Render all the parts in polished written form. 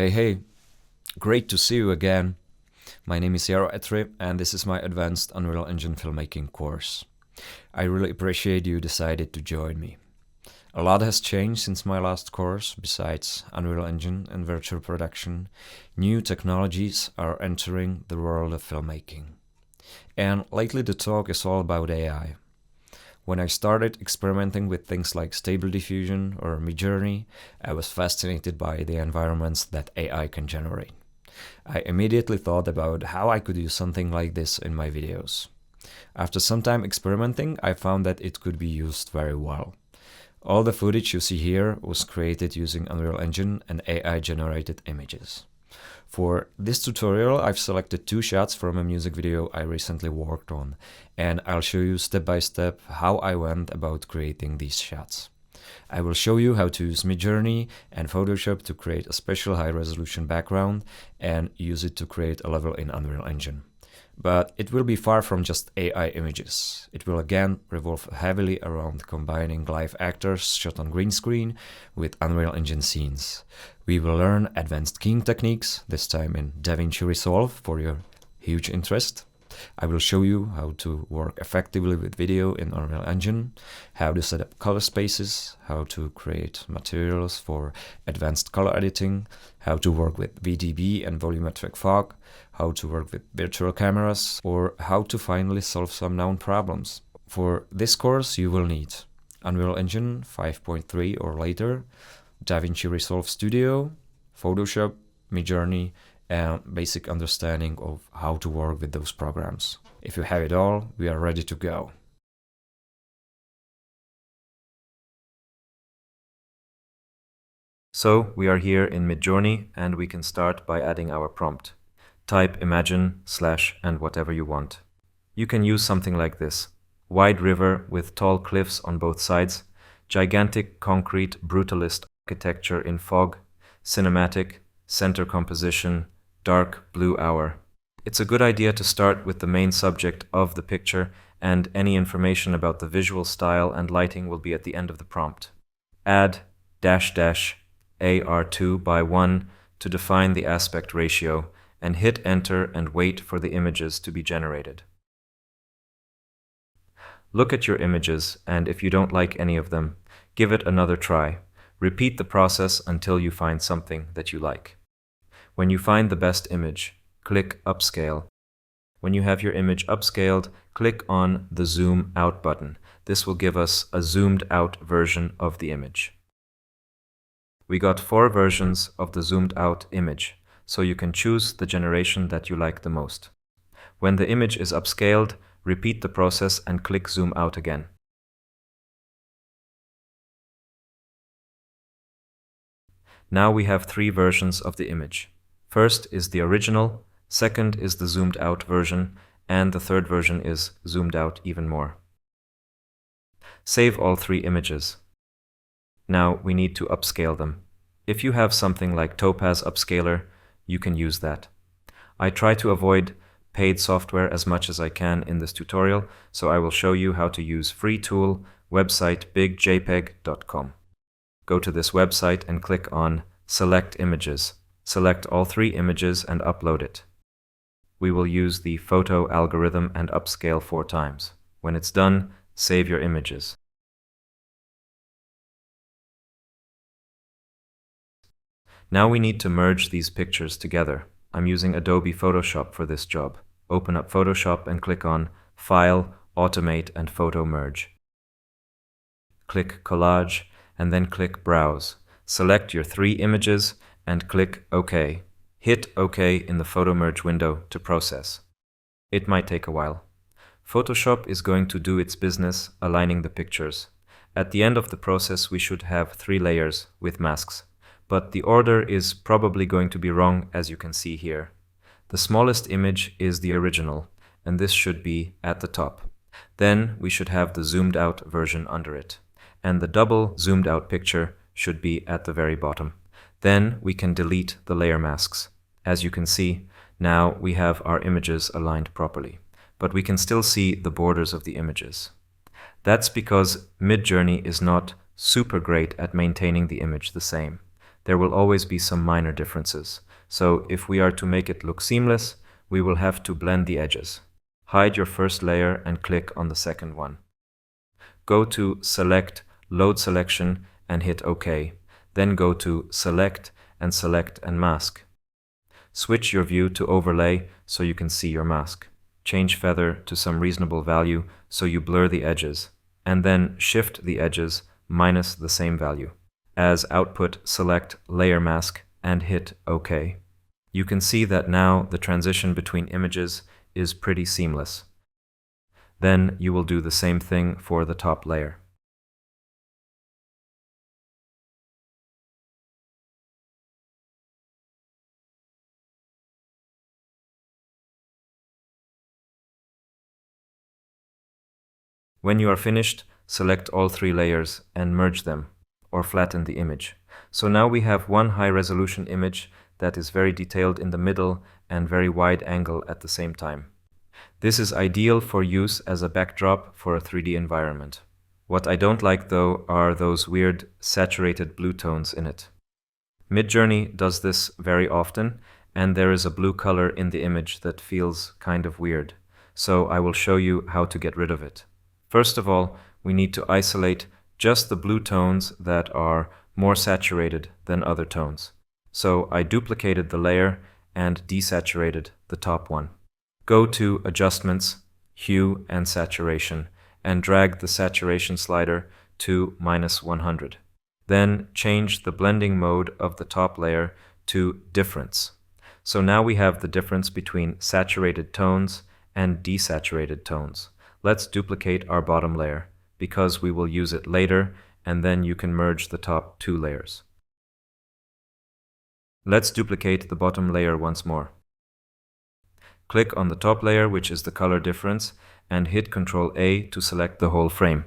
Hey, great to see you again. My name is Atry, and this is my Advanced Unreal Engine Filmmaking course. I really appreciate you decided to join me. A lot has changed since my last course. Besides Unreal Engine and virtual production, new technologies are entering the world of filmmaking. And lately the talk is all about AI. When I started experimenting with things like Stable Diffusion or Midjourney, I was fascinated by the environments that AI can generate. I immediately thought about how I could use something like this in my videos. After some time experimenting, I found that it could be used very well. All the footage you see here was created using Unreal Engine and AI-generated images. For this tutorial, I've selected two shots from a music video I recently worked on, and I'll show you step by step how I went about creating these shots. I will show you how to use Midjourney and Photoshop to create a special high-resolution background and use it to create a level in Unreal Engine. But it will be far from just AI images. It will again revolve heavily around combining live actors shot on green screen with Unreal Engine scenes. We will learn advanced keying techniques, this time in DaVinci Resolve for your huge interest. I will show you how to work effectively with video in Unreal Engine, how to set up color spaces, how to create materials for advanced color editing, how to work with VDB and volumetric fog, how to work with virtual cameras, or how to finally solve some known problems. For this course, you will need Unreal Engine 5.3 or later, DaVinci Resolve Studio, Photoshop, Midjourney, and basic understanding of how to work with those programs. If you have it all, we are ready to go. So we are here in Midjourney, and we can start by adding our prompt. Type imagine / and whatever you want. You can use something like this: wide river with tall cliffs on both sides, gigantic concrete brutalist architecture in fog, cinematic, center composition, dark blue hour. It's a good idea to start with the main subject of the picture, and any information about the visual style and lighting will be at the end of the prompt. Add --AR2 by 1 to define the aspect ratio, and hit enter and wait for the images to be generated. Look at your images, and if you don't like any of them, give it another try. Repeat the process until you find something that you like. When you find the best image, click Upscale. When you have your image upscaled, click on the Zoom Out button. This will give us a zoomed out version of the image. We got 4 versions of the zoomed out image, so you can choose the generation that you like the most. When the image is upscaled, repeat the process and click Zoom Out again. Now we have 3 versions of the image. First is the original, second is the zoomed out version, and the third version is zoomed out even more. Save all 3 images. Now we need to upscale them. If you have something like Topaz Upscaler, you can use that. I try to avoid paid software as much as I can in this tutorial, so I will show you how to use free tool website bigjpeg.com. Go to this website and click on Select Images. Select all 3 images and upload it. We will use the photo algorithm and upscale 4 times. When it's done, save your images. Now we need to merge these pictures together. I'm using Adobe Photoshop for this job. Open up Photoshop and click on File, Automate and Photo Merge. Click Collage and then click Browse. Select your 3 images and click OK. Hit OK in the Photo Merge window to process. It might take a while. Photoshop is going to do its business aligning the pictures. At the end of the process, we should have 3 layers with masks. But the order is probably going to be wrong, as you can see here. The smallest image is the original, and this should be at the top. Then we should have the zoomed out version under it, and the double zoomed out picture should be at the very bottom. Then we can delete the layer masks. As you can see, now we have our images aligned properly, but we can still see the borders of the images. That's because Midjourney is not super great at maintaining the image the same. there will always be some minor differences. So if we are to make it look seamless, we will have to blend the edges. Hide your first layer and click on the second one. Go to Select, Load Selection and hit OK. Then go to Select and Mask. Switch your view to Overlay so you can see your mask. Change Feather to some reasonable value so you blur the edges, and then shift the edges minus the same value. As output, select Layer Mask and hit OK. You can see that now the transition between images is pretty seamless. Then you will do the same thing for the top layer. When you are finished, select all 3 layers and merge them, or flatten the image. So now we have one high-resolution image that is very detailed in the middle and very wide angle at the same time. This is ideal for use as a backdrop for a 3D environment. What I don't like though are those weird saturated blue tones in it. Midjourney does this very often, and there is a blue color in the image that feels kind of weird. So I will show you how to get rid of it. First of all, we need to isolate just the blue tones that are more saturated than other tones. So I duplicated the layer and desaturated the top one. Go to Adjustments, Hue and Saturation, and drag the saturation slider to -100. Then change the blending mode of the top layer to Difference. So now we have the difference between saturated tones and desaturated tones. Let's duplicate our bottom layer, because we will use it later, and then you can merge the top 2 layers. Let's duplicate the bottom layer once more. Click on the top layer, which is the color difference, and hit Ctrl A to select the whole frame.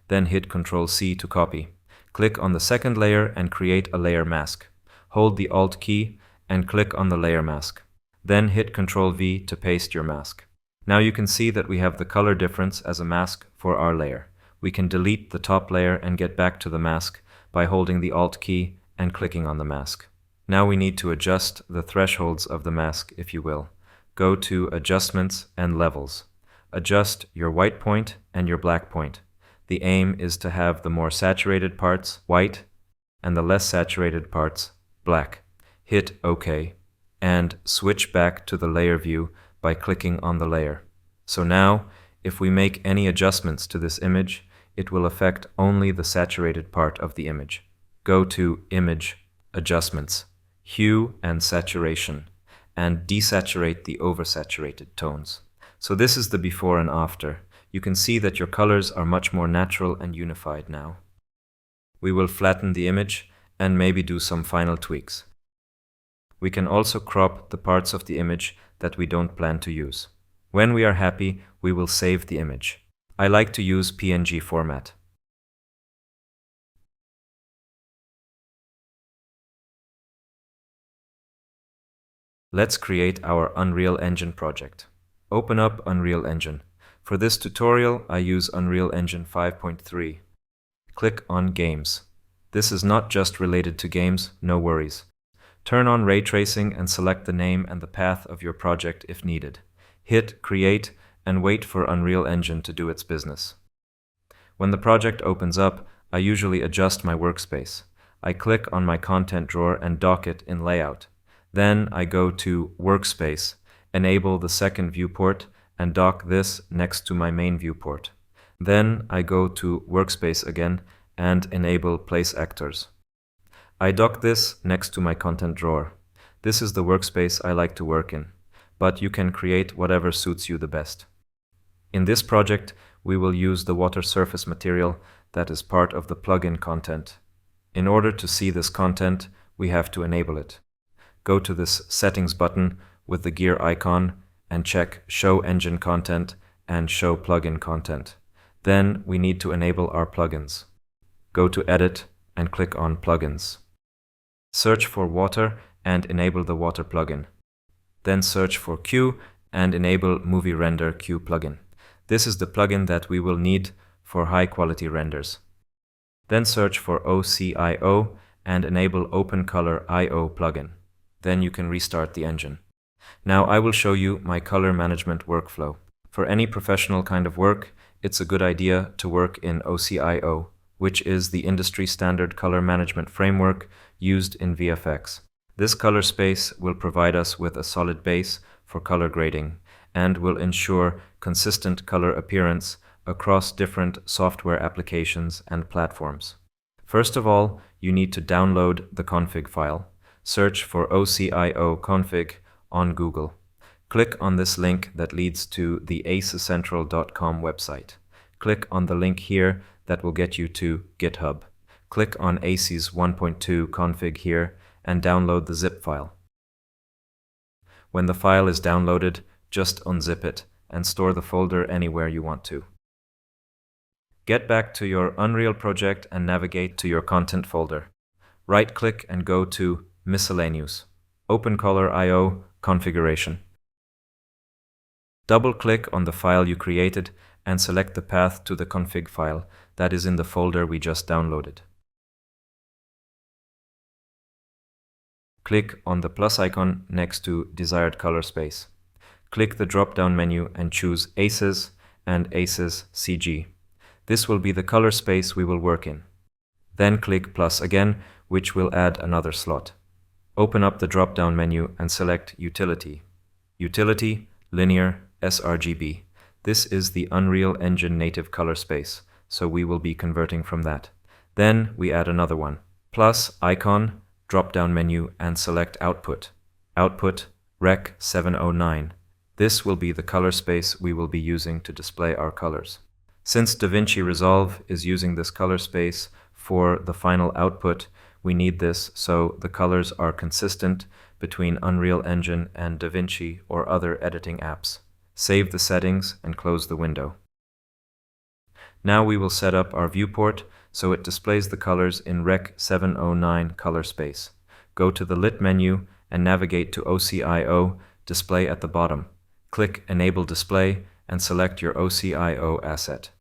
Then hit Ctrl C to copy. Click on the second layer and create a layer mask. Hold the Alt key and click on the layer mask. Then hit Ctrl V to paste your mask. Now you can see that we have the color difference as a mask for our layer. We can delete the top layer and get back to the mask by holding the Alt key and clicking on the mask. Now we need to adjust the thresholds of the mask, if you will. Go to Adjustments and Levels. Adjust your white point and your black point. The aim is to have the more saturated parts white and the less saturated parts black. Hit OK and switch back to the layer view by clicking on the layer. So now, if we make any adjustments to this image, it will affect only the saturated part of the image. Go to Image, Adjustments, Hue and Saturation, and desaturate the oversaturated tones. So this is the before and after. You can see that your colors are much more natural and unified now. We will flatten the image and maybe do some final tweaks. We can also crop the parts of the image that we don't plan to use. When we are happy, we will save the image. I like to use PNG format. Let's create our Unreal Engine project. Open up Unreal Engine. For this tutorial, I use Unreal Engine 5.3. Click on Games. This is not just related to games, no worries. Turn on ray tracing and select the name and the path of your project if needed. Hit Create and wait for Unreal Engine to do its business. When the project opens up, I usually adjust my workspace. I click on my content drawer and dock it in Layout. Then I go to Workspace, enable the second viewport, and dock this next to my main viewport. Then I go to Workspace again and enable Place Actors. I dock this next to my content drawer. This is the workspace I like to work in, but you can create whatever suits you the best. In this project, we will use the water surface material that is part of the plugin content. In order to see this content, we have to enable it. Go to this Settings button with the gear icon and check Show Engine Content and Show Plugin Content. Then we need to enable our plugins. Go to Edit and click on Plugins. Search for Water and enable the Water plugin. Then search for Q and enable Movie Render Q plugin. This is the plugin that we will need for high-quality renders. Then search for OCIO and enable Open Color I/O plugin. Then you can restart the engine. Now I will show you my color management workflow. For any professional kind of work, it's a good idea to work in OCIO, which is the industry standard color management framework used in VFX. This color space will provide us with a solid base for color grading and will ensure consistent color appearance across different software applications and platforms. First of all, you need to download the config file. Search for OCIO config on Google. Click on this link that leads to the acecentral.com website. Click on the link here that will get you to GitHub. Click on ACES 1.2 config here and download the zip file. When the file is downloaded, just unzip it and store the folder anywhere you want to. Get back to your Unreal project and navigate to your content folder. Right-click and go to Miscellaneous. Open Color I/O Configuration. Double-click on the file you created and select the path to the config file that is in the folder we just downloaded. Click on the plus icon next to desired color space. Click the drop-down menu and choose ACES and ACES CG. This will be the color space we will work in. Then click plus again, which will add another slot. Open up the drop-down menu and select Utility. Utility, Linear, sRGB. This is the Unreal Engine native color space, so we will be converting from that. Then we add another one. Plus icon, drop-down menu and select Output. Output, Rec 709. This will be the color space we will be using to display our colors. Since DaVinci Resolve is using this color space for the final output, we need this so the colors are consistent between Unreal Engine and DaVinci or other editing apps. Save the settings and close the window. Now we will set up our viewport so it displays the colors in Rec 709 color space. Go to the Lit menu and navigate to OCIO Display at the bottom. Click Enable Display and select your OCIO asset.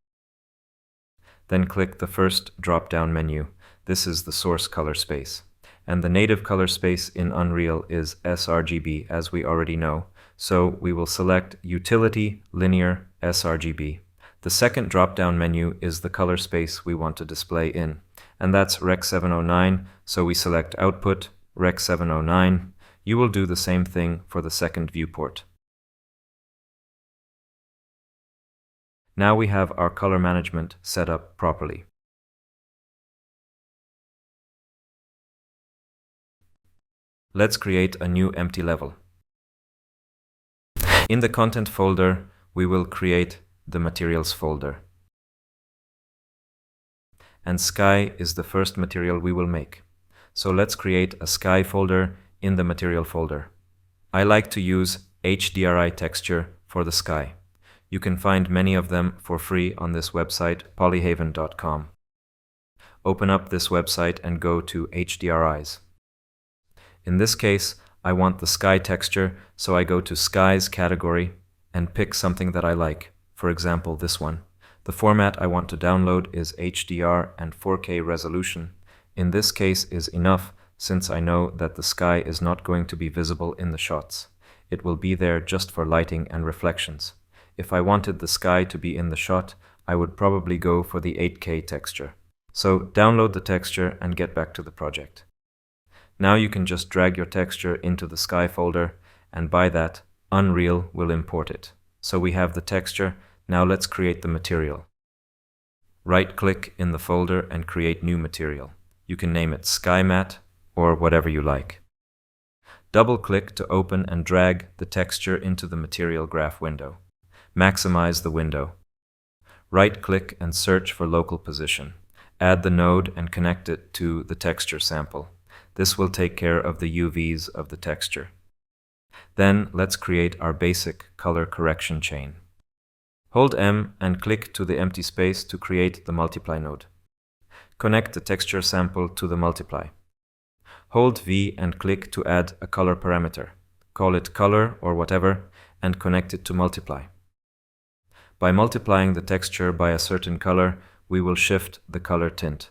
Then click the first drop-down menu. This is the source color space. And the native color space in Unreal is sRGB, as we already know. So we will select Utility, Linear, sRGB. The second drop-down menu is the color space we want to display in. And that's Rec 709, so we select Output, Rec 709. You will do the same thing for the second viewport. Now we have our color management set up properly. Let's create a new empty level. In the content folder, we will create the materials folder. And sky is the first material we will make. So let's create a sky folder in the material folder. I like to use HDRI texture for the sky. You can find many of them for free on this website, polyhaven.com. Open up this website and go to HDRIs. In this case, I want the sky texture, so I go to Skies category and pick something that I like. For example, this one. The format I want to download is HDR and 4K resolution. In this case is enough, since I know that the sky is not going to be visible in the shots. It will be there just for lighting and reflections. If I wanted the sky to be in the shot, I would probably go for the 8K texture. So download the texture and get back to the project. Now you can just drag your texture into the sky folder, and by that, Unreal will import it. So we have the texture. Now let's create the material. Right-click in the folder and create new material. You can name it Sky Matte or whatever you like. Double-click to open and drag the texture into the material graph window. Maximize the window. Right-click and search for local position. Add the node and connect it to the texture sample. This will take care of the UVs of the texture. Then let's create our basic color correction chain. Hold M and click to the empty space to create the multiply node. Connect the texture sample to the multiply. Hold V and click to add a color parameter. Call it color or whatever and connect it to multiply. By multiplying the texture by a certain color, we will shift the color tint.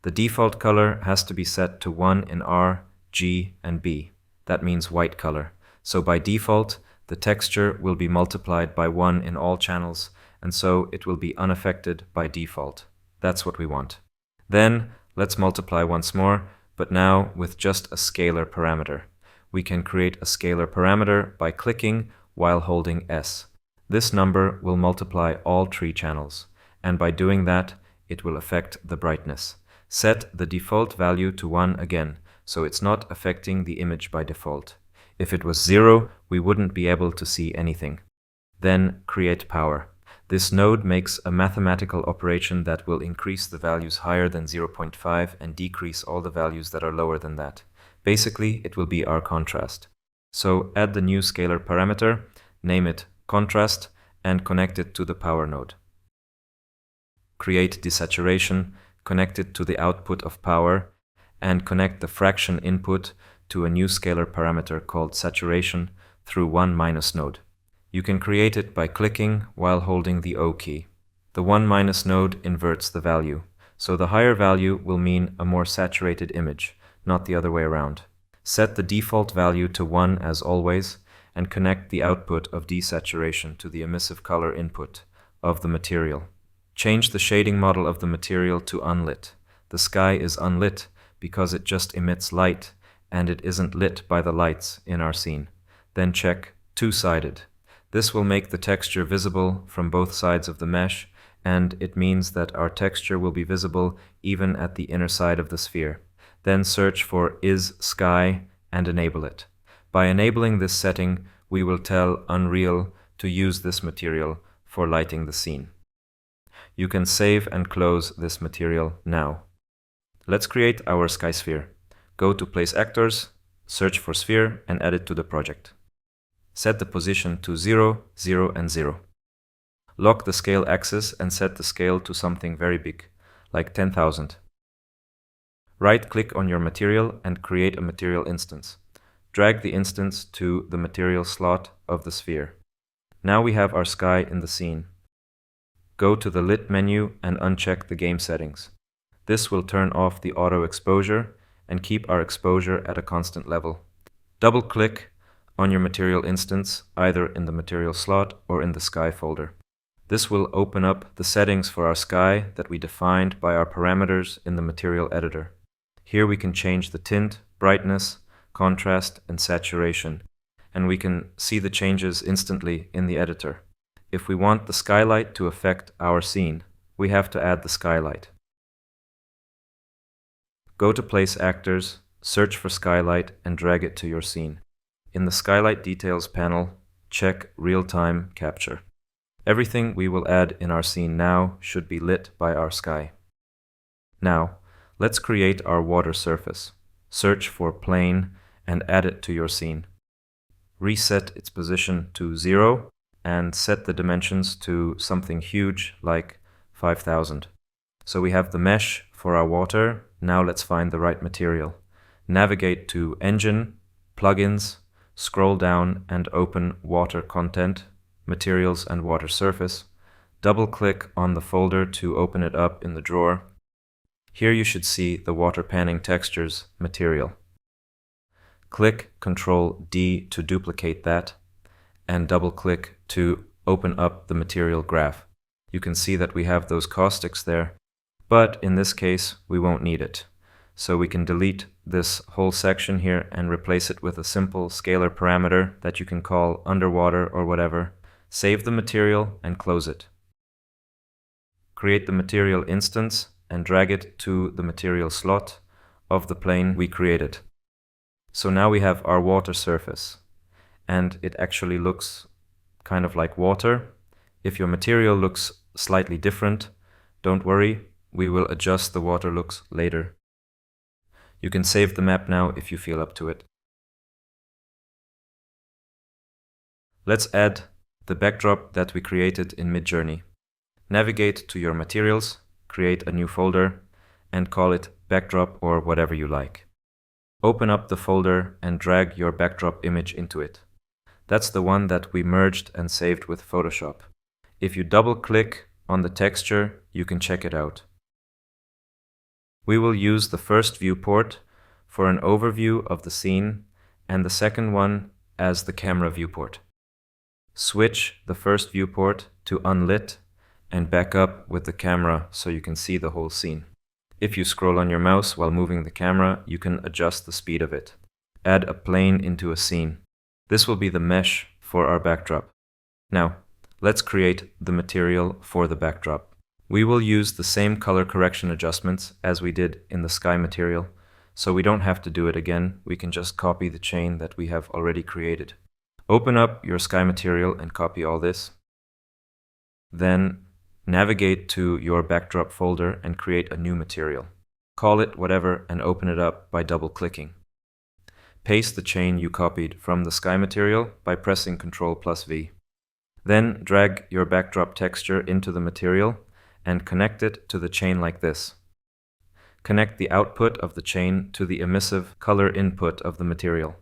The default color has to be set to 1 in R, G, and B. That means white color. So by default, the texture will be multiplied by 1 in all channels, and so it will be unaffected by default. That's what we want. Then let's multiply once more, but now with just a scalar parameter. We can create a scalar parameter by clicking while holding S. This number will multiply all tree channels, and by doing that, it will affect the brightness. Set the default value to 1 again, so it's not affecting the image by default. If it was 0, we wouldn't be able to see anything. Then create power. This node makes a mathematical operation that will increase the values higher than 0.5 and decrease all the values that are lower than that. Basically, it will be our contrast. So add the new scalar parameter, name it contrast, and connect it to the power node. Create desaturation, connect it to the output of power, and connect the fraction input to a new scalar parameter called saturation through 1- node. You can create it by clicking while holding the O key. The 1- node inverts the value, so the higher value will mean a more saturated image, not the other way around. Set the default value to 1 as always, and connect the output of desaturation to the emissive color input of the material. Change the shading model of the material to unlit. The sky is unlit because it just emits light, and it isn't lit by the lights in our scene. Then check two-sided. This will make the texture visible from both sides of the mesh, and it means that our texture will be visible even at the inner side of the sphere. Then search for is sky and enable it. By enabling this setting, we will tell Unreal to use this material for lighting the scene. You can save and close this material now. Let's create our sky sphere. Go to Place Actors, search for Sphere, and add it to the project. Set the position to 0, 0, and 0. Lock the scale axis and set the scale to something very big, like 10,000. Right-click on your material and create a material instance. Drag the instance to the material slot of the sphere. Now we have our sky in the scene. Go to the Lit menu and uncheck the game settings. This will turn off the auto exposure and keep our exposure at a constant level. Double-click on your material instance, either in the material slot or in the sky folder. This will open up the settings for our sky that we defined by our parameters in the material editor. Here we can change the tint, brightness, contrast, and saturation, and we can see the changes instantly in the editor. If we want the skylight to affect our scene, we have to add the skylight. Go to Place Actors, search for skylight, and drag it to your scene. In the Skylight Details panel, check Real-Time Capture. Everything we will add in our scene now should be lit by our sky. Now, let's create our water surface. Search for Plane and add it to your scene. Reset its position to 0 and set the dimensions to something huge like 5,000. So we have the mesh for our water. Now let's find the right material. Navigate to Engine, Plugins, scroll down and open Water Content, Materials and Water Surface. Double-click on the folder to open it up in the drawer. Here you should see the Water Panning Textures material. Click Ctrl-D to duplicate that, and double-click to open up the material graph. You can see that we have those caustics there, but in this case we won't need it. So we can delete this whole section here and replace it with a simple scalar parameter that you can call underwater or whatever. Save the material and close it. Create the material instance and drag it to the material slot of the plane we created. So now we have our water surface, and it actually looks kind of like water. If your material looks slightly different, don't worry, we will adjust the water looks later. You can save the map now if you feel up to it. Let's add the backdrop that we created in Midjourney. Navigate to your materials, create a new folder, and call it backdrop or whatever you like. Open up the folder and drag your backdrop image into it. That's the one that we merged and saved with Photoshop. If you double-click on the texture, you can check it out. We will use the first viewport for an overview of the scene and the second one as the camera viewport. Switch the first viewport to unlit and back up with the camera so you can see the whole scene. If you scroll on your mouse while moving the camera, you can adjust the speed of it. Add a plane into a scene. This will be the mesh for our backdrop. Now, let's create the material for the backdrop. We will use the same color correction adjustments as we did in the sky material, so we don't have to do it again. We can just copy the chain that we have already created. Open up your sky material and copy all this. Then navigate to your backdrop folder and create a new material. Call it whatever and open it up by double-clicking. Paste the chain you copied from the sky material by pressing Ctrl+V. Then drag your backdrop texture into the material and connect it to the chain like this. Connect the output of the chain to the emissive color input of the material.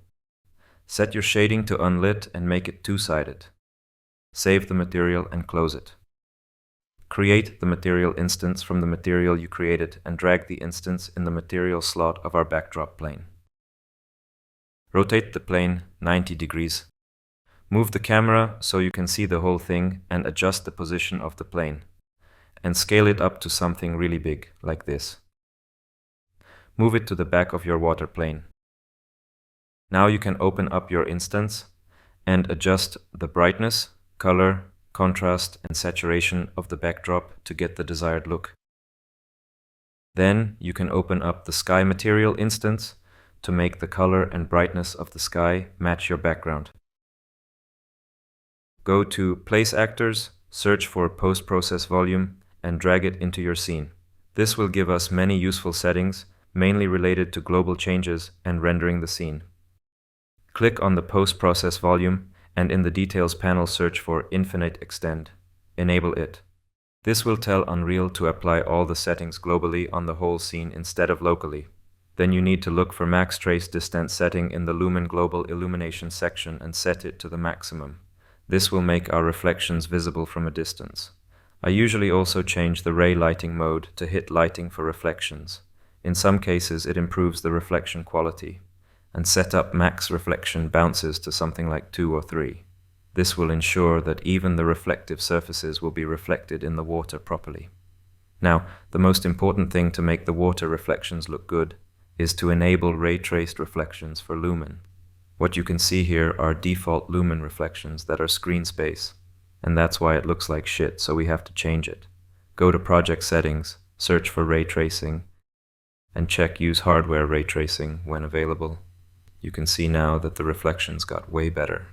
Set your shading to unlit and make it two-sided. Save the material and close it. Create the material instance from the material you created and drag the instance in the material slot of our backdrop plane. Rotate the plane 90 degrees. Move the camera so you can see the whole thing and adjust the position of the plane. And scale it up to something really big, like this. Move it to the back of your water plane. Now you can open up your instance and adjust the brightness, color, contrast, and saturation of the backdrop to get the desired look. Then you can open up the sky material instance to make the color and brightness of the sky match your background. Go to Place Actors, search for Post-Process Volume, and drag it into your scene. This will give us many useful settings, mainly related to global changes and rendering the scene. Click on the Post-Process Volume, and in the Details panel search for Infinite Extend. Enable it. This will tell Unreal to apply all the settings globally on the whole scene instead of locally. Then you need to look for Max Trace Distance setting in the Lumen Global Illumination section and set it to the maximum. This will make our reflections visible from a distance. I usually also change the ray lighting mode to hit lighting for reflections. In some cases it improves the reflection quality. And set up max reflection bounces to something like 2 or 3. This will ensure that even the reflective surfaces will be reflected in the water properly. Now, the most important thing to make the water reflections look good is to enable ray-traced reflections for Lumen. What you can see here are default Lumen reflections that are screen space, and that's why it looks like shit, so we have to change it. Go to Project Settings, search for Ray Tracing, and check Use Hardware Ray Tracing when available. You can see now that the reflections got way better.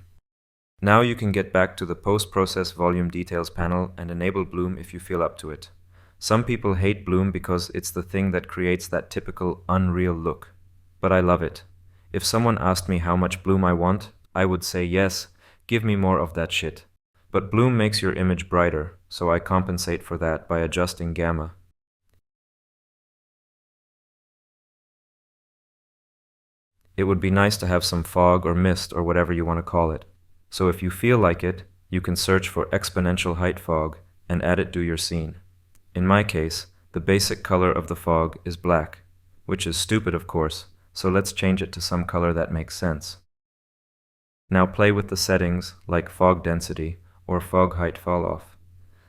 Now you can get back to the Post-Process Volume Details panel and enable bloom if you feel up to it. Some people hate bloom because it's the thing that creates that typical unreal look. But I love it. If someone asked me how much bloom I want, I would say yes, give me more of that shit. But bloom makes your image brighter, so I compensate for that by adjusting gamma. It would be nice to have some fog or mist or whatever you want to call it. So if you feel like it, you can search for exponential height fog and add it to your scene. In my case, the basic color of the fog is black, which is stupid of course, so let's change it to some color that makes sense. Now play with the settings like fog density or fog height falloff.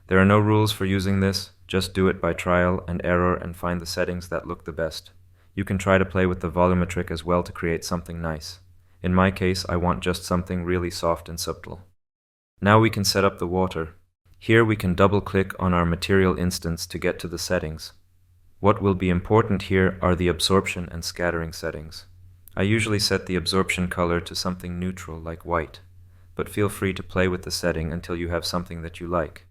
There are no rules for using this, just do it by trial and error and find the settings that look the best. You can try to play with the volumetric as well to create something nice. In my case, I want just something really soft and subtle. Now we can set up the water. Here we can double-click on our material instance to get to the settings. What will be important here are the absorption and scattering settings. I usually set the absorption color to something neutral like white, but feel free to play with the setting until you have something that you like.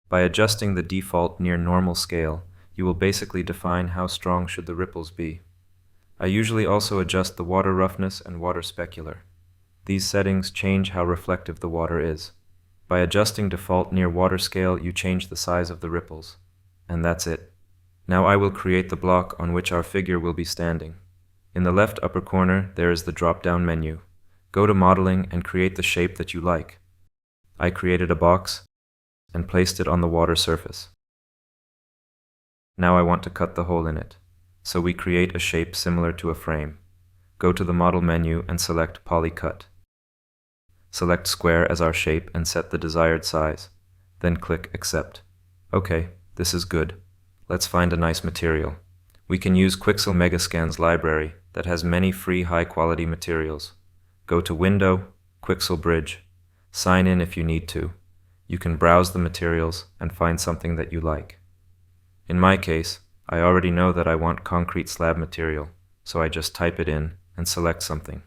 By adjusting the default near normal scale, you will basically define how strong should the ripples be. I usually also adjust the water roughness and water specular. These settings change how reflective the water is. By adjusting default near water scale, you change the size of the ripples. And that's it. Now I will create the block on which our figure will be standing. In the left upper corner, there is the drop-down menu. Go to Modeling and create the shape that you like. I created a box and placed it on the water surface. Now I want to cut the hole in it. So we create a shape similar to a frame. Go to the Model menu and select Polycut. Select Square as our shape and set the desired size. Then click Accept. Okay, this is good. Let's find a nice material. We can use Quixel Megascan's library that has many free high-quality materials. Go to Window, Quixel Bridge. Sign in if you need to. You can browse the materials and find something that you like. In my case, I already know that I want concrete slab material, so I just type it in and select something.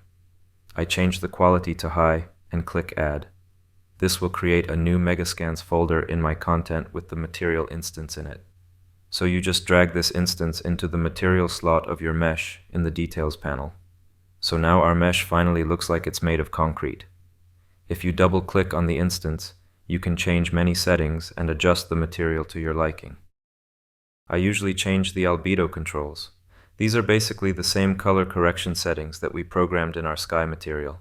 I change the quality to high and click Add. This will create a new Megascans folder in my content with the material instance in it. So you just drag this instance into the material slot of your mesh in the Details panel. So now our mesh finally looks like it's made of concrete. If you double-click on the instance, you can change many settings and adjust the material to your liking. I usually change the albedo controls. These are basically the same color correction settings that we programmed in our sky material.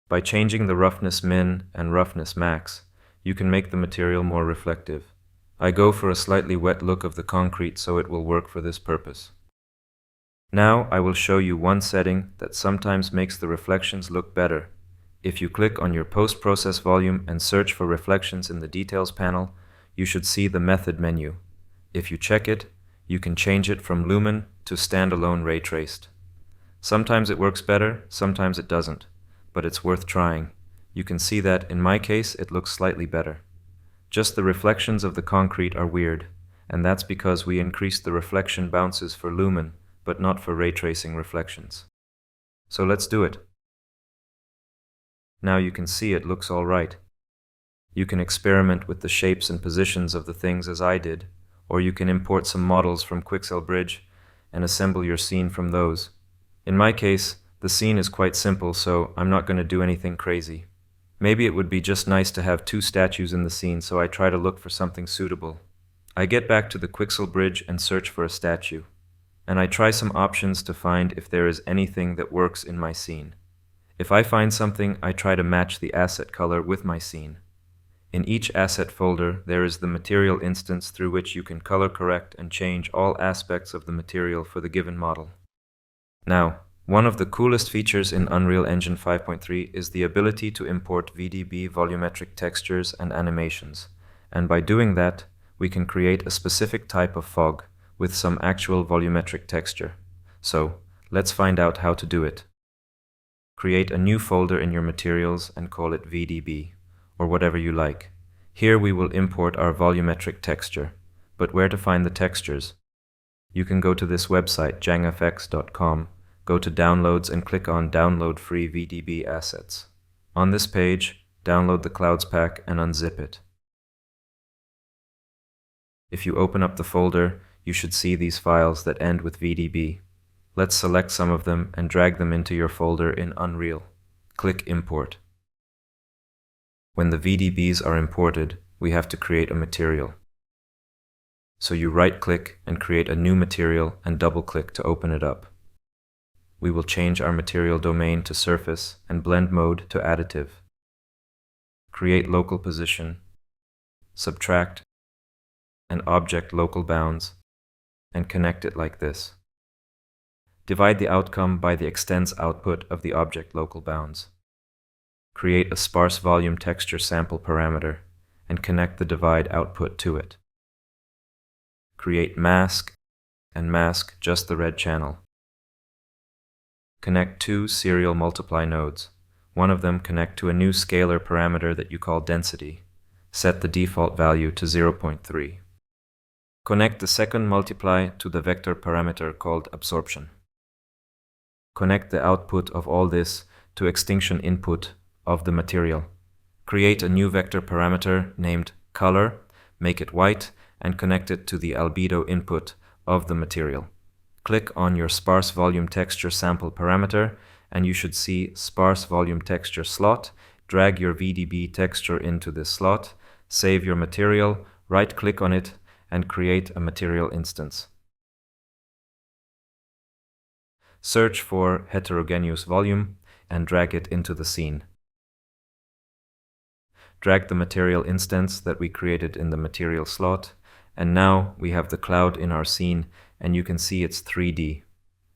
By changing the roughness min and roughness max, you can make the material more reflective. I go for a slightly wet look of the concrete so it will work for this purpose. Now I will show you one setting that sometimes makes the reflections look better. If you click on your post-process volume and search for reflections in the Details panel, you should see the Method menu. If you check it, you can change it from lumen to standalone ray traced. Sometimes it works better, sometimes it doesn't, but it's worth trying. You can see that in my case it looks slightly better. Just the reflections of the concrete are weird, and that's because we increased the reflection bounces for lumen, but not for ray tracing reflections. So let's do it. Now you can see it looks all right. You can experiment with the shapes and positions of the things as I did, or you can import some models from Quixel Bridge and assemble your scene from those. In my case, the scene is quite simple, so I'm not going to do anything crazy. Maybe it would be just nice to have 2 statues in the scene, so I try to look for something suitable. I get back to the Quixel Bridge and search for a statue, and I try some options to find if there is anything that works in my scene. If I find something, I try to match the asset color with my scene. In each asset folder, there is the material instance through which you can color correct and change all aspects of the material for the given model. Now, one of the coolest features in Unreal Engine 5.3 is the ability to import VDB volumetric textures and animations, and by doing that, we can create a specific type of fog with some actual volumetric texture. So, let's find out how to do it. Create a new folder in your materials and call it VDB, or whatever you like. Here we will import our volumetric texture, but where to find the textures? You can go to this website, jangfx.com, go to Downloads and click on Download Free VDB Assets. On this page, download the Clouds pack and unzip it. If you open up the folder, you should see these files that end with VDB. Let's select some of them and drag them into your folder in Unreal. Click Import. When the VDBs are imported, we have to create a material. So you right-click and create a new material and double-click to open it up. We will change our material domain to surface and blend mode to additive. Create local position, subtract, and object local bounds, and connect it like this. Divide the outcome by the extends output of the object local bounds. Create a sparse volume texture sample parameter and connect the divide output to it. Create mask and mask just the red channel. Connect 2 serial multiply nodes. One of them connect to a new scalar parameter that you call density. Set the default value to 0.3. Connect the second multiply to the vector parameter called absorption. Connect the output of all this to extinction input of the material. Create a new vector parameter named color, make it white, and connect it to the albedo input of the material. Click on your sparse volume texture sample parameter, and you should see sparse volume texture slot. Drag your VDB texture into this slot, save your material, right-click on it, and create a material instance. Search for heterogeneous volume and drag it into the scene. Drag the material instance that we created in the material slot And now we have the cloud in our scene, and you can see it's 3D.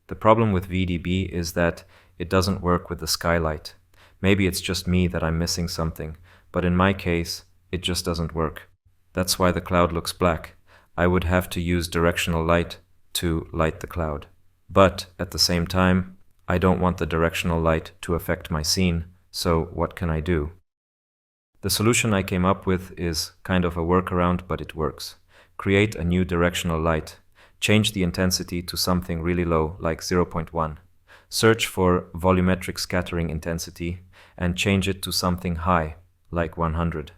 The problem with VDB is that it doesn't work with the skylight. Maybe it's just me that I'm missing something, but in my case, it just doesn't work. That's why the cloud looks black. I would have to use directional light to light the cloud. But at the same time, I don't want the directional light to affect my scene, so what can I do? The solution I came up with is kind of a workaround, but it works. Create a new directional light. Change the intensity to something really low, like 0.1. Search for volumetric scattering intensity and change it to something high, like 100.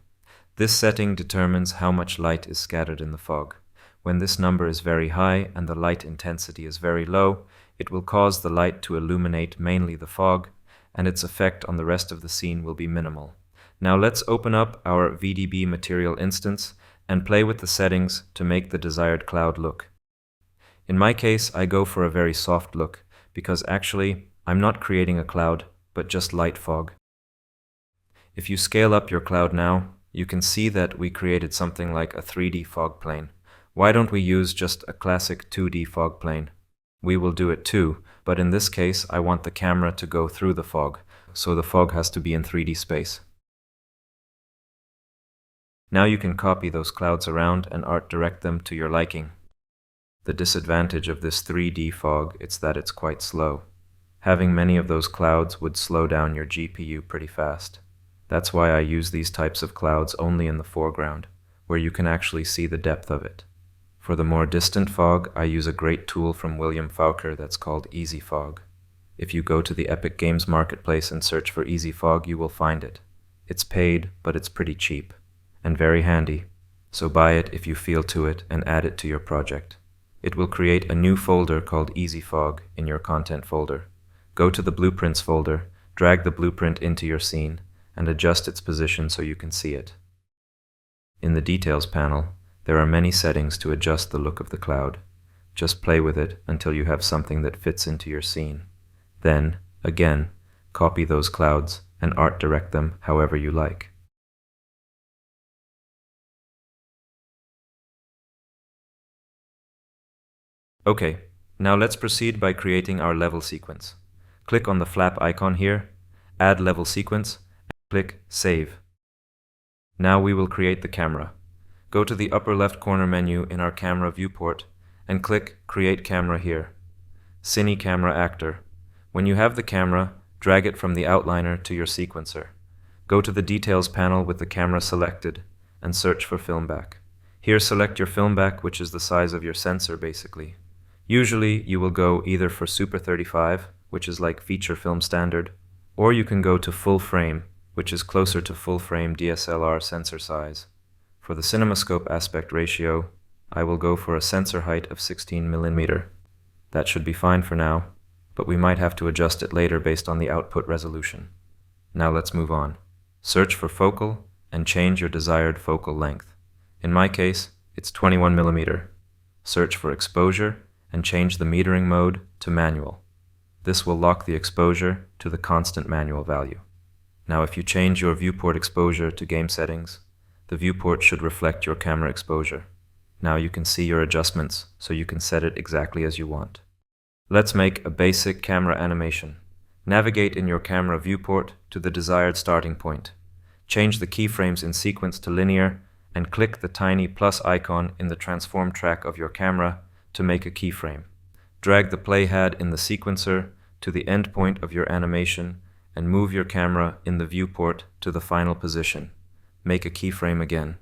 This setting determines how much light is scattered in the fog. When this number is very high and the light intensity is very low, it will cause the light to illuminate mainly the fog, and its effect on the rest of the scene will be minimal. Now let's open up our VDB material instance and play with the settings to make the desired cloud look. In my case, I go for a very soft look, because actually, I'm not creating a cloud, but just light fog. If you scale up your cloud now, you can see that we created something like a 3D fog plane. Why don't we use just a classic 2D fog plane? We will do it too, but in this case, I want the camera to go through the fog, so the fog has to be in 3D space. Now you can copy those clouds around and art direct them to your liking. The disadvantage of this 3D fog is that it's quite slow. Having many of those clouds would slow down your GPU pretty fast. That's why I use these types of clouds only in the foreground, where you can actually see the depth of it. For the more distant fog, I use a great tool from William Fowker that's called Easy Fog. If you go to the Epic Games Marketplace and search for Easy Fog, you will find it. It's paid, but it's pretty cheap, and very handy, so buy it if you feel to it and add it to your project. It will create a new folder called Easy Fog in your content folder. Go to the Blueprints folder, drag the blueprint into your scene, and adjust its position so you can see it. In the Details panel, there are many settings to adjust the look of the cloud. Just play with it until you have something that fits into your scene. Then, again, copy those clouds and art direct them however you like. Okay, now let's proceed by creating our level sequence. Click on the flap icon here, add level sequence, and click Save. Now we will create the camera. Go to the upper left corner menu in our camera viewport and click Create Camera here. Cine Camera Actor. When you have the camera, drag it from the outliner to your sequencer. Go to the Details panel with the camera selected and search for film back. Here select your film back, which is the size of your sensor basically. Usually you will go either for Super 35, which is like feature film standard, or you can go to full frame, which is closer to full frame DSLR sensor size. For the CinemaScope aspect ratio, I will go for a sensor height of 16 mm. That should be fine for now, but we might have to adjust it later based on the output resolution. Now let's move on. Search for focal and change your desired focal length. In my case, it's 21 mm. Search for exposure and change the metering mode to manual. This will lock the exposure to the constant manual value. Now if you change your viewport exposure to game settings, the viewport should reflect your camera exposure. Now you can see your adjustments, so you can set it exactly as you want. Let's make a basic camera animation. Navigate in your camera viewport to the desired starting point. Change the keyframes in sequence to linear and click the tiny plus icon in the transform track of your camera to make a keyframe. Drag the playhead in the sequencer to the end point of your animation and move your camera in the viewport to the final position. Make a keyframe again.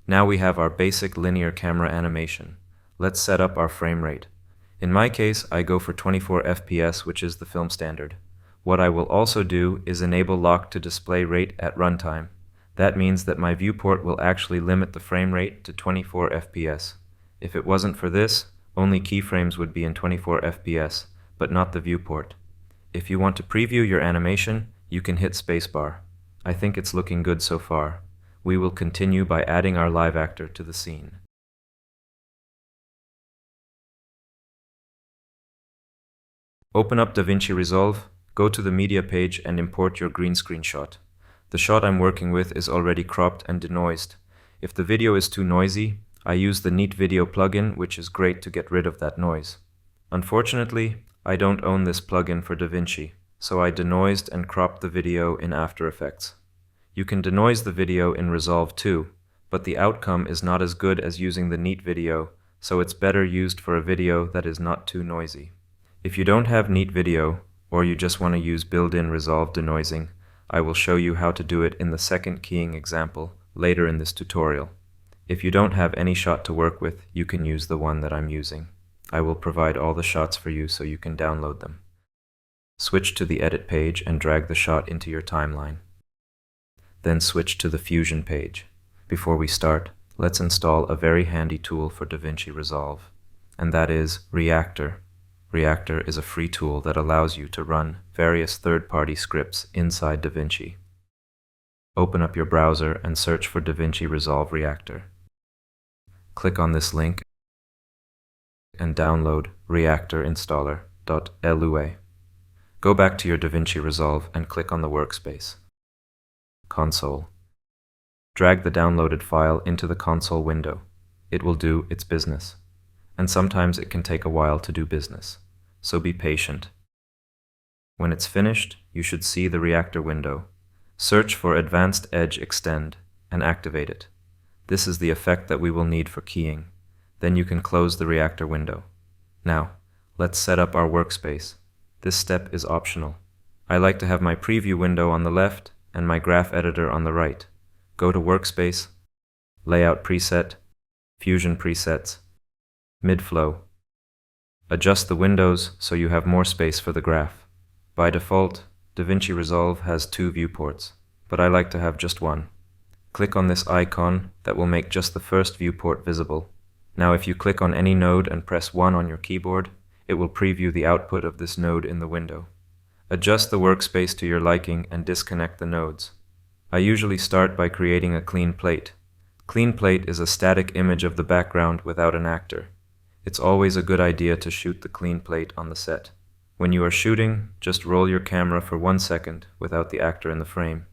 Now we have our basic linear camera animation. Let's set up our frame rate. In my case, I go for 24 FPS, which is the film standard. What I will also do is enable lock to display rate at runtime. That means that my viewport will actually limit the frame rate to 24 FPS. If it wasn't for this, only keyframes would be in 24 FPS, but not the viewport. If you want to preview your animation, you can hit spacebar. I think it's looking good so far. We will continue by adding our live actor to the scene. Open up DaVinci Resolve, go to the media page and import your green screen shot. The shot I'm working with is already cropped and denoised. If the video is too noisy, I use the Neat Video plugin, which is great to get rid of that noise. Unfortunately, I don't own this plugin for DaVinci, so I denoised and cropped the video in After Effects. You can denoise the video in Resolve too, but the outcome is not as good as using the Neat Video, so it's better used for a video that is not too noisy. If you don't have Neat Video, or you just want to use built-in Resolve denoising, I will show you how to do it in the second keying example later in this tutorial. If you don't have any shot to work with, you can use the one that I'm using. I will provide all the shots for you so you can download them. Switch to the Edit page and drag the shot into your timeline. Then switch to the Fusion page. Before we start, let's install a very handy tool for DaVinci Resolve, and that is Reactor. Reactor is a free tool that allows you to run various third-party scripts inside DaVinci. Open up your browser and search for DaVinci Resolve Reactor. Click on this link and download Reactor Installer.lua. Go back to your DaVinci Resolve and click on the workspace. Console. Drag the downloaded file into the console window. It will do its business. And sometimes it can take a while to do business, so be patient. When it's finished, you should see the Reactor window. Search for Advanced Edge Extend and activate it. This is the effect that we will need for keying. Then you can close the Reactor window. Now, let's set up our workspace. This step is optional. I like to have my preview window on the left and my graph editor on the right. Go to Workspace, Layout Preset, Fusion Presets, Midflow. Adjust the windows so you have more space for the graph. By default, DaVinci Resolve has 2 viewports, but I like to have just one. Click on this icon that will make just the first viewport visible. Now if you click on any node and press 1 on your keyboard, it will preview the output of this node in the window. Adjust the workspace to your liking and disconnect the nodes. I usually start by creating a clean plate. Clean plate is a static image of the background without an actor. It's always a good idea to shoot the clean plate on the set. When you are shooting, just roll your camera for 1 second without the actor in the frame.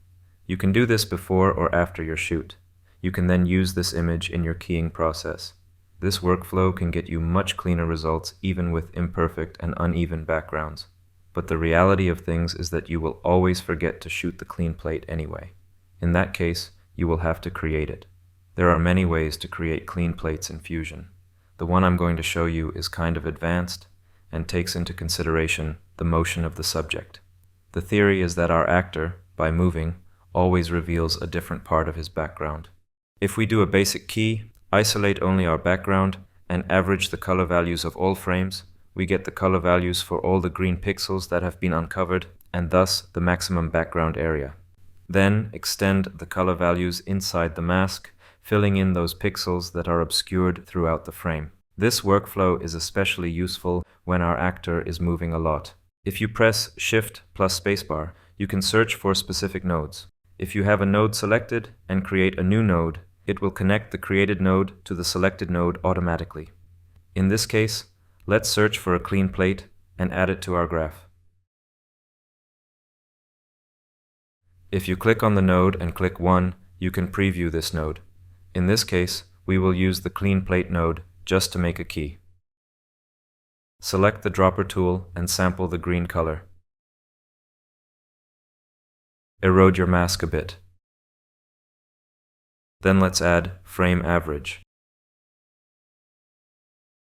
You can do this before or after your shoot. You can then use this image in your keying process. This workflow can get you much cleaner results even with imperfect and uneven backgrounds. But the reality of things is that you will always forget to shoot the clean plate anyway. In that case, you will have to create it. There are many ways to create clean plates in Fusion. The one I'm going to show you is kind of advanced and takes into consideration the motion of the subject. The theory is that our actor, by moving, always reveals a different part of his background. If we do a basic key, isolate only our background, and average the color values of all frames, we get the color values for all the green pixels that have been uncovered, and thus the maximum background area. Then extend the color values inside the mask, filling in those pixels that are obscured throughout the frame. This workflow is especially useful when our actor is moving a lot. If you press Shift plus spacebar, you can search for specific nodes. If you have a node selected and create a new node, it will connect the created node to the selected node automatically. In this case, let's search for a clean plate and add it to our graph. If you click on the node and click 1, you can preview this node. In this case, we will use the clean plate node just to make a key. Select the dropper tool and sample the green color. Erode your mask a bit. Then let's add frame average.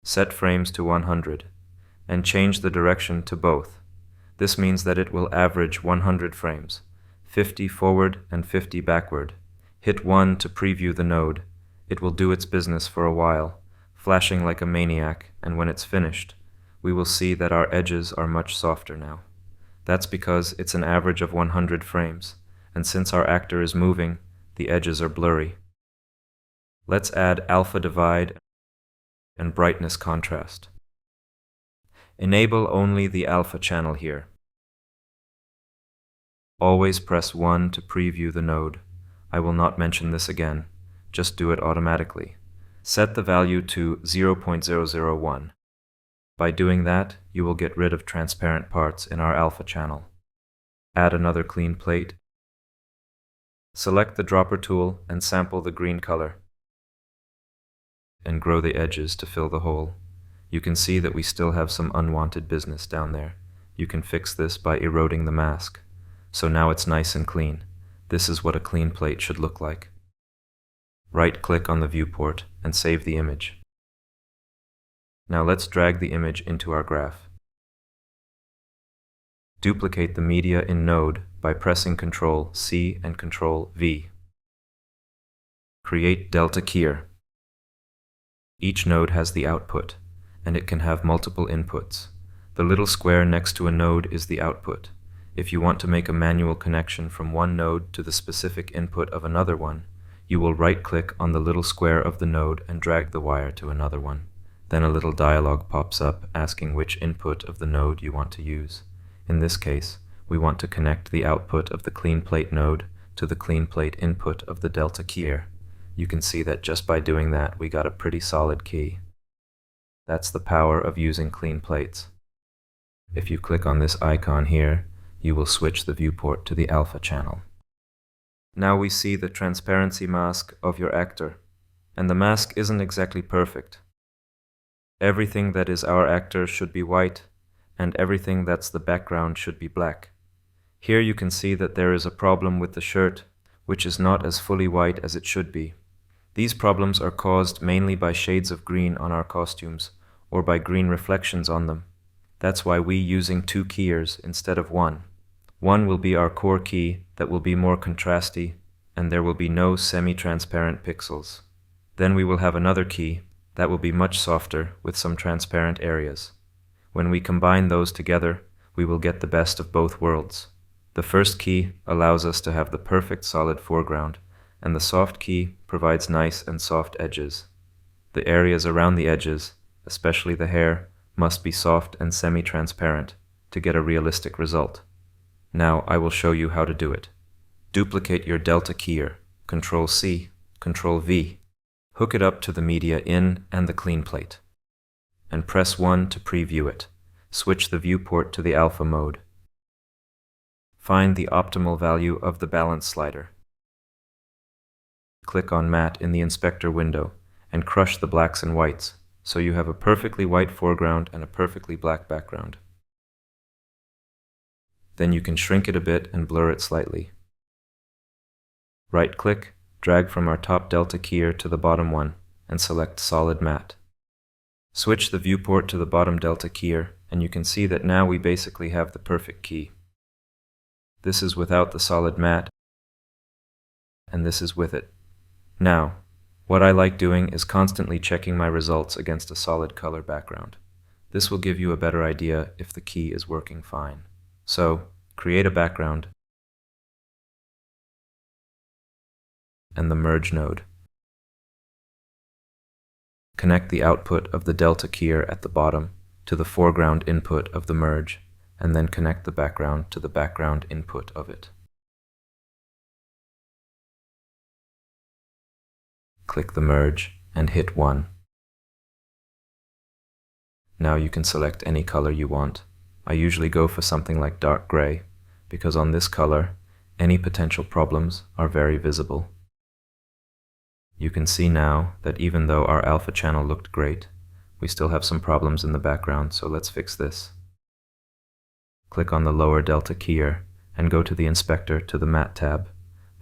Set frames to 100 and change the direction to both. This means that it will average 100 frames, 50 forward and 50 backward. Hit 1 to preview the node. It will do its business for a while, flashing like a maniac, and when it's finished, we will see that our edges are much softer now. That's because it's an average of 100 frames, and since our actor is moving, the edges are blurry. Let's add alpha divide and brightness contrast. Enable only the alpha channel here. Always press 1 to preview the node. I will not mention this again, just do it automatically. Set the value to 0.001. By doing that, you will get rid of transparent parts in our alpha channel. Add another clean plate. Select the dropper tool and sample the green color. and grow the edges to fill the hole. You can see that we still have some unwanted business down there. You can fix this by eroding the mask. So now it's nice and clean. This is what a clean plate should look like. Right-click on the viewport and save the image. Now let's drag the image into our graph. Duplicate the media in Node by pressing Ctrl-C and Ctrl-V. Create delta keyer. Each node has the output, and it can have multiple inputs. The little square next to a node is the output. If you want to make a manual connection from one node to the specific input of another one, you will right-click on the little square of the node and drag the wire to another one. Then a little dialog pops up asking which input of the node you want to use. In this case, we want to connect the output of the clean plate node to the clean plate input of the delta keyer. You can see that just by doing that, we got a pretty solid key. That's the power of using clean plates. If you click on this icon here, you will switch the viewport to the alpha channel. Now we see the transparency mask of your actor, and the mask isn't exactly perfect. Everything that is our actor should be white, and everything that's the background should be black. Here you can see that there is a problem with the shirt, which is not as fully white as it should be. These problems are caused mainly by shades of green on our costumes, or by green reflections on them. That's why we using 2 keyers instead of 1. One will be our core key that will be more contrasty, and there will be no semi-transparent pixels. Then we will have another key that will be much softer with some transparent areas. When we combine those together, we will get the best of both worlds. The first key allows us to have the perfect solid foreground, and the soft key provides nice and soft edges. The areas around the edges, especially the hair, must be soft and semi-transparent to get a realistic result. Now I will show you how to do it. Duplicate your delta keyer, Ctrl-C, Ctrl-V. Hook it up to the media in and the clean plate, and press 1 to preview it. Switch the viewport to the alpha mode. Find the optimal value of the balance slider. Click on Matte in the inspector window and crush the blacks and whites, so you have a perfectly white foreground and a perfectly black background. Then you can shrink it a bit and blur it slightly. Right-click, drag from our top delta keyer to the bottom one, and select Solid Matte. Switch the viewport to the bottom delta keyer, and you can see that now we basically have the perfect key. This is without the solid matte, and this is with it. Now, what I like doing is constantly checking my results against a solid color background. This will give you a better idea if the key is working fine. So, create a background and the merge node. Connect the output of the delta keyer at the bottom to the foreground input of the merge, and then connect the background to the background input of it. Click the merge and hit 1. Now you can select any color you want. I usually go for something like dark gray, because on this color, any potential problems are very visible. You can see now that even though our alpha channel looked great, we still have some problems in the background, so let's fix this. Click on the lower delta keyer and go to the inspector to the matte tab.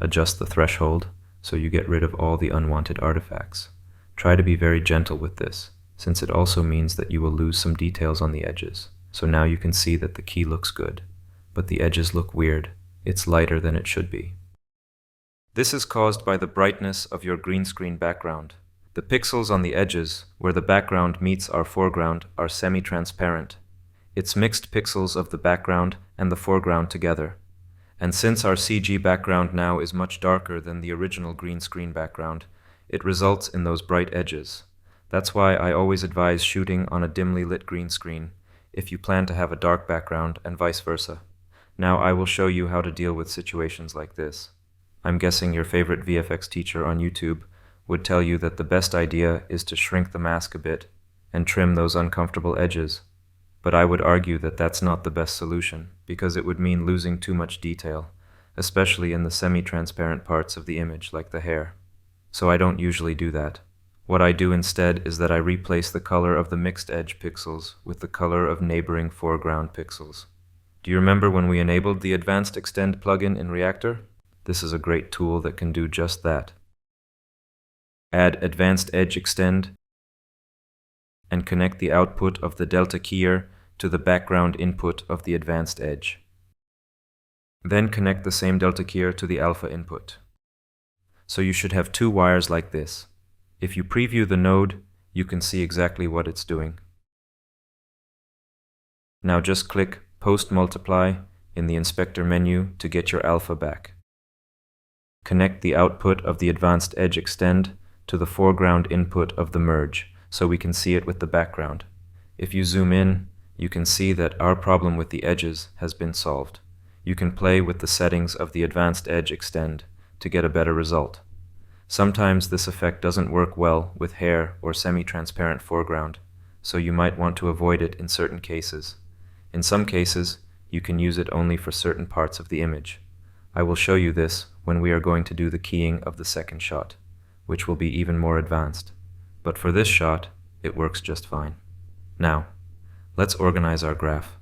Adjust the threshold so you get rid of all the unwanted artifacts. Try to be very gentle with this, since it also means that you will lose some details on the edges. So now you can see that the key looks good, but the edges look weird. It's lighter than it should be. This is caused by the brightness of your green screen background. The pixels on the edges, where the background meets our foreground, are semi-transparent. It's mixed pixels of the background and the foreground together. And since our CG background now is much darker than the original green screen background, it results in those bright edges. That's why I always advise shooting on a dimly lit green screen if you plan to have a dark background and vice versa. Now I will show you how to deal with situations like this. I'm guessing your favorite VFX teacher on YouTube would tell you that the best idea is to shrink the mask a bit and trim those uncomfortable edges. But I would argue that that's not the best solution, because it would mean losing too much detail, especially in the semi-transparent parts of the image like the hair. So I don't usually do that. What I do instead is that I replace the color of the mixed edge pixels with the color of neighboring foreground pixels. Do you remember when we enabled the Advanced Extend plugin in Reactor? This is a great tool that can do just that. Add Advanced Edge Extend and connect the output of the delta keyer to the background input of the advanced edge. Then connect the same delta keyer to the alpha input. So you should have two wires like this. If you preview the node, you can see exactly what it's doing. Now just click Post Multiply in the inspector menu to get your alpha back. Connect the output of the advanced edge extend to the foreground input of the merge so we can see it with the background. If you zoom in, you can see that our problem with the edges has been solved. You can play with the settings of the advanced edge extend to get a better result. Sometimes this effect doesn't work well with hair or semi-transparent foreground, so you might want to avoid it in certain cases. In some cases, you can use it only for certain parts of the image. I will show you this when we are going to do the keying of the second shot, which will be even more advanced. But for this shot, it works just fine. Now, let's organize our graph.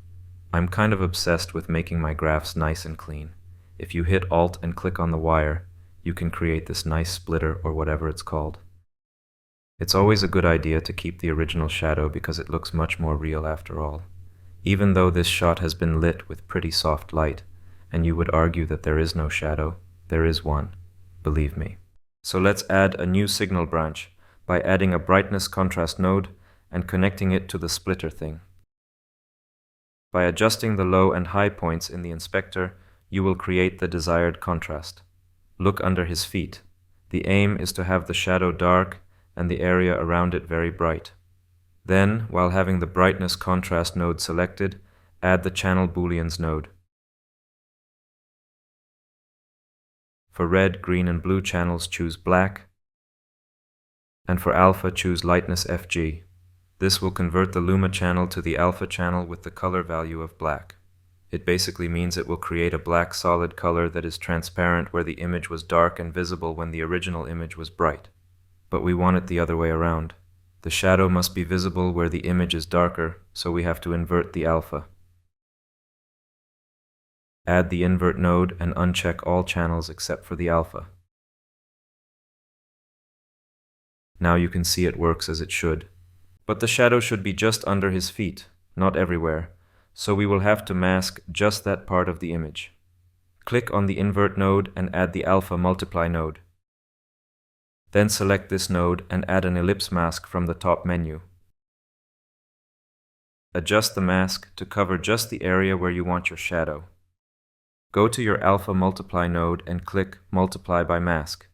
I'm kind of obsessed with making my graphs nice and clean. If you hit Alt and click on the wire, you can create this nice splitter or whatever it's called. It's always a good idea to keep the original shadow because it looks much more real after all. Even though this shot has been lit with pretty soft light, and you would argue that there is no shadow, there is one, believe me. So let's add a new signal branch by adding a brightness contrast node and connecting it to the splitter thing. By adjusting the low and high points in the inspector, you will create the desired contrast. Look under his feet. The aim is to have the shadow dark and the area around it very bright. Then, while having the brightness contrast node selected, add the channel booleans node. For red, green, and blue channels, choose black, and for alpha, choose lightness FG. This will convert the luma channel to the alpha channel with the color value of black. It basically means it will create a black solid color that is transparent where the image was dark and visible when the original image was bright. But we want it the other way around. The shadow must be visible where the image is darker, so we have to invert the alpha. Add the invert node and uncheck all channels except for the alpha. Now you can see it works as it should. But the shadow should be just under his feet, not everywhere, so we will have to mask just that part of the image. Click on the invert node and add the alpha multiply node. Then select this node and add an ellipse mask from the top menu. Adjust the mask to cover just the area where you want your shadow. Go to your alpha multiply node and click multiply by mask.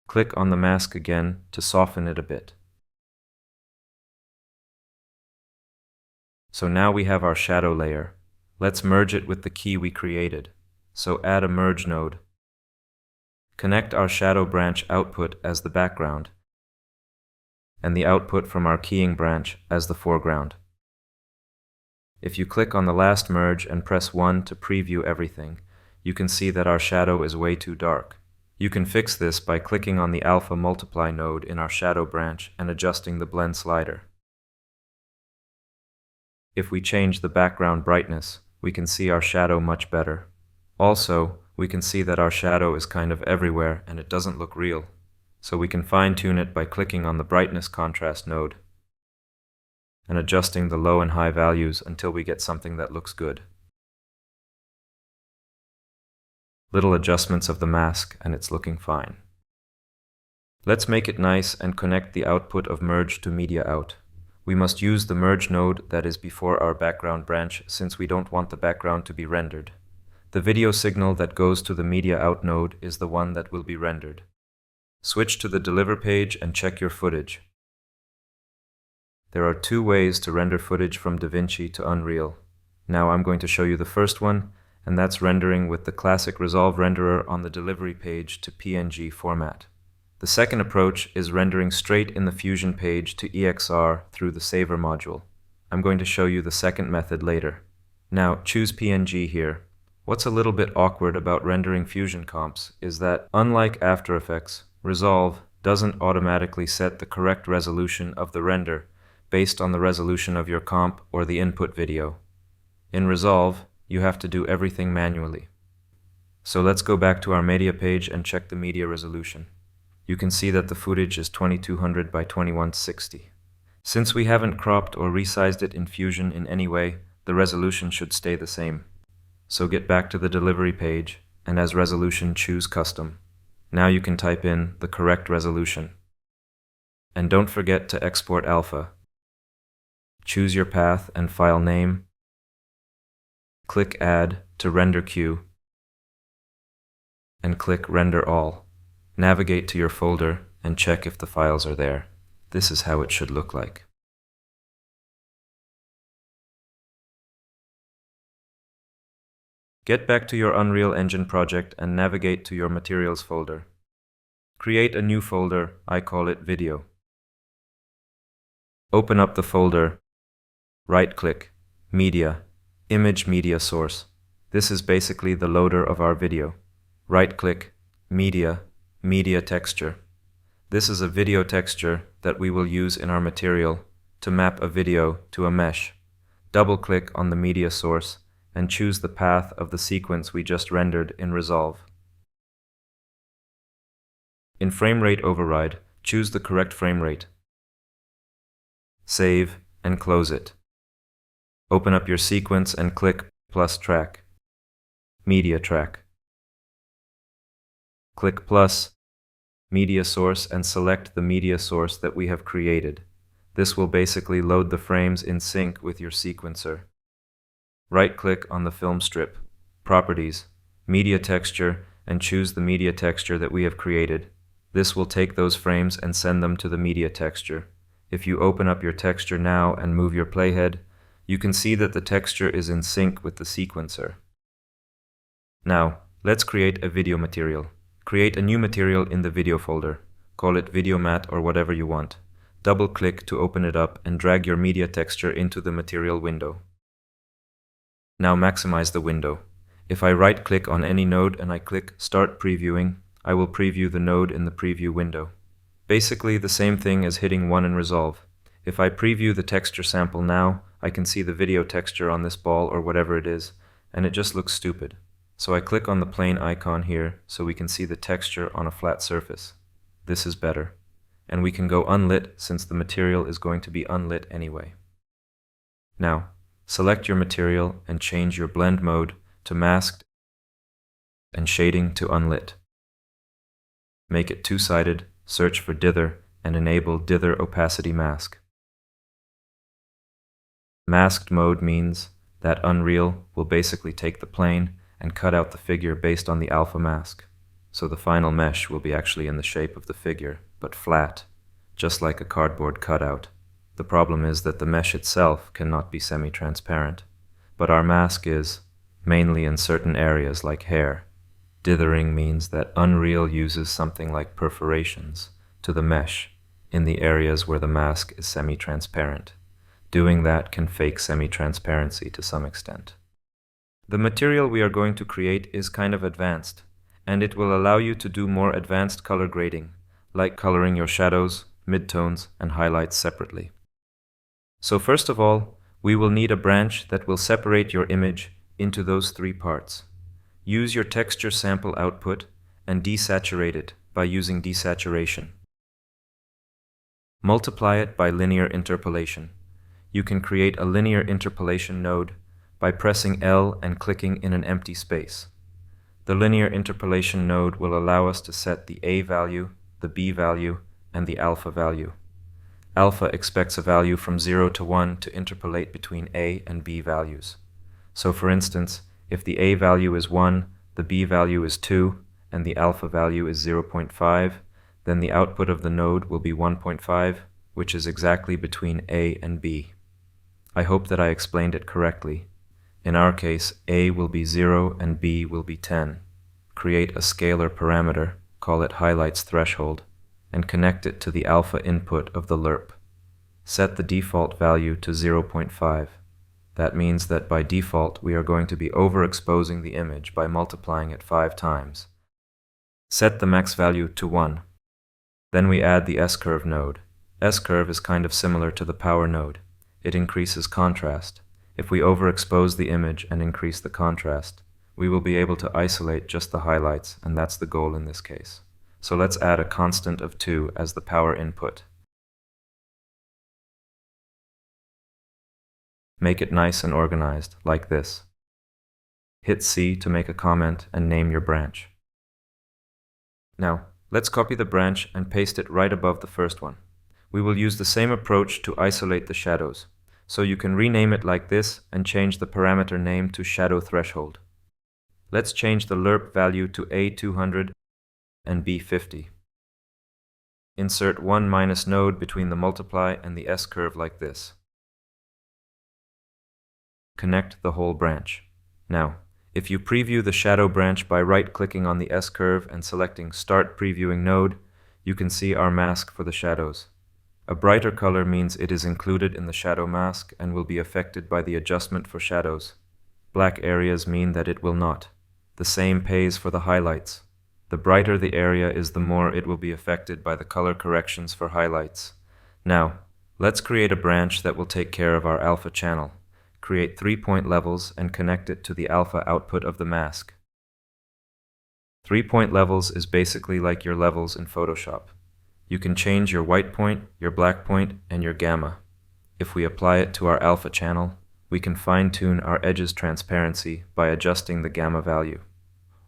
Click on the mask again to soften it a bit. So now we have our shadow layer. Let's merge it with the key we created. So add a merge node. Connect our shadow branch output as the background, and the output from our keying branch as the foreground. If you click on the last merge and press 1 to preview everything, you can see that our shadow is way too dark. You can fix this by clicking on the alpha multiply node in our shadow branch and adjusting the blend slider. If we change the background brightness, we can see our shadow much better. Also, we can see that our shadow is kind of everywhere and it doesn't look real. So we can fine-tune it by clicking on the brightness contrast node and adjusting the low and high values until we get something that looks good. Little adjustments of the mask and it's looking fine. Let's make it nice and connect the output of merge to media out. We must use the merge node that is before our background branch since we don't want the background to be rendered. The video signal that goes to the media out node is the one that will be rendered. Switch to the deliver page and check your footage. There are two ways to render footage from DaVinci to Unreal. Now I'm going to show you the first one, and that's rendering with the classic Resolve renderer on the delivery page to PNG format. The second approach is rendering straight in the Fusion page to EXR through the Saver module. I'm going to show you the second method later. Now choose PNG here. What's a little bit awkward about rendering Fusion comps is that, unlike After Effects, Resolve doesn't automatically set the correct resolution of the render based on the resolution of your comp or the input video. In Resolve, you have to do everything manually. So let's go back to our media page and check the media resolution. You can see that the footage is 2200 by 2160. Since we haven't cropped or resized it in Fusion in any way, the resolution should stay the same. So get back to the delivery page, and as resolution choose Custom. Now you can type in the correct resolution. And don't forget to export alpha. Choose your path and file name. Click Add to Render Queue, and click Render All. Navigate to your folder and check if the files are there. This is how it should look like. Get back to your Unreal Engine project and navigate to your Materials folder. Create a new folder, I call it Video. Open up the folder, right-click, Media, Image Media Source. This is basically the loader of our video. Right-click, Media, Media Texture. This is a video texture that we will use in our material to map a video to a mesh. Double-click on the media source and choose the path of the sequence we just rendered in Resolve. In Frame Rate Override, choose the correct frame rate. Save and close it. Open up your sequence and click plus track, media track. Click plus, media source, and select the media source that we have created. This will basically load the frames in sync with your sequencer. Right-click on the film strip, Properties, Media Texture, and choose the media texture that we have created. This will take those frames and send them to the media texture. If you open up your texture now and move your playhead, you can see that the texture is in sync with the sequencer. Now, let's create a video material. Create a new material in the video folder. Call it Video Mat or whatever you want. Double-click to open it up and drag your media texture into the material window. Now maximize the window. If I right-click on any node and I click Start Previewing, I will preview the node in the preview window. Basically the same thing as hitting 1 in Resolve. If I preview the texture sample now, I can see the video texture on this ball or whatever it is, and it just looks stupid. So I click on the plane icon here so we can see the texture on a flat surface. This is better. And we can go unlit since the material is going to be unlit anyway. Now, select your material and change your blend mode to masked and shading to unlit. Make it two-sided, search for dither, and enable dither opacity mask. Masked mode means that Unreal will basically take the plane and cut out the figure based on the alpha mask. So the final mesh will be actually in the shape of the figure, but flat, just like a cardboard cutout. The problem is that the mesh itself cannot be semi-transparent, but our mask is, mainly in certain areas like hair. Dithering means that Unreal uses something like perforations to the mesh in the areas where the mask is semi-transparent. Doing that can fake semi-transparency to some extent. The material we are going to create is kind of advanced, and it will allow you to do more advanced color grading, like coloring your shadows, midtones, and highlights separately. So first of all, we will need a branch that will separate your image into those three parts. Use your texture sample output and desaturate it by using desaturation. Multiply it by linear interpolation. You can create a linear interpolation node by pressing L and clicking in an empty space. The linear interpolation node will allow us to set the A value, the B value, and the alpha value. Alpha expects a value from 0 to 1 to interpolate between A and B values. So for instance, if the A value is 1, the B value is 2, and the alpha value is 0.5, then the output of the node will be 1.5, which is exactly between A and B. I hope that I explained it correctly. In our case, A will be 0 and B will be 10. Create a scalar parameter, call it highlights threshold, and connect it to the alpha input of the lerp. Set the default value to 0.5. That means that by default we are going to be overexposing the image by multiplying it 5 times. Set the max value to 1. Then we add the S-curve node. S-curve is kind of similar to the power node. It increases contrast. If we overexpose the image and increase the contrast, we will be able to isolate just the highlights, and that's the goal in this case. So let's add a constant of 2 as the power input. Make it nice and organized, like this. Hit C to make a comment and name your branch. Now, let's copy the branch and paste it right above the first one. We will use the same approach to isolate the shadows. So you can rename it like this and change the parameter name to shadow threshold. Let's change the lerp value to A200 and B50. Insert 1 minus node between the multiply and the S-curve like this. Connect the whole branch. Now, if you preview the shadow branch by right-clicking on the S-curve and selecting Start Previewing Node, you can see our mask for the shadows. A brighter color means it is included in the shadow mask and will be affected by the adjustment for shadows. Black areas mean that it will not. The same pays for the highlights. The brighter the area is, the more it will be affected by the color corrections for highlights. Now, let's create a branch that will take care of our alpha channel. Create 3-point levels and connect it to the alpha output of the mask. 3-point levels is basically like your levels in Photoshop. You can change your white point, your black point, and your gamma. If we apply it to our alpha channel, we can fine-tune our edges transparency by adjusting the gamma value.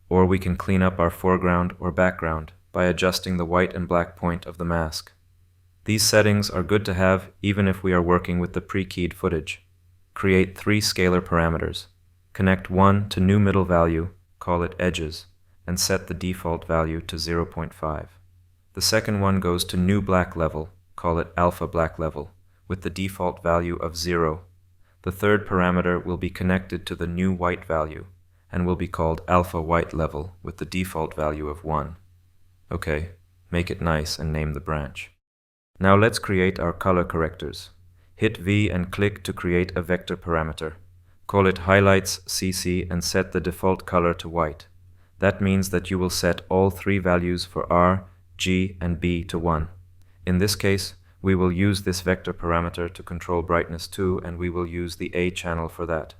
Or we can clean up our foreground or background by adjusting the white and black point of the mask. These settings are good to have even if we are working with the pre-keyed footage. Create 3 scalar parameters. Connect one to new middle value, call it edges, and set the default value to 0.5. The second one goes to new black level, call it alpha black level, with the default value of 0. The third parameter will be connected to the new white value, and will be called alpha white level with the default value of 1. Okay, make it nice and name the branch. Now let's create our color correctors. Hit V and click to create a vector parameter. Call it highlights CC and set the default color to white. That means that you will set all 3 values for R, G, and B to 1. In this case, we will use this vector parameter to control brightness too, and we will use the A channel for that.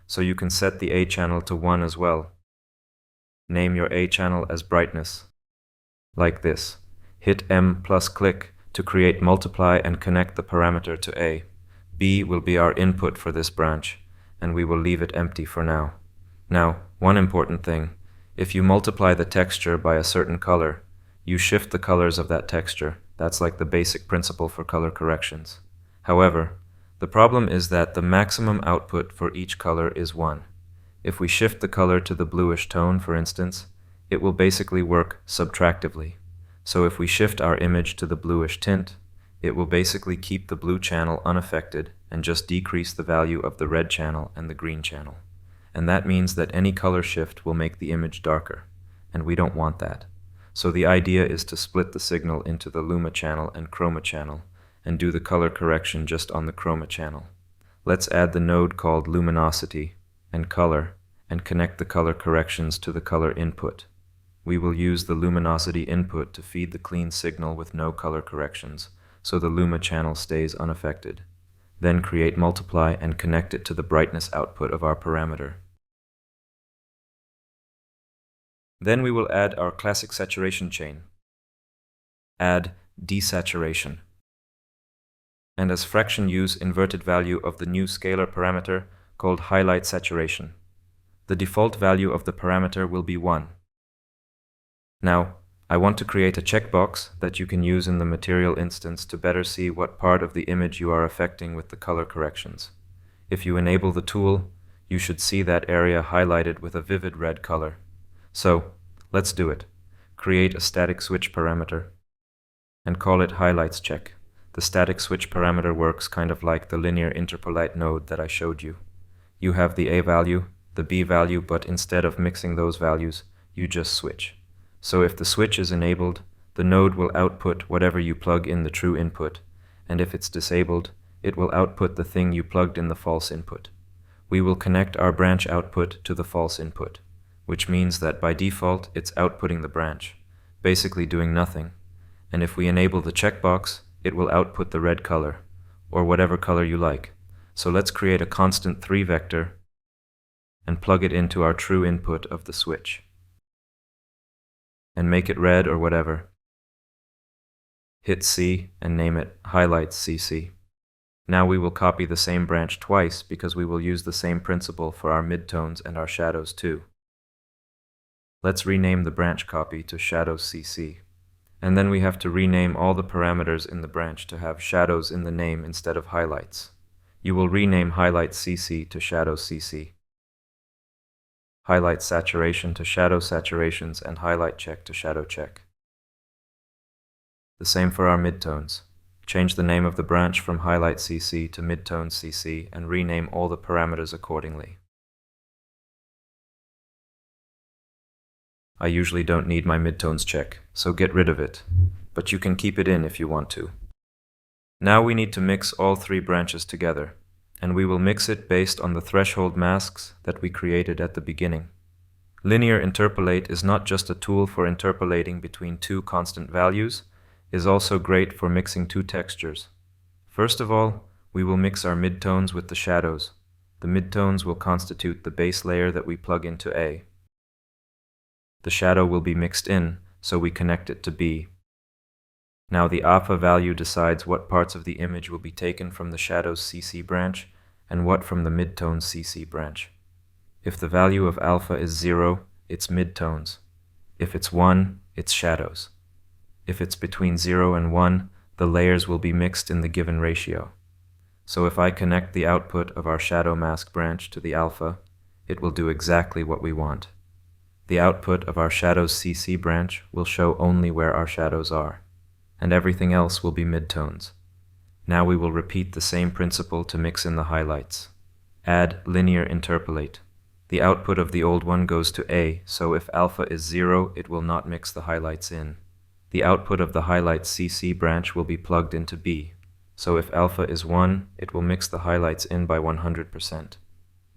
So you can set the A channel to 1 as well. Name your A channel as brightness. Like this. Hit M plus click to create multiply and connect the parameter to A. B will be our input for this branch, and we will leave it empty for now. Now, one important thing. If you multiply the texture by a certain color, you shift the colors of that texture. That's like the basic principle for color corrections. However, the problem is that the maximum output for each color is 1. If we shift the color to the bluish tone, for instance, it will basically work subtractively. So if we shift our image to the bluish tint, it will basically keep the blue channel unaffected and just decrease the value of the red channel and the green channel. And that means that any color shift will make the image darker, and we don't want that. So the idea is to split the signal into the luma channel and chroma channel, and do the color correction just on the chroma channel. Let's add the node called luminosity and color, and connect the color corrections to the color input. We will use the luminosity input to feed the clean signal with no color corrections, so the luma channel stays unaffected. Then create multiply and connect it to the brightness output of our parameter. Then we will add our classic saturation chain. Add desaturation. And as fraction use inverted value of the new scalar parameter called highlight saturation. The default value of the parameter will be 1. Now, I want to create a checkbox that you can use in the material instance to better see what part of the image you are affecting with the color corrections. If you enable the tool, you should see that area highlighted with a vivid red color. So, let's do it. Create a static switch parameter and call it highlights check. The static switch parameter works kind of like the linear interpolate node that I showed you. You have the A value, the B value, but instead of mixing those values, you just switch. So if the switch is enabled, the node will output whatever you plug in the true input, and if it's disabled, it will output the thing you plugged in the false input. We will connect our branch output to the false input, which means that by default it's outputting the branch, basically doing nothing. and if we enable the checkbox, it will output the red color, or whatever color you like. So let's create a constant 3 vector and plug it into our true input of the switch. And make it red or whatever. Hit C and name it Highlights CC. Now we will copy the same branch twice because we will use the same principle for our midtones and our shadows too. Let's rename the branch copy to Shadows CC. And then we have to rename all the parameters in the branch to have shadows in the name instead of highlights. You will rename Highlights CC to Shadows CC, Highlight Saturation to Shadow Saturations, and Highlight Check to Shadow Check. The same for our midtones. Change the name of the branch from Highlight CC to Midtones CC and rename all the parameters accordingly. I usually don't need my midtones check, so get rid of it, but you can keep it in if you want to. Now we need to mix all 3 branches together, and we will mix it based on the threshold masks that we created at the beginning. Linear interpolate is not just a tool for interpolating between 2 constant values, it is also great for mixing 2 textures. First of all, we will mix our midtones with the shadows. The midtones will constitute the base layer that we plug into A. The shadow will be mixed in, so we connect it to B. Now the alpha value decides what parts of the image will be taken from the shadows CC branch and what from the midtones CC branch. If the value of alpha is 0, it's midtones. If it's 1, it's shadows. If it's between 0 and 1, the layers will be mixed in the given ratio. So if I connect the output of our shadow mask branch to the alpha, it will do exactly what we want. The output of our shadows CC branch will show only where our shadows are, and everything else will be midtones. Now we will repeat the same principle to mix in the highlights. Add linear interpolate. The output of the old one goes to A, so if alpha is 0, it will not mix the highlights in. The output of the highlights CC branch will be plugged into B, so if alpha is 1, it will mix the highlights in by 100%.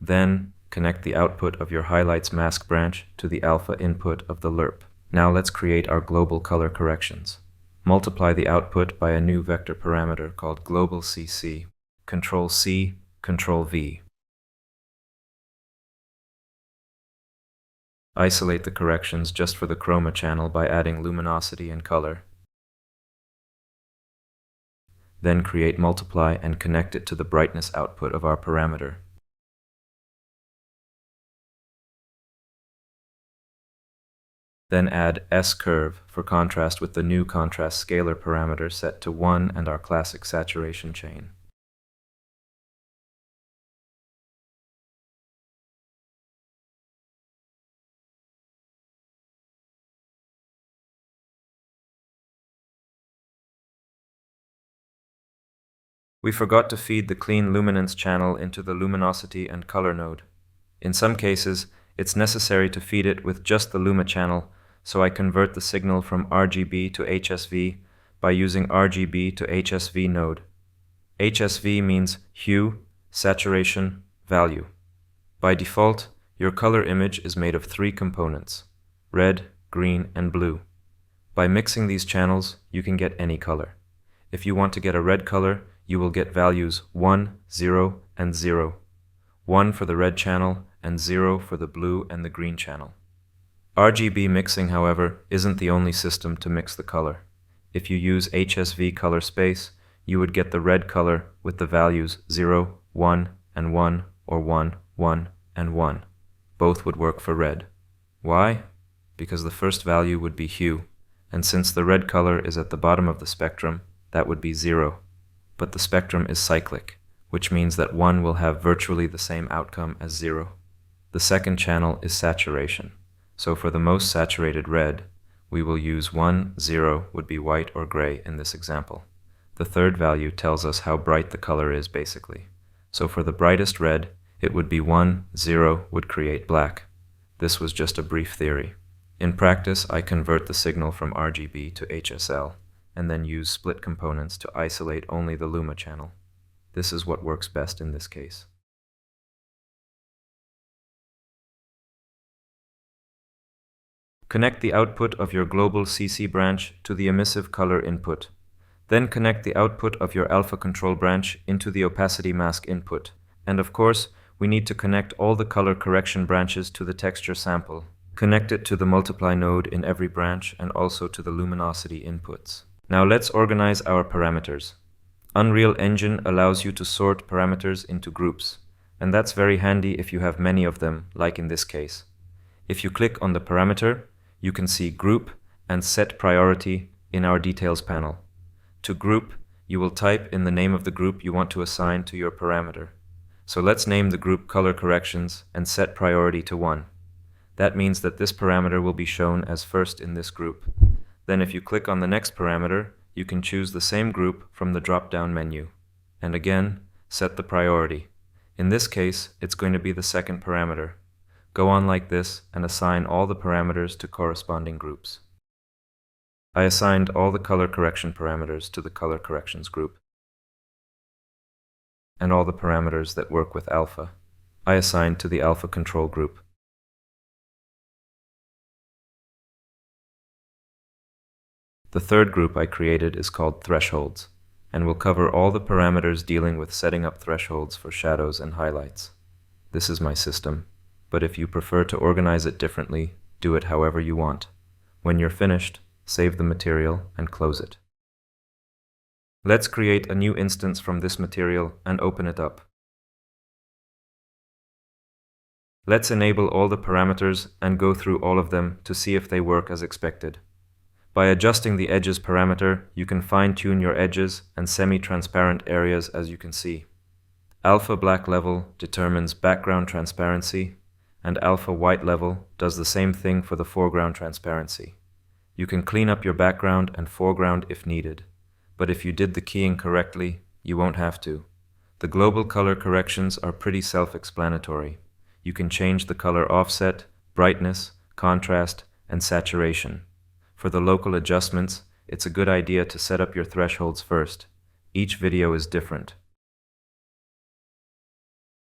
Then, connect the output of your highlights mask branch to the alpha input of the lerp. Now let's create our global color corrections. Multiply the output by a new vector parameter called global CC. Control C, Control V. Isolate the corrections just for the chroma channel by adding luminosity and color. Then create multiply and connect it to the brightness output of our parameter. Then add S-curve for contrast with the new contrast scalar parameter set to 1 and our classic saturation chain. We forgot to feed the clean luminance channel into the luminosity and color node. In some cases, it's necessary to feed it with just the luma channel, so I convert the signal from RGB to HSV by using RGB to HSV node. HSV means hue, saturation, value. By default, your color image is made of 3 components: red, green, and blue. By mixing these channels, you can get any color. If you want to get a red color, you will get values 1, 0, and 0. 1 for the red channel and 0 for the blue and the green channel. RGB mixing, however, isn't the only system to mix the color. If you use HSV color space, you would get the red color with the values 0, 1, and 1, or 1, 1, and 1. Both would work for red. Why? Because the first value would be hue, and since the red color is at the bottom of the spectrum, that would be 0. But the spectrum is cyclic, which means that 1 will have virtually the same outcome as 0. The second channel is saturation, so for the most saturated red, we will use 1, 0 would be white or gray in this example. The third value tells us how bright the color is basically. So for the brightest red, it would be 1, 0 would create black. This was just a brief theory. In practice, I convert the signal from RGB to HSL, and then use split components to isolate only the luma channel. This is what works best in this case. Connect the output of your global CC branch to the emissive color input. Then connect the output of your alpha control branch into the opacity mask input. And of course, we need to connect all the color correction branches to the texture sample. Connect it to the multiply node in every branch and also to the luminosity inputs. Now let's organize our parameters. Unreal Engine allows you to sort parameters into groups, and that's very handy if you have many of them, like in this case. If you click on the parameter, you can see Group and Set Priority in our Details panel. To group, you will type in the name of the group you want to assign to your parameter. So let's name the group Color Corrections and set priority to 1. That means that this parameter will be shown as first in this group. Then if you click on the next parameter, you can choose the same group from the drop-down menu. And again, set the priority. In this case, it's going to be the second parameter. Go on like this and assign all the parameters to corresponding groups. I assigned all the color correction parameters to the color corrections group, and all the parameters that work with alpha I assigned to the alpha control group. The third group I created is called Thresholds, and will cover all the parameters dealing with setting up thresholds for shadows and highlights. This is my system, but if you prefer to organize it differently, do it however you want. When you're finished, save the material and close it. Let's create a new instance from this material and open it up. Let's enable all the parameters and go through all of them to see if they work as expected. By adjusting the edges parameter, you can fine-tune your edges and semi-transparent areas as you can see. Alpha black level determines background transparency, and alpha white level does the same thing for the foreground transparency. You can clean up your background and foreground if needed, but if you did the keying correctly, you won't have to. The global color corrections are pretty self-explanatory. You can change the color offset, brightness, contrast, and saturation. For the local adjustments, it's a good idea to set up your thresholds first. Each video is different.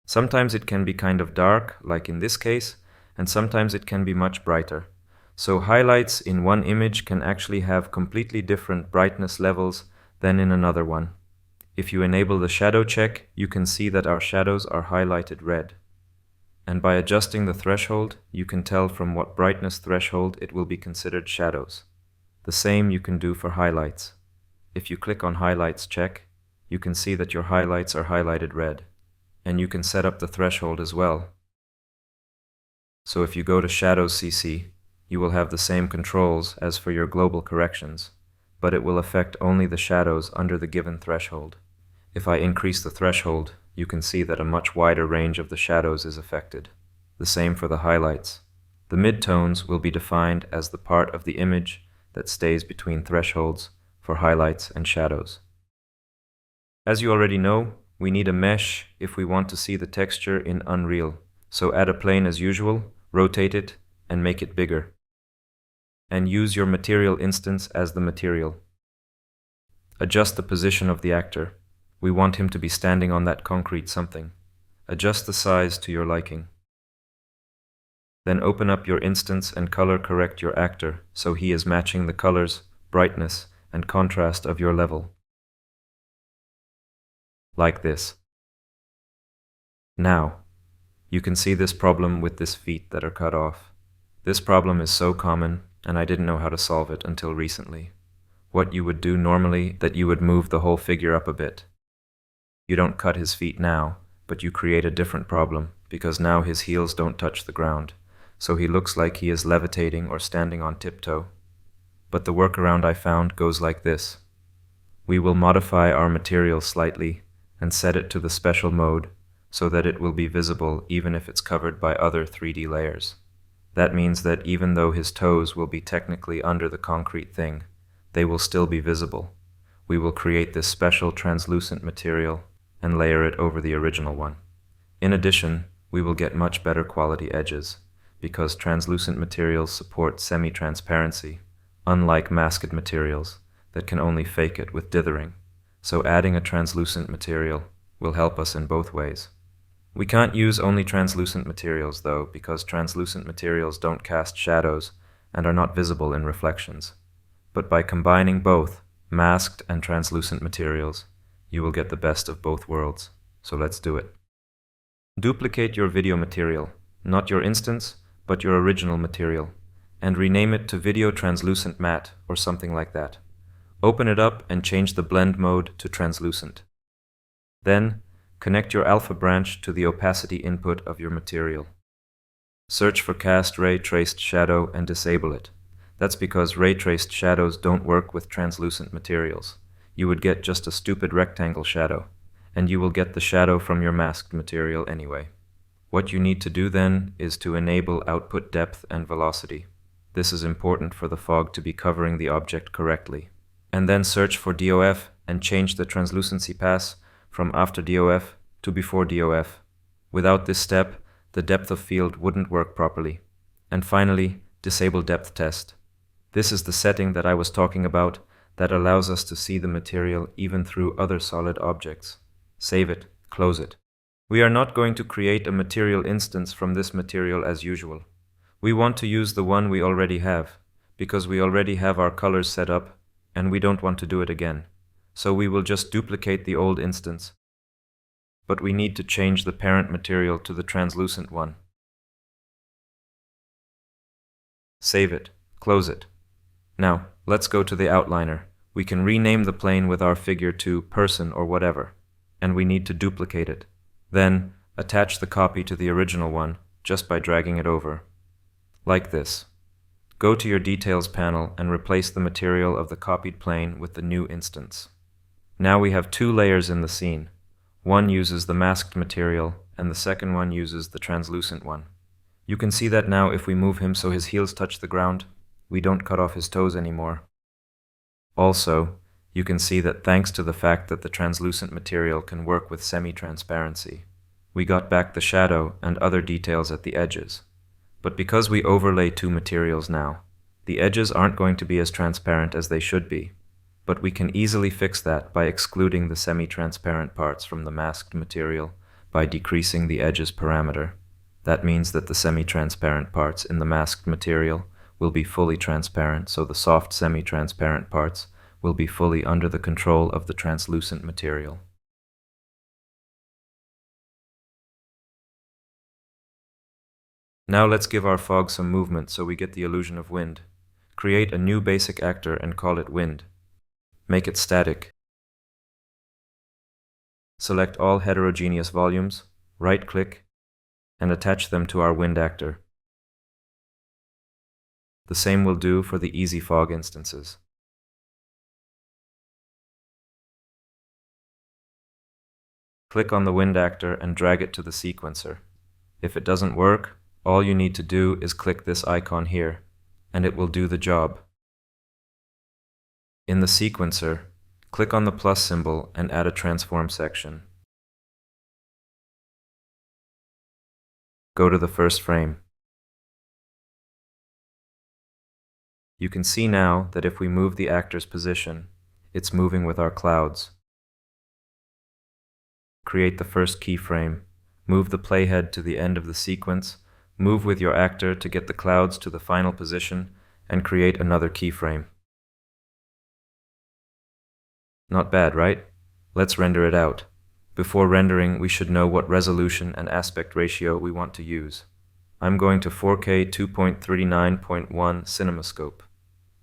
Sometimes it can be kind of dark, like in this case, and sometimes it can be much brighter. So highlights in one image can actually have completely different brightness levels than in another one. If you enable the shadow check, you can see that our shadows are highlighted red. And by adjusting the threshold, you can tell from what brightness threshold it will be considered shadows. The same you can do for highlights. If you click on Highlights check, you can see that your highlights are highlighted red. And you can set up the threshold as well. So if you go to Shadows CC, you will have the same controls as for your global corrections, but it will affect only the shadows under the given threshold. If I increase the threshold, you can see that a much wider range of the shadows is affected. The same for the highlights. The midtones will be defined as the part of the image that stays between thresholds for highlights and shadows. As you already know, we need a mesh if we want to see the texture in Unreal. So add a plane as usual, rotate it, and make it bigger. And use your material instance as the material. Adjust the position of the actor. We want him to be standing on that concrete something. Adjust the size to your liking. Then open up your instance and color correct your actor so he is matching the colors, brightness, and contrast of your level. Like this. Now, you can see this problem with this feet that are cut off. This problem is so common, and I didn't know how to solve it until recently. What you would do normally, that you would move the whole figure up a bit. You don't cut his feet now, but you create a different problem, because now his heels don't touch the ground, so he looks like he is levitating or standing on tiptoe. But the workaround I found goes like this. We will modify our material slightly and set it to the special mode so that it will be visible even if it's covered by other 3D layers. That means that even though his toes will be technically under the concrete thing, they will still be visible. We will create this special translucent material and layer it over the original one. In addition, we will get much better quality edges, because translucent materials support semi-transparency, unlike masked materials that can only fake it with dithering. So adding a translucent material will help us in both ways. We can't use only translucent materials though, because translucent materials don't cast shadows, and are not visible in reflections. But by combining both masked and translucent materials, you will get the best of both worlds. So let's do it. Duplicate your video material, not your instance, but your original material, and rename it to Video Translucent Matte or something like that. Open it up and change the blend mode to translucent. Then, connect your alpha branch to the opacity input of your material. Search for Cast Ray Traced Shadow and disable it. That's because ray traced shadows don't work with translucent materials. You would get just a stupid rectangle shadow, and you will get the shadow from your masked material anyway. What you need to do then is to enable output depth and velocity. This is important for the fog to be covering the object correctly. And then search for DOF and change the translucency pass from after DOF to before DOF. Without this step, the depth of field wouldn't work properly. And finally, disable depth test. This is the setting that I was talking about that allows us to see the material even through other solid objects. Save it, close it. We are not going to create a material instance from this material as usual. We want to use the one we already have, because we already have our colors set up, and we don't want to do it again. So we will just duplicate the old instance. But we need to change the parent material to the translucent one. Save it, close it. Now, let's go to the outliner. We can rename the plane with our figure to person or whatever, and we need to duplicate it. Then, attach the copy to the original one just by dragging it over. Like this. Go to your Details panel and replace the material of the copied plane with the new instance. Now we have two layers in the scene. One uses the masked material, and the second one uses the translucent one. You can see that now if we move him so his heels touch the ground, we don't cut off his toes anymore. Also, you can see that thanks to the fact that the translucent material can work with semi-transparency, we got back the shadow and other details at the edges. But because we overlay two materials now, the edges aren't going to be as transparent as they should be. But we can easily fix that by excluding the semi-transparent parts from the masked material by decreasing the edges parameter. That means that the semi-transparent parts in the masked material will be fully transparent, so the soft semi-transparent parts will be fully under the control of the translucent material. Now let's give our fog some movement so we get the illusion of wind. Create a new basic actor and call it wind. Make it static. Select all heterogeneous volumes, right-click, and attach them to our wind actor. The same will do for the easy fog instances. Click on the wind actor and drag it to the sequencer. If it doesn't work, all you need to do is click this icon here, and it will do the job. In the sequencer, click on the plus symbol and add a transform section. Go to the first frame. You can see now that if we move the actor's position, it's moving with our clouds. Create the first keyframe, move the playhead to the end of the sequence, move with your actor to get the clouds to the final position, and create another keyframe. Not bad, right? Let's render it out. Before rendering, we should know what resolution and aspect ratio we want to use. I'm going to 4K 2.39.1 CinemaScope.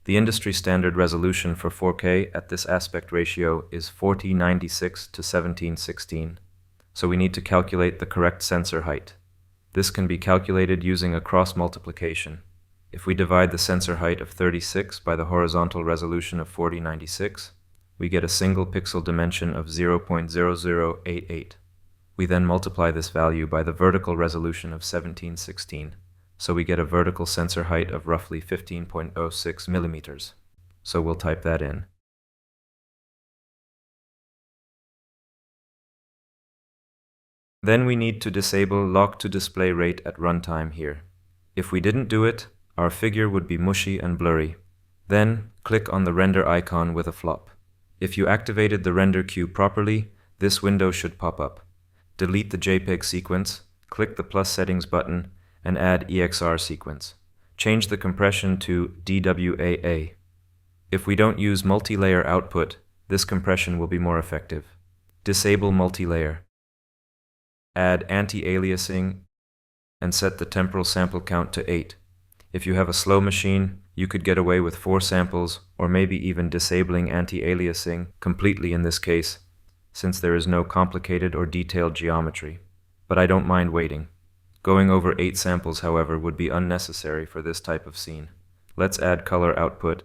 The industry standard resolution for 4K at this aspect ratio is 4096 to 1716, so we need to calculate the correct sensor height. This can be calculated using a cross multiplication. If we divide the sensor height of 36 by the horizontal resolution of 4096, we get a single pixel dimension of 0.0088. We then multiply this value by the vertical resolution of 1716, so we get a vertical sensor height of roughly 15.06 millimeters. So we'll type that in. Then we need to disable lock to display rate at runtime here. If we didn't do it, our figure would be mushy and blurry. Then click on the render icon with a flop. If you activated the render queue properly, this window should pop up. Delete the JPEG sequence, click the plus settings button, and add EXR sequence. Change the compression to DWAA. If we don't use multi-layer output, this compression will be more effective. Disable multi-layer. Add anti-aliasing and set the temporal sample count to 8. If you have a slow machine, you could get away with 4 samples, or maybe even disabling anti-aliasing completely in this case, since there is no complicated or detailed geometry. But I don't mind waiting. Going over 8 samples, however, would be unnecessary for this type of scene. Let's add color output.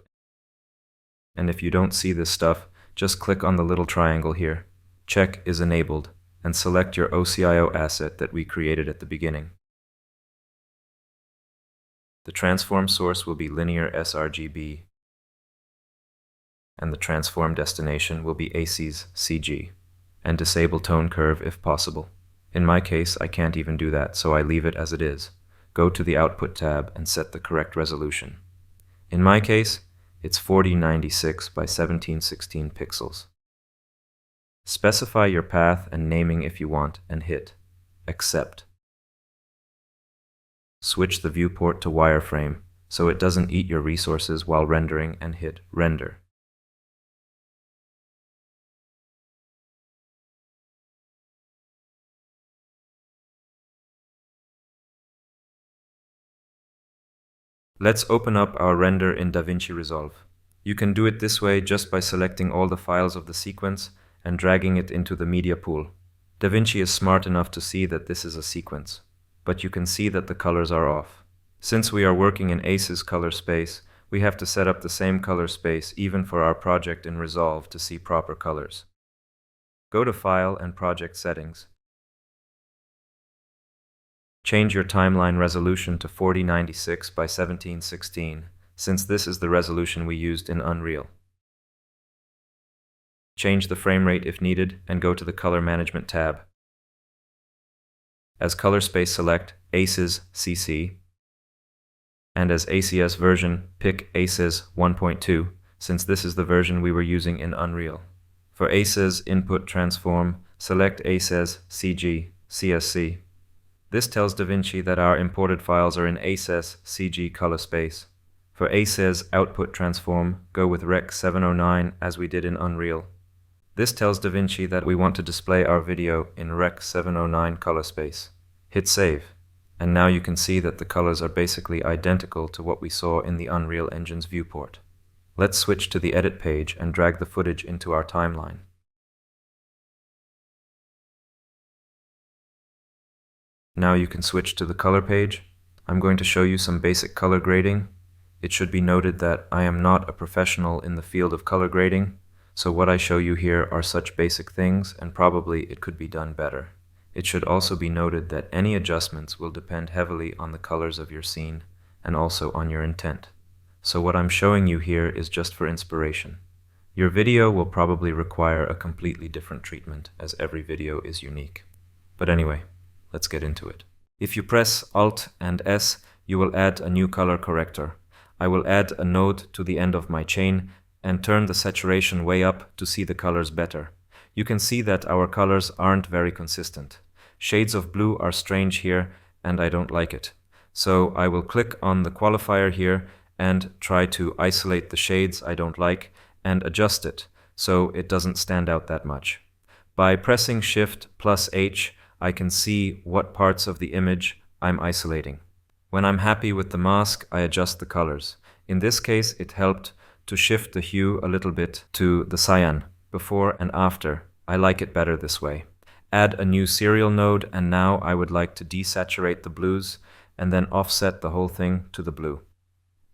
And if you don't see this stuff, just click on the little triangle here. Check is enabled, and select your OCIO asset that we created at the beginning. The transform source will be linear sRGB, and the transform destination will be ACES CG, and disable tone curve if possible. In my case, I can't even do that, so I leave it as it is. Go to the Output tab and set the correct resolution. In my case, it's 4096 by 1716 pixels. Specify your path and naming if you want, and hit Accept. Switch the viewport to wireframe so it doesn't eat your resources while rendering, and hit Render. Let's open up our render in DaVinci Resolve. You can do it this way just by selecting all the files of the sequence and dragging it into the media pool. DaVinci is smart enough to see that this is a sequence, but you can see that the colors are off. Since we are working in ACES color space, we have to set up the same color space even for our project in Resolve to see proper colors. Go to File and Project Settings. Change your timeline resolution to 4096 by 1716, since this is the resolution we used in Unreal. Change the frame rate if needed, and go to the Color Management tab. As color space, select ACES CC, and as ACS version, pick ACES 1.2, since this is the version we were using in Unreal. For ACES Input Transform, select ACES CG CSC. This tells DaVinci that our imported files are in ACES CG color space. For ACES Output Transform, go with Rec 709 as we did in Unreal. This tells DaVinci that we want to display our video in Rec 709 color space. Hit Save, and now you can see that the colors are basically identical to what we saw in the Unreal Engine's viewport. Let's switch to the Edit page and drag the footage into our timeline. Now you can switch to the color page. I'm going to show you some basic color grading. It should be noted that I am not a professional in the field of color grading, so what I show you here are such basic things, and probably it could be done better. It should also be noted that any adjustments will depend heavily on the colors of your scene, and also on your intent. So what I'm showing you here is just for inspiration. Your video will probably require a completely different treatment, as every video is unique. But anyway, let's get into it. If you press Alt and S, you will add a new color corrector. I will add a node to the end of my chain and turn the saturation way up to see the colors better. You can see that our colors aren't very consistent. Shades of blue are strange here, and I don't like it. So I will click on the qualifier here and try to isolate the shades I don't like and adjust it so it doesn't stand out that much. By pressing Shift plus H, I can see what parts of the image I'm isolating. When I'm happy with the mask, I adjust the colors. In this case, it helped to shift the hue a little bit to the cyan, before and after. I like it better this way. Add a new serial node, and now I would like to desaturate the blues and then offset the whole thing to the blue.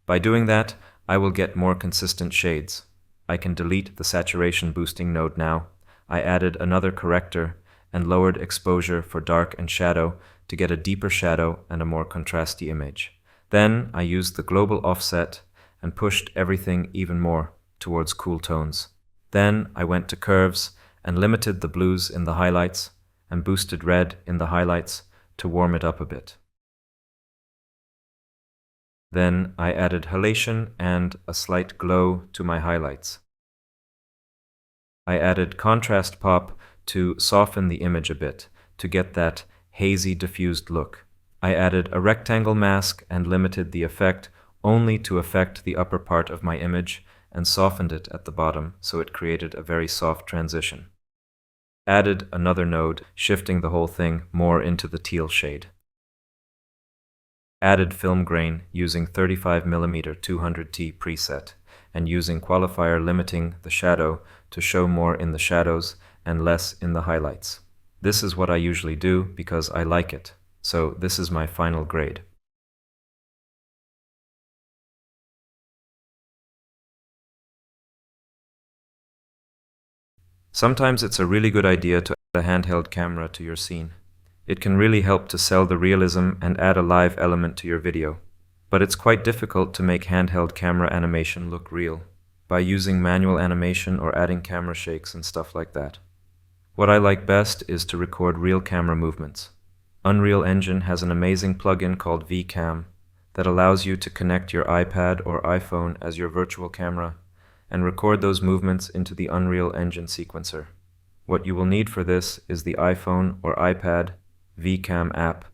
By doing that, I will get more consistent shades. I can delete the saturation boosting node now. I added another corrector and lowered exposure for dark and shadow to get a deeper shadow and a more contrasty image. Then I used the global offset and pushed everything even more towards cool tones. Then I went to curves and limited the blues in the highlights and boosted red in the highlights to warm it up a bit. Then I added halation and a slight glow to my highlights. I added contrast pop to soften the image a bit, to get that hazy diffused look. I added a rectangle mask and limited the effect only to affect the upper part of my image and softened it at the bottom so it created a very soft transition. Added another node, shifting the whole thing more into the teal shade. Added film grain using 35mm 200T preset and using qualifier limiting the shadow to show more in the shadows and less in the highlights. This is what I usually do because I like it, so this is my final grade. Sometimes it's a really good idea to add a handheld camera to your scene. It can really help to sell the realism and add a live element to your video. But it's quite difficult to make handheld camera animation look real by using manual animation or adding camera shakes and stuff like that. What I like best is to record real camera movements. Unreal Engine has an amazing plugin called VCam that allows you to connect your iPad or iPhone as your virtual camera and record those movements into the Unreal Engine sequencer. What you will need for this is the iPhone or iPad VCam app,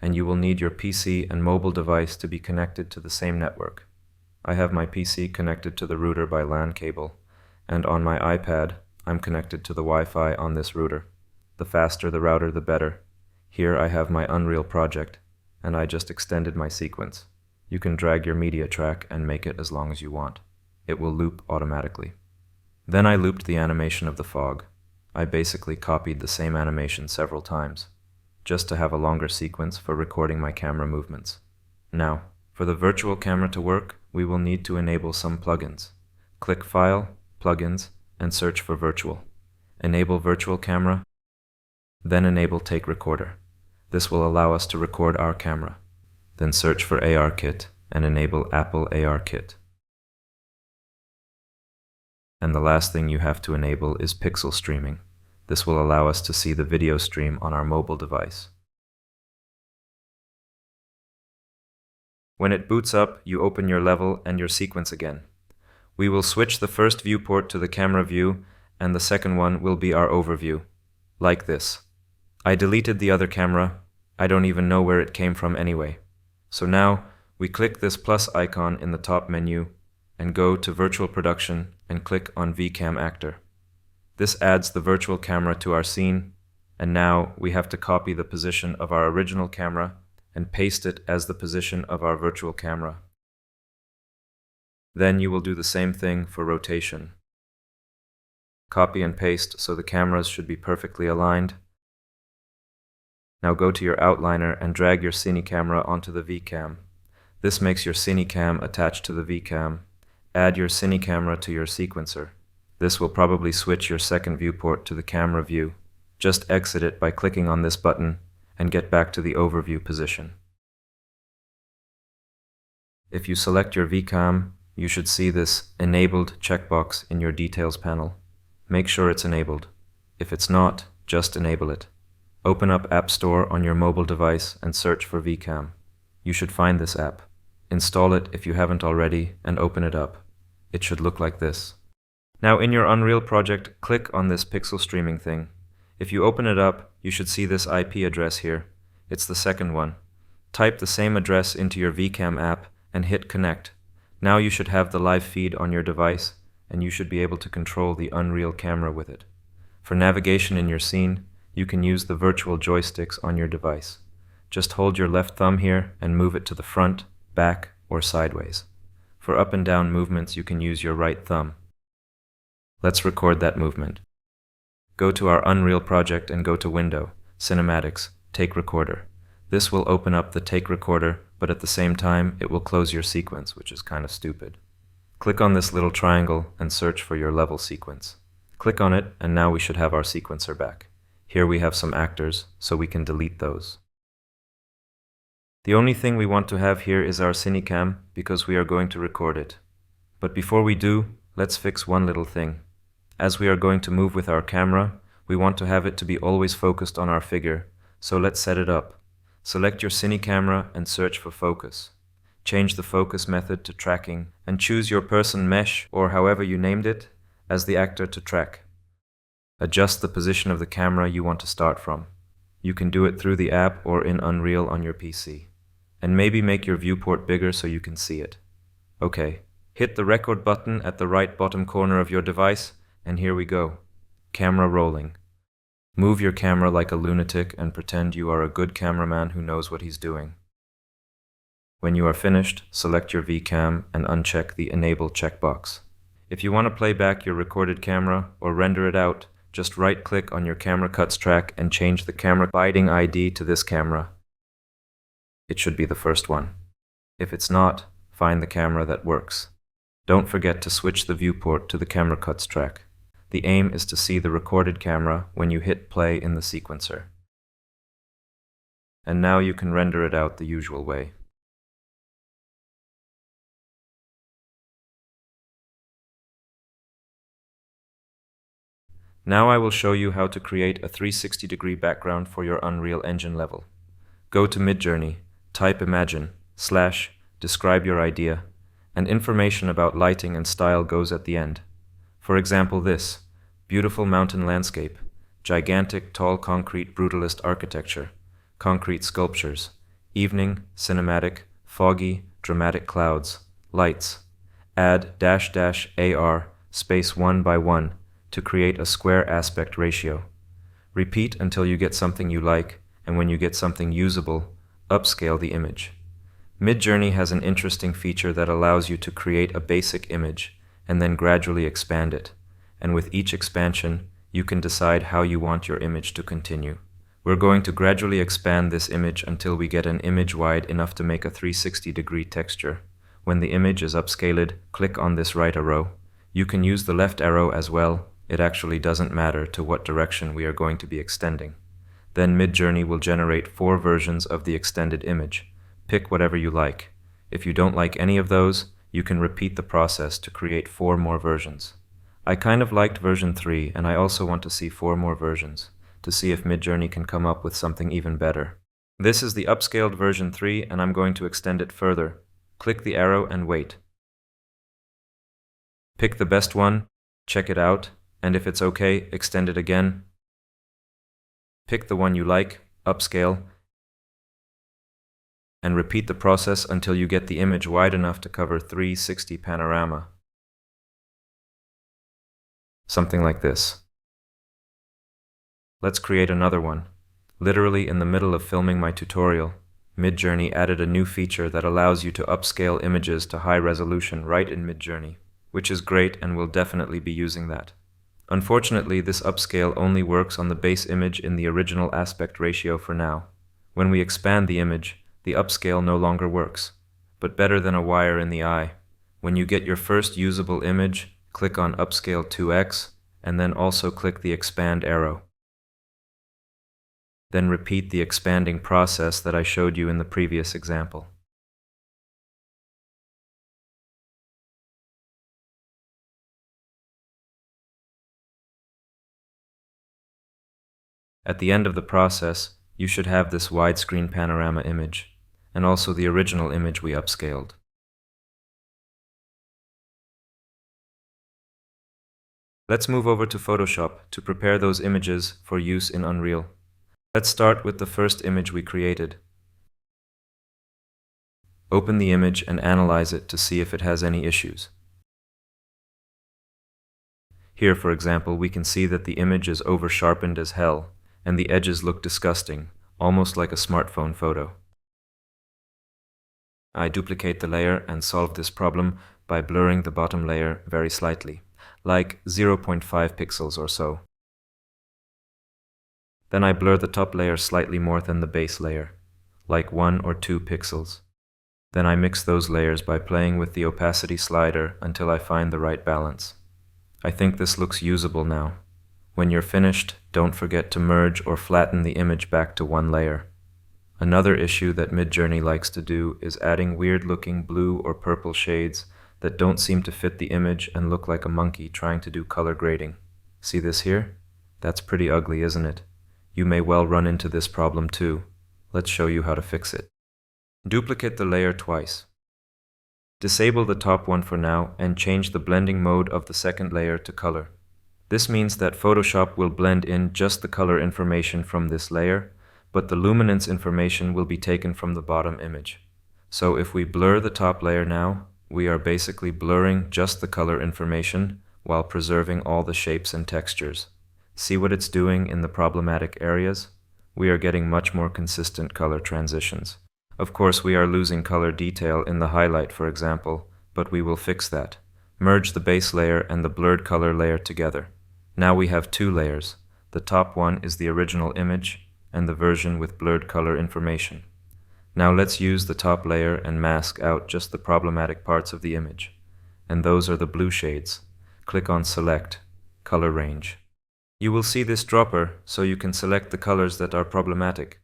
and you will need your PC and mobile device to be connected to the same network. I have my PC connected to the router by LAN cable, and on my iPad, I'm connected to the Wi-Fi on this router. The faster the router, the better. Here I have my Unreal project, and I just extended my sequence. You can drag your media track and make it as long as you want. It will loop automatically. Then I looped the animation of the fog. I basically copied the same animation several times, just to have a longer sequence for recording my camera movements. Now, for the virtual camera to work, we will need to enable some plugins. Click File, Plugins, and search for Virtual. Enable Virtual Camera, then enable Take Recorder. This will allow us to record our camera. Then search for ARKit and enable Apple ARKit. And the last thing you have to enable is pixel streaming. This will allow us to see the video stream on our mobile device. When it boots up, you open your level and your sequence again. We will switch the first viewport to the camera view, and the second one will be our overview, like this. I deleted the other camera. I don't even know where it came from anyway. So now, we click this plus icon in the top menu and go to Virtual Production and click on VCam Actor. This adds the virtual camera to our scene, and now we have to copy the position of our original camera and paste it as the position of our virtual camera. Then you will do the same thing for rotation. Copy and paste so the cameras should be perfectly aligned. Now go to your outliner and drag your cine camera onto the VCam. This makes your cine cam attached to the VCam. Add your cine camera to your sequencer. This will probably switch your second viewport to the camera view. Just exit it by clicking on this button and get back to the overview position. If you select your VCam, you should see this Enabled checkbox in your Details panel. Make sure it's enabled. If it's not, just enable it. Open up App Store on your mobile device and search for VCam. You should find this app. Install it if you haven't already and open it up. It should look like this. Now in your Unreal project, click on this pixel streaming thing. If you open it up, you should see this IP address here. It's the second one. Type the same address into your VCam app and hit connect. Now you should have the live feed on your device, and you should be able to control the Unreal camera with it. For navigation in your scene, you can use the virtual joysticks on your device. Just hold your left thumb here and move it to the front, back, or sideways. For up and down movements, you can use your right thumb. Let's record that movement. Go to our Unreal project and go to Window, Cinematics, Take Recorder. This will open up the Take Recorder, but at the same time, it will close your sequence, which is kind of stupid. Click on this little triangle and search for your level sequence. Click on it, and now we should have our sequencer back. Here we have some actors, so we can delete those. The only thing we want to have here is our Cinecam, because we are going to record it. But before we do, let's fix one little thing. As we are going to move with our camera, we want to have it to be always focused on our figure, so let's set it up. Select your Cine camera and search for focus. Change the focus method to tracking and choose your person mesh, or however you named it, as the actor to track. Adjust the position of the camera you want to start from. You can do it through the app or in Unreal on your PC. And maybe make your viewport bigger so you can see it. Okay, hit the record button at the right bottom corner of your device, and here we go. Camera rolling. Move your camera like a lunatic and pretend you are a good cameraman who knows what he's doing. When you are finished, select your VCam and uncheck the Enable checkbox. If you want to play back your recorded camera or render it out, just right-click on your camera cuts track and change the camera binding ID to this camera. It should be the first one. If it's not, find the camera that works. Don't forget to switch the viewport to the camera cuts track. The aim is to see the recorded camera when you hit play in the sequencer. And now you can render it out the usual way. Now I will show you how to create a 360-degree background for your Unreal Engine level. Go to Midjourney, type Imagine, / describe your idea, and information about lighting and style goes at the end. For example this, beautiful mountain landscape, gigantic tall concrete brutalist architecture, concrete sculptures, evening, cinematic, foggy, dramatic clouds, lights. Add --AR, space 1 by 1, to create a square aspect ratio. Repeat until you get something you like, and when you get something usable, upscale the image. Midjourney has an interesting feature that allows you to create a basic image and then gradually expand it, and with each expansion, you can decide how you want your image to continue. We're going to gradually expand this image until we get an image wide enough to make a 360-degree texture. When the image is upscaled, click on this right arrow. You can use the left arrow as well. It actually doesn't matter to what direction we are going to be extending. Then Midjourney will generate 4 versions of the extended image. Pick whatever you like. If you don't like any of those, you can repeat the process to create 4 more versions. I kind of liked version 3, and I also want to see 4 more versions, to see if Midjourney can come up with something even better. This is the upscaled version 3, and I'm going to extend it further. Click the arrow and wait. Pick the best one, check it out, and if it's okay, extend it again. Pick the one you like, upscale, and repeat the process until you get the image wide enough to cover 360 panorama. Something like this. Let's create another one. Literally in the middle of filming my tutorial, Midjourney added a new feature that allows you to upscale images to high resolution right in Midjourney, which is great and we'll definitely be using that. Unfortunately, this upscale only works on the base image in the original aspect ratio for now. When we expand the image, the upscale no longer works, but better than a wire in the eye. When you get your first usable image, click on Upscale 2x, and then also click the Expand arrow. Then repeat the expanding process that I showed you in the previous example. At the end of the process, you should have this widescreen panorama image, and also the original image we upscaled. Let's move over to Photoshop to prepare those images for use in Unreal. Let's start with the first image we created. Open the image and analyze it to see if it has any issues. Here, for example, we can see that the image is over-sharpened as hell, and the edges look disgusting, almost like a smartphone photo. I duplicate the layer and solve this problem by blurring the bottom layer very slightly, like 0.5 pixels or so. Then I blur the top layer slightly more than the base layer, like 1 or 2 pixels. Then I mix those layers by playing with the opacity slider until I find the right balance. I think this looks usable now. When you're finished, don't forget to merge or flatten the image back to one layer. Another issue that Midjourney likes to do is adding weird-looking blue or purple shades that don't seem to fit the image and look like a monkey trying to do color grading. See this here? That's pretty ugly, isn't it? You may well run into this problem too. Let's show you how to fix it. Duplicate the layer twice. Disable the top one for now and change the blending mode of the second layer to color. This means that Photoshop will blend in just the color information from this layer, but the luminance information will be taken from the bottom image. So if we blur the top layer now, we are basically blurring just the color information while preserving all the shapes and textures. See what it's doing in the problematic areas? We are getting much more consistent color transitions. Of course, we are losing color detail in the highlight, for example, but we will fix that. Merge the base layer and the blurred color layer together. Now we have two layers. The top one is the original image and the version with blurred color information. Now let's use the top layer and mask out just the problematic parts of the image. And those are the blue shades. Click on Select, Color Range. You will see this dropper, so you can select the colors that are problematic.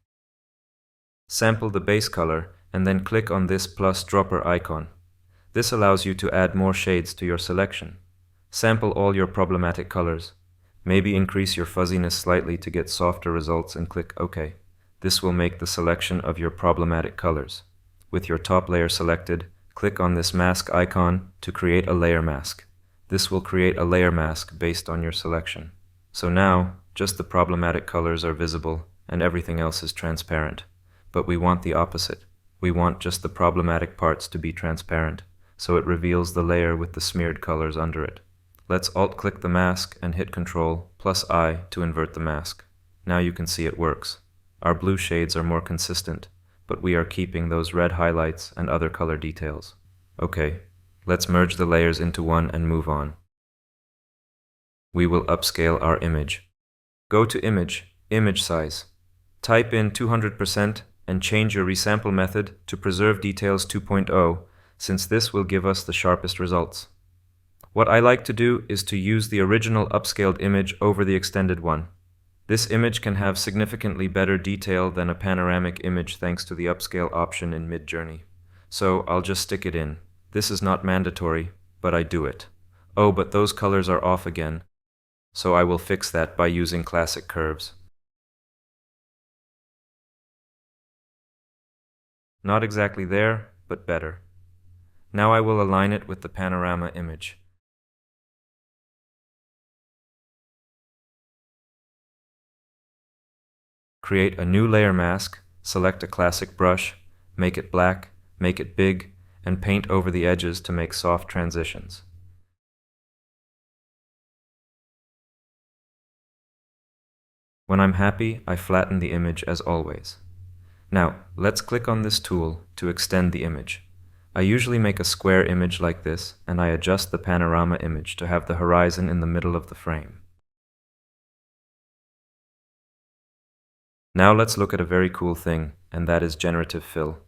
Sample the base color and then click on this plus dropper icon. This allows you to add more shades to your selection. Sample all your problematic colors. Maybe increase your fuzziness slightly to get softer results and click OK. This will make the selection of your problematic colors. With your top layer selected, click on this mask icon to create a layer mask. This will create a layer mask based on your selection. So now, just the problematic colors are visible and everything else is transparent. But we want the opposite. We want just the problematic parts to be transparent, so it reveals the layer with the smeared colors under it. Let's alt-click the mask and hit Ctrl plus I to invert the mask. Now you can see it works. Our blue shades are more consistent, but we are keeping those red highlights and other color details. Okay, let's merge the layers into one and move on. We will upscale our image. Go to Image, Image Size. Type in 200% and change your resample method to Preserve Details 2.0, since this will give us the sharpest results. What I like to do is to use the original upscaled image over the extended one. This image can have significantly better detail than a panoramic image thanks to the upscale option in Midjourney. So I'll just stick it in. This is not mandatory, but I do it. Oh, but those colors are off again. So I will fix that by using classic curves. Not exactly there, but better. Now I will align it with the panorama image. Create a new layer mask, select a classic brush, make it black, make it big, and paint over the edges to make soft transitions. When I'm happy, I flatten the image as always. Now, let's click on this tool to extend the image. I usually make a square image like this, and I adjust the panorama image to have the horizon in the middle of the frame. Now let's look at a very cool thing, and that is generative fill.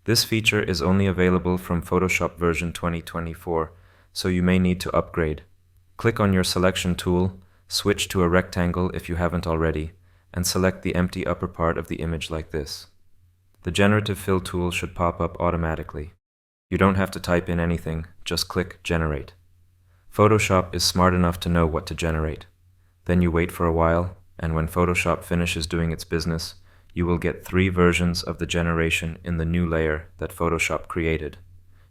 This feature is only available from Photoshop version 2024, so you may need to upgrade. Click on your selection tool, switch to a rectangle if you haven't already, and select the empty upper part of the image like this. The generative fill tool should pop up automatically. You don't have to type in anything, just click Generate. Photoshop is smart enough to know what to generate. Then you wait for a while, and when Photoshop finishes doing its business, you will get 3 versions of the generation in the new layer that Photoshop created.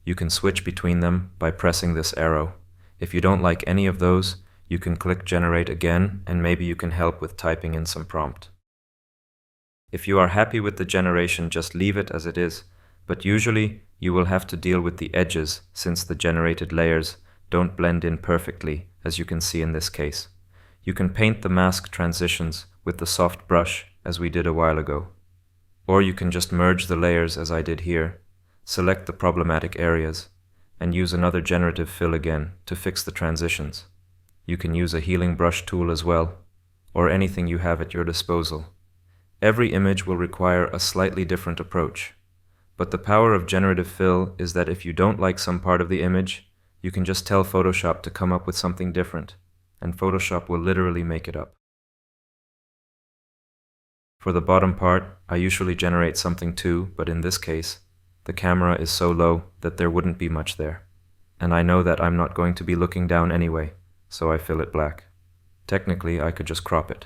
You can switch between them by pressing this arrow. If you don't like any of those, you can click Generate again, and maybe you can help with typing in some prompt. If you are happy with the generation, just leave it as it is, but usually you will have to deal with the edges since the generated layers don't blend in perfectly, as you can see in this case. You can paint the mask transitions with the soft brush as we did a while ago. Or you can just merge the layers as I did here, select the problematic areas, and use another generative fill again to fix the transitions. You can use a healing brush tool as well, or anything you have at your disposal. Every image will require a slightly different approach. But the power of generative fill is that if you don't like some part of the image, you can just tell Photoshop to come up with something different, and Photoshop will literally make it up. For the bottom part, I usually generate something too, but in this case, the camera is so low that there wouldn't be much there. And I know that I'm not going to be looking down anyway, so I fill it black. Technically, I could just crop it.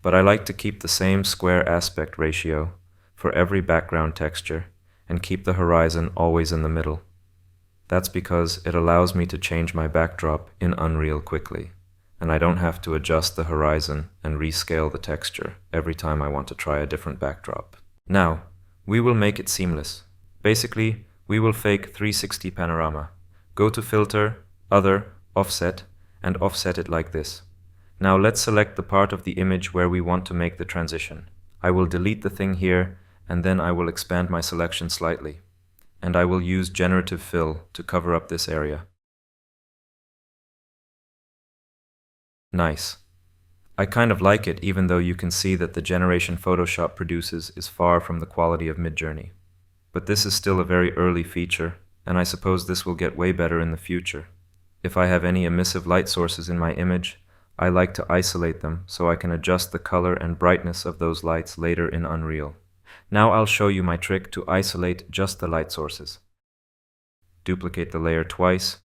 But I like to keep the same square aspect ratio for every background texture and keep the horizon always in the middle. That's because it allows me to change my backdrop in Unreal quickly. and I don't have to adjust the horizon and rescale the texture every time I want to try a different backdrop. Now, we will make it seamless. Basically, we will fake 360 panorama. Go to Filter, Other, Offset, and offset it like this. Now let's select the part of the image where we want to make the transition. I will delete the thing here, and then I will expand my selection slightly. And I will use Generative Fill to cover up this area. Nice. I kind of like it, even though you can see that the generation Photoshop produces is far from the quality of Midjourney. But this is still a very early feature, and I suppose this will get way better in the future. If I have any emissive light sources in my image, I like to isolate them so I can adjust the color and brightness of those lights later in Unreal. Now I'll show you my trick to isolate just the light sources. Duplicate the layer twice,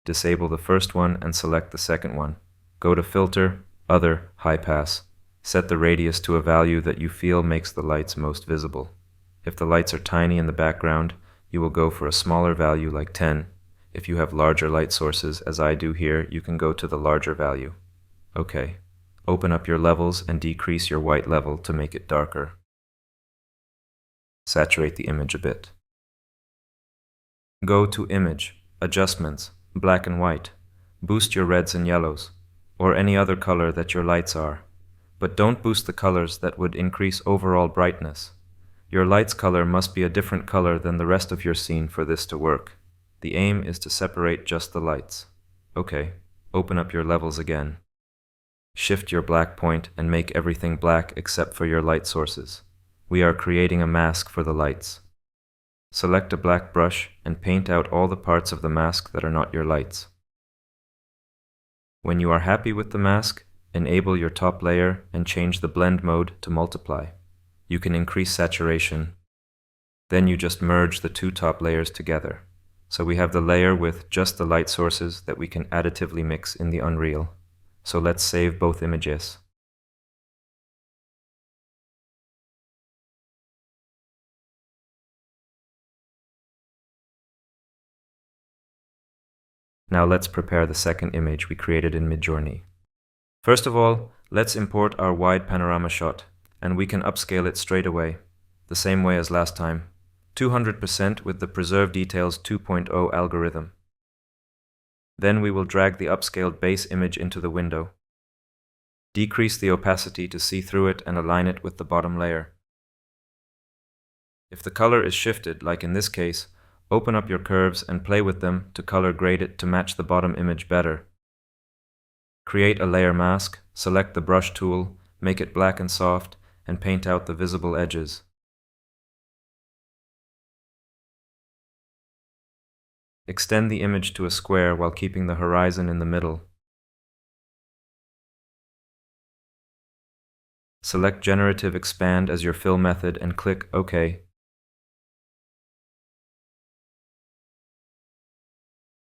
disable the first one and select the second one. Go to Filter, Other, High Pass. Set the radius to a value that you feel makes the lights most visible. If the lights are tiny in the background, you will go for a smaller value like 10. If you have larger light sources, as I do here, you can go to the larger value. Okay. Open up your levels and decrease your white level to make it darker. Saturate the image a bit. Go to Image, Adjustments, Black and White. Boost your reds and yellows, or any other color that your lights are. But don't boost the colors that would increase overall brightness. Your light's color must be a different color than the rest of your scene for this to work. The aim is to separate just the lights. Okay, open up your levels again. Shift your black point and make everything black except for your light sources. We are creating a mask for the lights. Select a black brush and paint out all the parts of the mask that are not your lights. When you are happy with the mask, enable your top layer and change the blend mode to multiply. You can increase saturation. Then you just merge the two top layers together. So we have the layer with just the light sources that we can additively mix in the Unreal. So let's save both images. Now let's prepare the second image we created in Midjourney. First of all, let's import our wide panorama shot, and we can upscale it straight away, the same way as last time, 200% with the Preserve Details 2.0 algorithm. Then we will drag the upscaled base image into the window. Decrease the opacity to see through it and align it with the bottom layer. If the color is shifted, like in this case, open up your curves and play with them to color grade it to match the bottom image better. Create a layer mask, select the brush tool, make it black and soft, and paint out the visible edges. Extend the image to a square while keeping the horizon in the middle. Select Generative Expand as your fill method and click OK.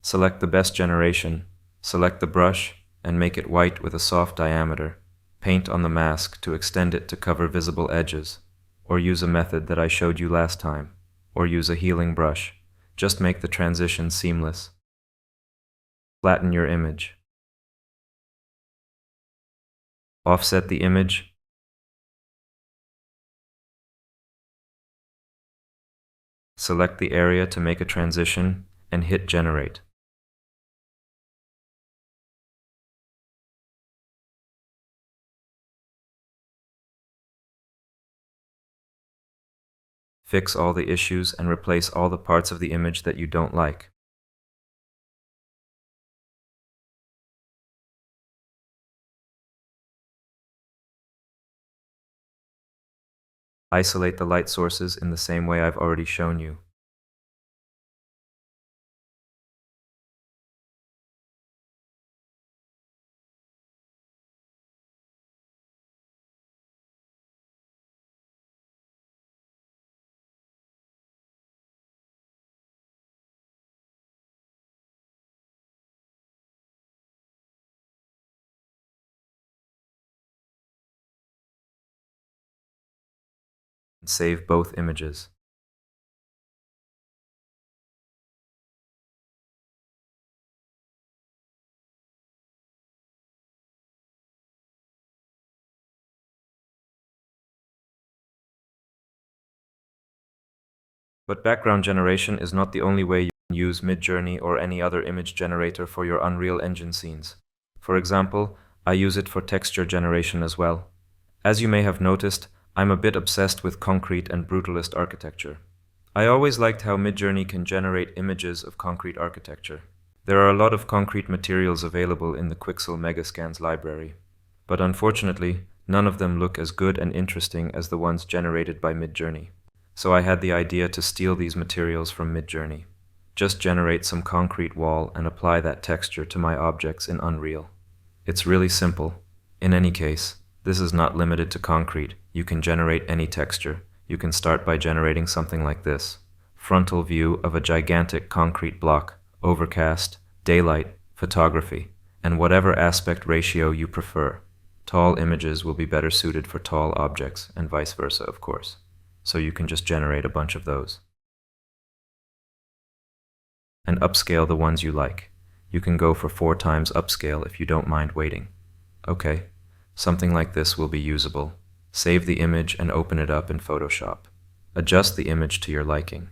Select the best generation, select the brush, and make it white with a soft diameter. Paint on the mask to extend it to cover visible edges, or use a method that I showed you last time, or use a healing brush. Just make the transition seamless. Flatten your image. Offset the image. Select the area to make a transition and hit Generate. Fix all the issues and replace all the parts of the image that you don't like. Isolate the light sources in the same way I've already shown you. And save both images. But background generation is not the only way you can use Midjourney or any other image generator for your Unreal Engine scenes. For example, I use it for texture generation as well. As you may have noticed, I'm a bit obsessed with concrete and brutalist architecture. I always liked how Midjourney can generate images of concrete architecture. There are a lot of concrete materials available in the Quixel Megascans library, but unfortunately, none of them look as good and interesting as the ones generated by Midjourney. So I had the idea to steal these materials from Midjourney. Just generate some concrete wall and apply that texture to my objects in Unreal. It's really simple. In any case, this is not limited to concrete. You can generate any texture. You can start by generating something like this. Frontal view of a gigantic concrete block, overcast, daylight, photography, and whatever aspect ratio you prefer. Tall images will be better suited for tall objects, and vice versa, of course. So you can just generate a bunch of those. And upscale the ones you like. You can go for 4 times upscale if you don't mind waiting. Okay, something like this will be usable. Save the image and open it up in Photoshop. Adjust the image to your liking.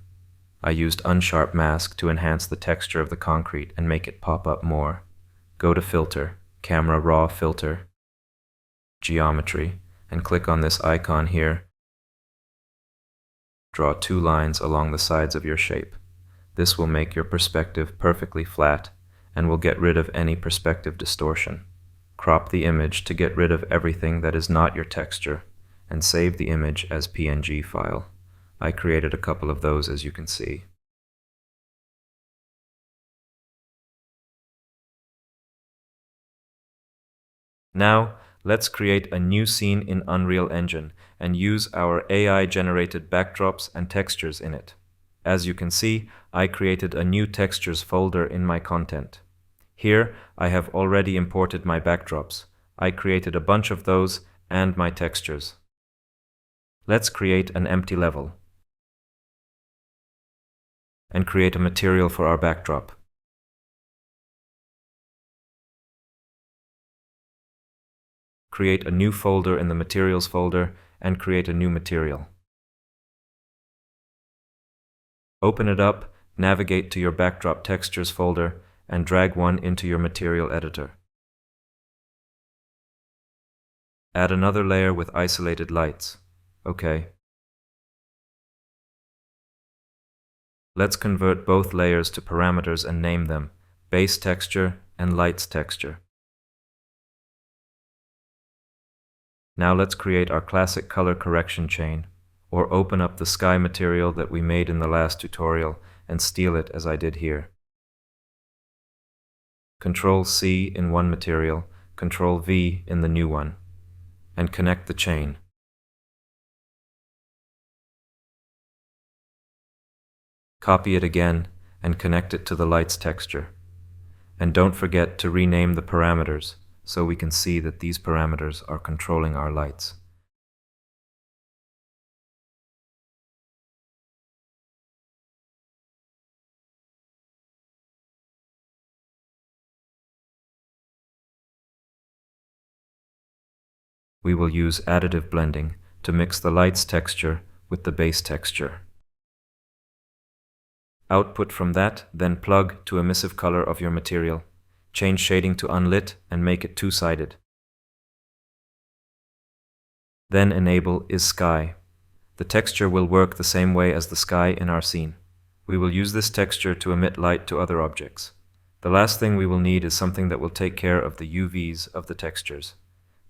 I used Unsharp Mask to enhance the texture of the concrete and make it pop up more. Go to Filter, Camera Raw Filter, Geometry, and click on this icon here. Draw 2 lines along the sides of your shape. This will make your perspective perfectly flat and will get rid of any perspective distortion. Crop the image to get rid of everything that is not your texture and save the image as PNG file. I created a couple of those, as you can see. Now, let's create a new scene in Unreal Engine and use our AI-generated backdrops and textures in it. As you can see, I created a new textures folder in my content. Here, I have already imported my backdrops. I created a bunch of those and my textures. Let's create an empty level and create a material for our backdrop. Create a new folder in the Materials folder and create a new material. Open it up, navigate to your Backdrop Textures folder, and drag one into your material editor. Add another layer with isolated lights. OK. Let's convert both layers to parameters and name them Base Texture and Lights Texture. Now let's create our classic color correction chain, or open up the sky material that we made in the last tutorial and steal it as I did here. Ctrl-C in one material, Ctrl-V in the new one, and connect the chain. Copy it again and connect it to the lights texture. And don't forget to rename the parameters so we can see that these parameters are controlling our lights. We will use additive blending to mix the lights texture with the base texture. Output from that, then plug to emissive color of your material. Change shading to unlit and make it two-sided. Then enable is sky. The texture will work the same way as the sky in our scene. We will use this texture to emit light to other objects. The last thing we will need is something that will take care of the UVs of the textures.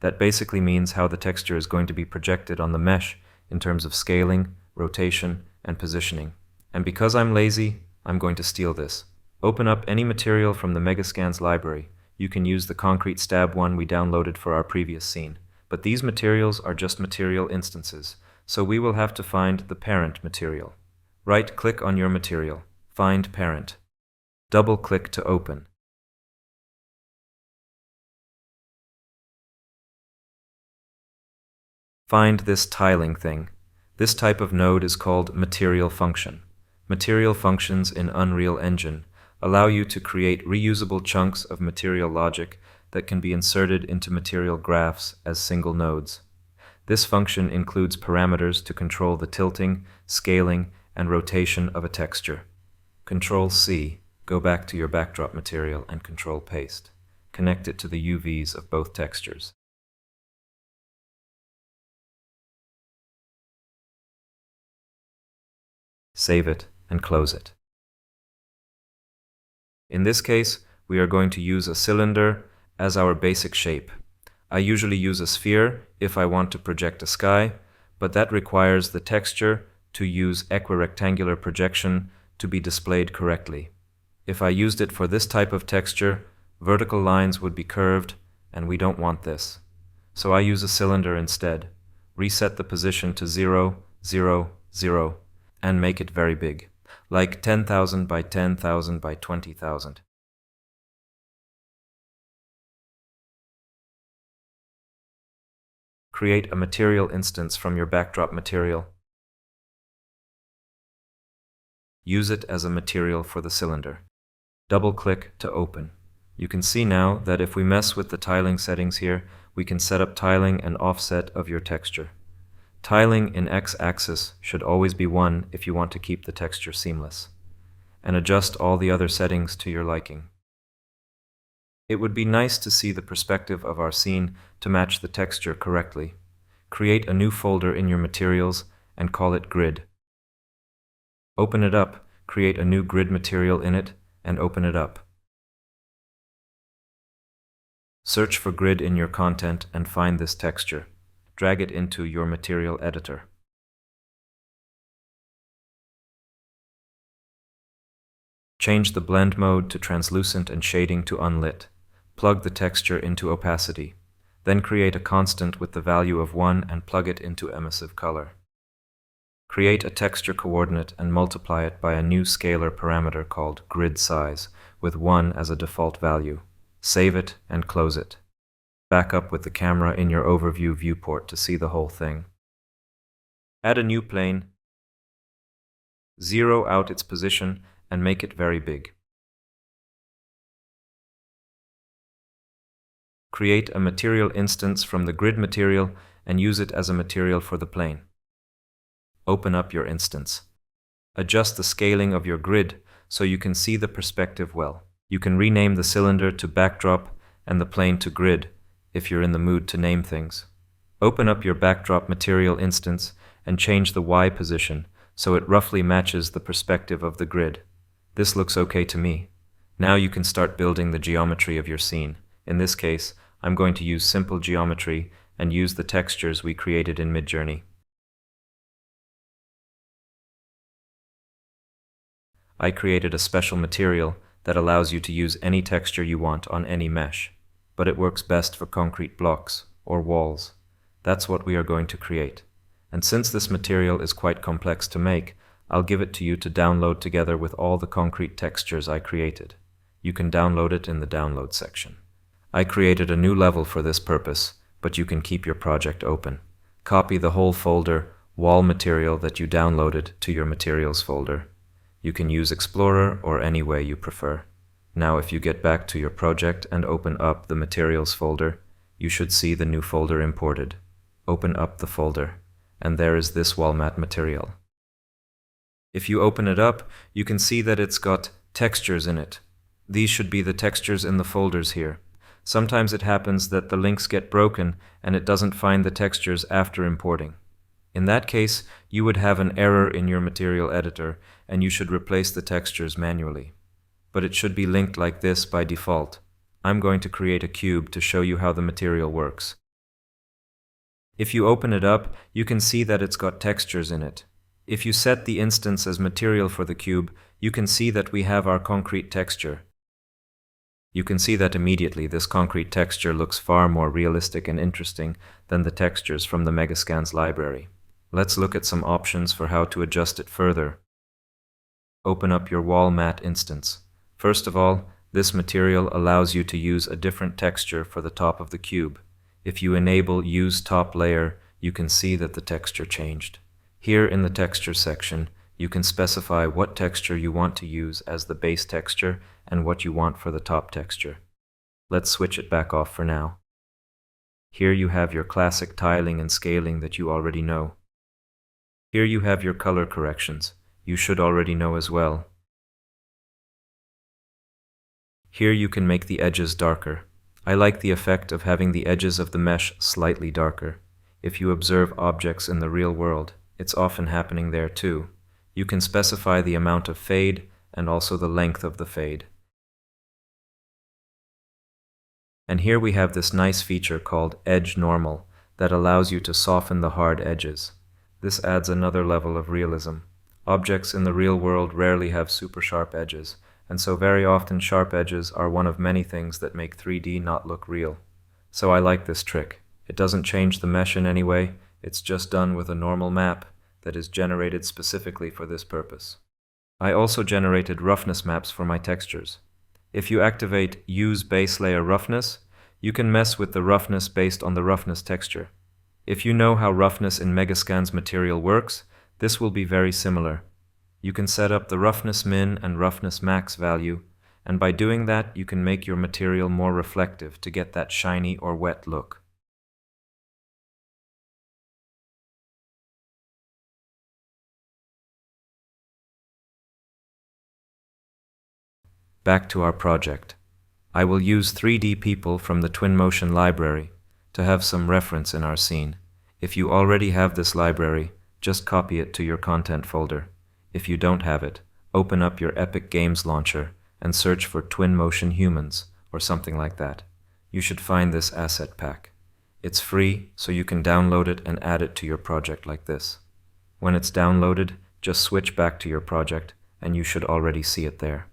That basically means how the texture is going to be projected on the mesh in terms of scaling, rotation, and positioning. And because I'm lazy, I'm going to steal this. Open up any material from the Megascans library. You can use the concrete stab one we downloaded for our previous scene. But these materials are just material instances, so we will have to find the parent material. Right-click on your material. Find parent. Double-click to open. Find this tiling thing. This type of node is called material function. Material functions in Unreal Engine allow you to create reusable chunks of material logic that can be inserted into material graphs as single nodes. This function includes parameters to control the tilting, scaling, and rotation of a texture. Control-C, go back to your backdrop material and Control-Paste. Connect it to the UVs of both textures. Save it and close it. In this case, we are going to use a cylinder as our basic shape. I usually use a sphere if I want to project a sky, but that requires the texture to use equirectangular projection to be displayed correctly. If I used it for this type of texture, vertical lines would be curved, and we don't want this. So I use a cylinder instead. Reset the position to 0, 0, 0, and make it very big, like 10,000 by 10,000 by 20,000. Create a material instance from your backdrop material. Use it as a material for the cylinder. Double-click to open. You can see now that if we mess with the tiling settings here, we can set up tiling and offset of your texture. Tiling in x-axis should always be 1 if you want to keep the texture seamless. And adjust all the other settings to your liking. It would be nice to see the perspective of our scene to match the texture correctly. Create a new folder in your materials and call it Grid. Open it up, create a new grid material in it, and open it up. Search for grid in your content and find this texture. Drag it into your material editor. Change the blend mode to translucent and shading to unlit. Plug the texture into opacity. Then create a constant with the value of 1 and plug it into emissive color. Create a texture coordinate and multiply it by a new scalar parameter called grid size, with 1 as a default value. Save it and close it. Back up with the camera in your overview viewport to see the whole thing. Add a new plane. Zero out its position and make it very big. Create a material instance from the grid material and use it as a material for the plane. Open up your instance. Adjust the scaling of your grid so you can see the perspective well. You can rename the cylinder to backdrop and the plane to grid if you're in the mood to name things. Open up your backdrop material instance and change the Y position so it roughly matches the perspective of the grid. This looks okay to me. Now you can start building the geometry of your scene. In this case, I'm going to use simple geometry and use the textures we created in Midjourney. I created a special material that allows you to use any texture you want on any mesh, but it works best for concrete blocks or walls. That's what we are going to create. And since this material is quite complex to make, I'll give it to you to download together with all the concrete textures I created. You can download it in the download section. I created a new level for this purpose, but you can keep your project open. Copy the whole folder, wall material that you downloaded to your materials folder. You can use Explorer or any way you prefer. Now if you get back to your project and open up the materials folder, you should see the new folder imported. Open up the folder, and there is this wall mat material. If you open it up, you can see that it's got textures in it. These should be the textures in the folders here. Sometimes it happens that the links get broken and it doesn't find the textures after importing. In that case, you would have an error in your material editor and you should replace the textures manually. But it should be linked like this by default. I'm going to create a cube to show you how the material works. If you open it up, you can see that it's got textures in it. If you set the instance as material for the cube, you can see that we have our concrete texture. You can see that immediately this concrete texture looks far more realistic and interesting than the textures from the Megascans library. Let's look at some options for how to adjust it further. Open up your wall mat instance. First of all, this material allows you to use a different texture for the top of the cube. If you enable Use Top Layer, you can see that the texture changed. Here in the texture section, you can specify what texture you want to use as the base texture and what you want for the top texture. Let's switch it back off for now. Here you have your classic tiling and scaling that you already know. Here you have your color corrections. you should already know as well. Here you can make the edges darker. I like the effect of having the edges of the mesh slightly darker. If you observe objects in the real world, it's often happening there too. You can specify the amount of fade and also the length of the fade. And here we have this nice feature called Edge Normal that allows you to soften the hard edges. This adds another level of realism. Objects in the real world rarely have super sharp edges, and so very often sharp edges are one of many things that make 3D not look real. So I like this trick. It doesn't change the mesh in any way, it's just done with a normal map that is generated specifically for this purpose. I also generated roughness maps for my textures. If you activate Use Base Layer Roughness, you can mess with the roughness based on the roughness texture. If you know how roughness in Megascan's material works, this will be very similar. You can set up the roughness min and roughness max value, and by doing that you can make your material more reflective to get that shiny or wet look. Back to our project. I will use 3D people from the Twinmotion library to have some reference in our scene. If you already have this library, just copy it to your content folder. If you don't have it, open up your Epic Games launcher and search for Twinmotion Humans or something like that. You should find this asset pack. It's free, so you can download it and add it to your project like this. When it's downloaded, just switch back to your project and you should already see it there.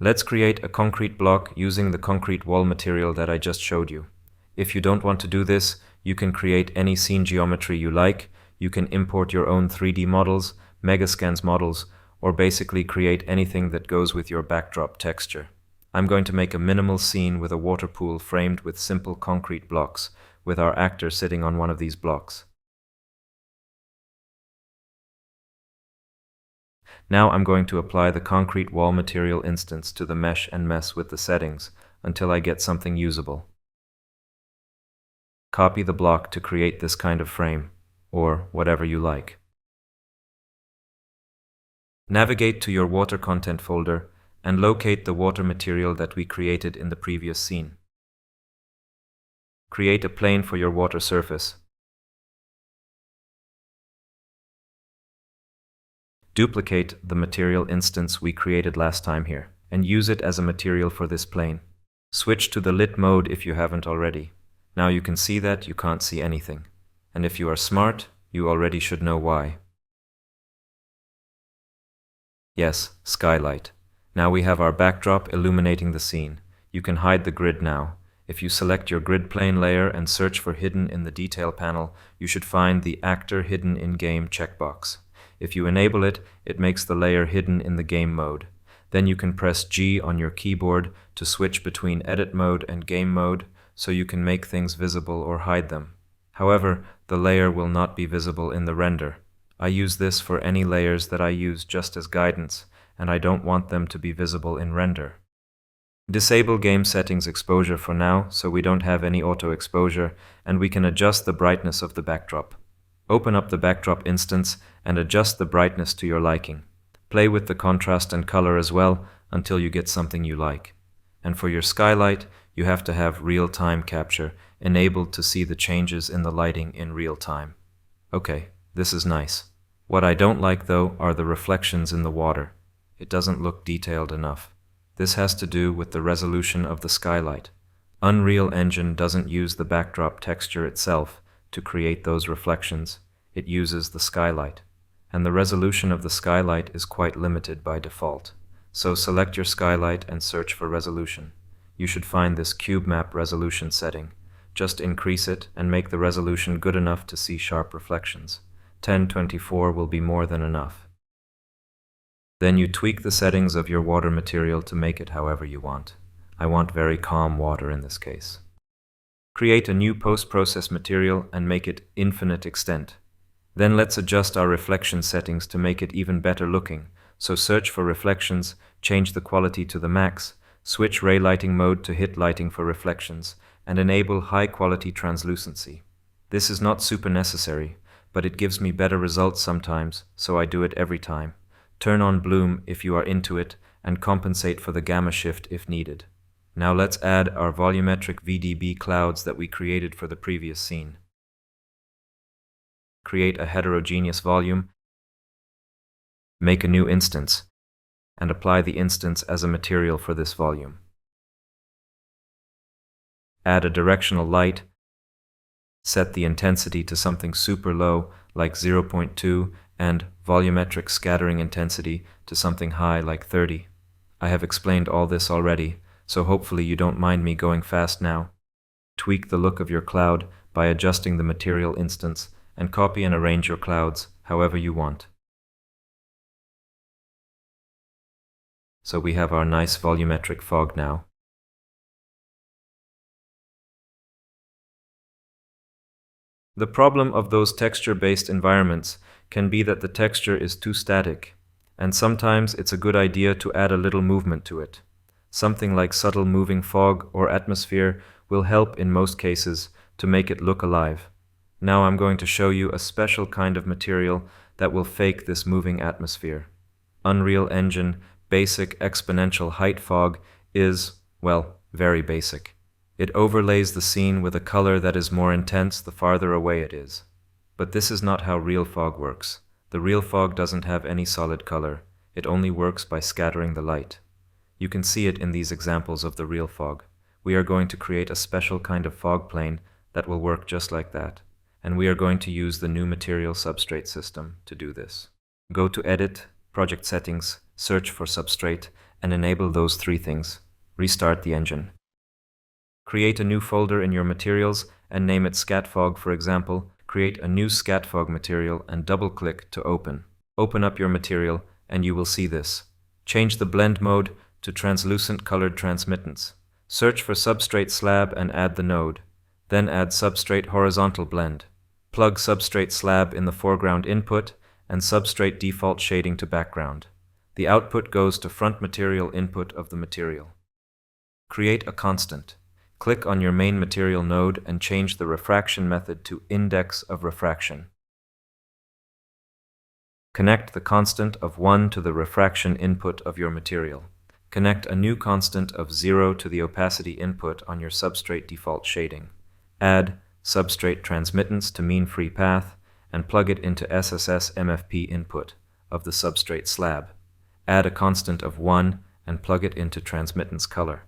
Let's create a concrete block using the concrete wall material that I just showed you. If you don't want to do this, you can create any scene geometry you like. You can import your own 3D models, Megascans models, or basically create anything that goes with your backdrop texture. I'm going to make a minimal scene with a water pool framed with simple concrete blocks, with our actor sitting on one of these blocks. Now I'm going to apply the concrete wall material instance to the mesh and mess with the settings until I get something usable. Copy the block to create this kind of frame, or whatever you like. Navigate to your water content folder and locate the water material that we created in the previous scene. Create a plane for your water surface. Duplicate the material instance we created last time here, and use it as a material for this plane. Switch to the lit mode if you haven't already. Now you can see that you can't see anything. And if you are smart, you already should know why. Yes, skylight. Now we have our backdrop illuminating the scene. You can hide the grid now. If you select your grid plane layer and search for hidden in the detail panel, you should find the actor hidden in-game checkbox. If you enable it, it makes the layer hidden in the game mode. Then you can press G on your keyboard to switch between edit mode and game mode, so you can make things visible or hide them. However, the layer will not be visible in the render. I use this for any layers that I use just as guidance, and I don't want them to be visible in render. Disable game settings exposure for now, so we don't have any auto exposure, and we can adjust the brightness of the backdrop. Open up the backdrop instance and adjust the brightness to your liking. Play with the contrast and color as well until you get something you like. And for your skylight, you have to have real-time capture enabled to see the changes in the lighting in real time. Okay, this is nice. What I don't like though are the reflections in the water. It doesn't look detailed enough. This has to do with the resolution of the skylight. Unreal Engine doesn't use the backdrop texture itself to create those reflections. It uses the skylight. And the resolution of the skylight is quite limited by default. So select your skylight and search for resolution. You should find this cube map resolution setting. Just increase it and make the resolution good enough to see sharp reflections. 1024 will be more than enough. Then you tweak the settings of your water material to make it however you want. I want very calm water in this case. Create a new post-process material and make it infinite extent. Then let's adjust our reflection settings to make it even better looking. So search for reflections, change the quality to the max, switch ray lighting mode to hit lighting for reflections, and enable high quality translucency. This is not super necessary, but it gives me better results sometimes, so I do it every time. Turn on bloom if you are into it, and compensate for the gamma shift if needed. Now let's add our volumetric VDB clouds that we created for the previous scene. Create a heterogeneous volume, make a new instance, and apply the instance as a material for this volume. Add a directional light, set the intensity to something super low like 0.2 and volumetric scattering intensity to something high like 30. I have explained all this already, so hopefully you don't mind me going fast now. Tweak the look of your cloud by adjusting the material instance and copy and arrange your clouds however you want. So we have our nice volumetric fog now. The problem of those texture-based environments can be that the texture is too static, and sometimes it's a good idea to add a little movement to it. Something like subtle moving fog or atmosphere will help in most cases to make it look alive. Now I'm going to show you a special kind of material that will fake this moving atmosphere. Unreal Engine basic exponential height fog is, well, very basic. It overlays the scene with a color that is more intense the farther away it is. But this is not how real fog works. The real fog doesn't have any solid color. It only works by scattering the light. You can see it in these examples of the real fog. We are going to create a special kind of fog plane that will work just like that. And we are going to use the new material substrate system to do this. Go to Edit, Project Settings, search for Substrate, and enable those three things. Restart the engine. Create a new folder in your materials and name it ScatFog, for example. Create a new ScatFog material and double-click to open. Open up your material and you will see this. Change the blend mode to translucent colored transmittance. Search for substrate slab and add the node. Then add substrate horizontal blend. Plug substrate slab in the foreground input and substrate default shading to background. The output goes to front material input of the material. Create a constant. Click on your main material node and change the refraction method to index of refraction. Connect the constant of 1 to the refraction input of your material. Connect a new constant of 0 to the opacity input on your substrate default shading. Add substrate transmittance to mean free path and plug it into SSS MFP input of the substrate slab. Add a constant of 1 and plug it into transmittance color.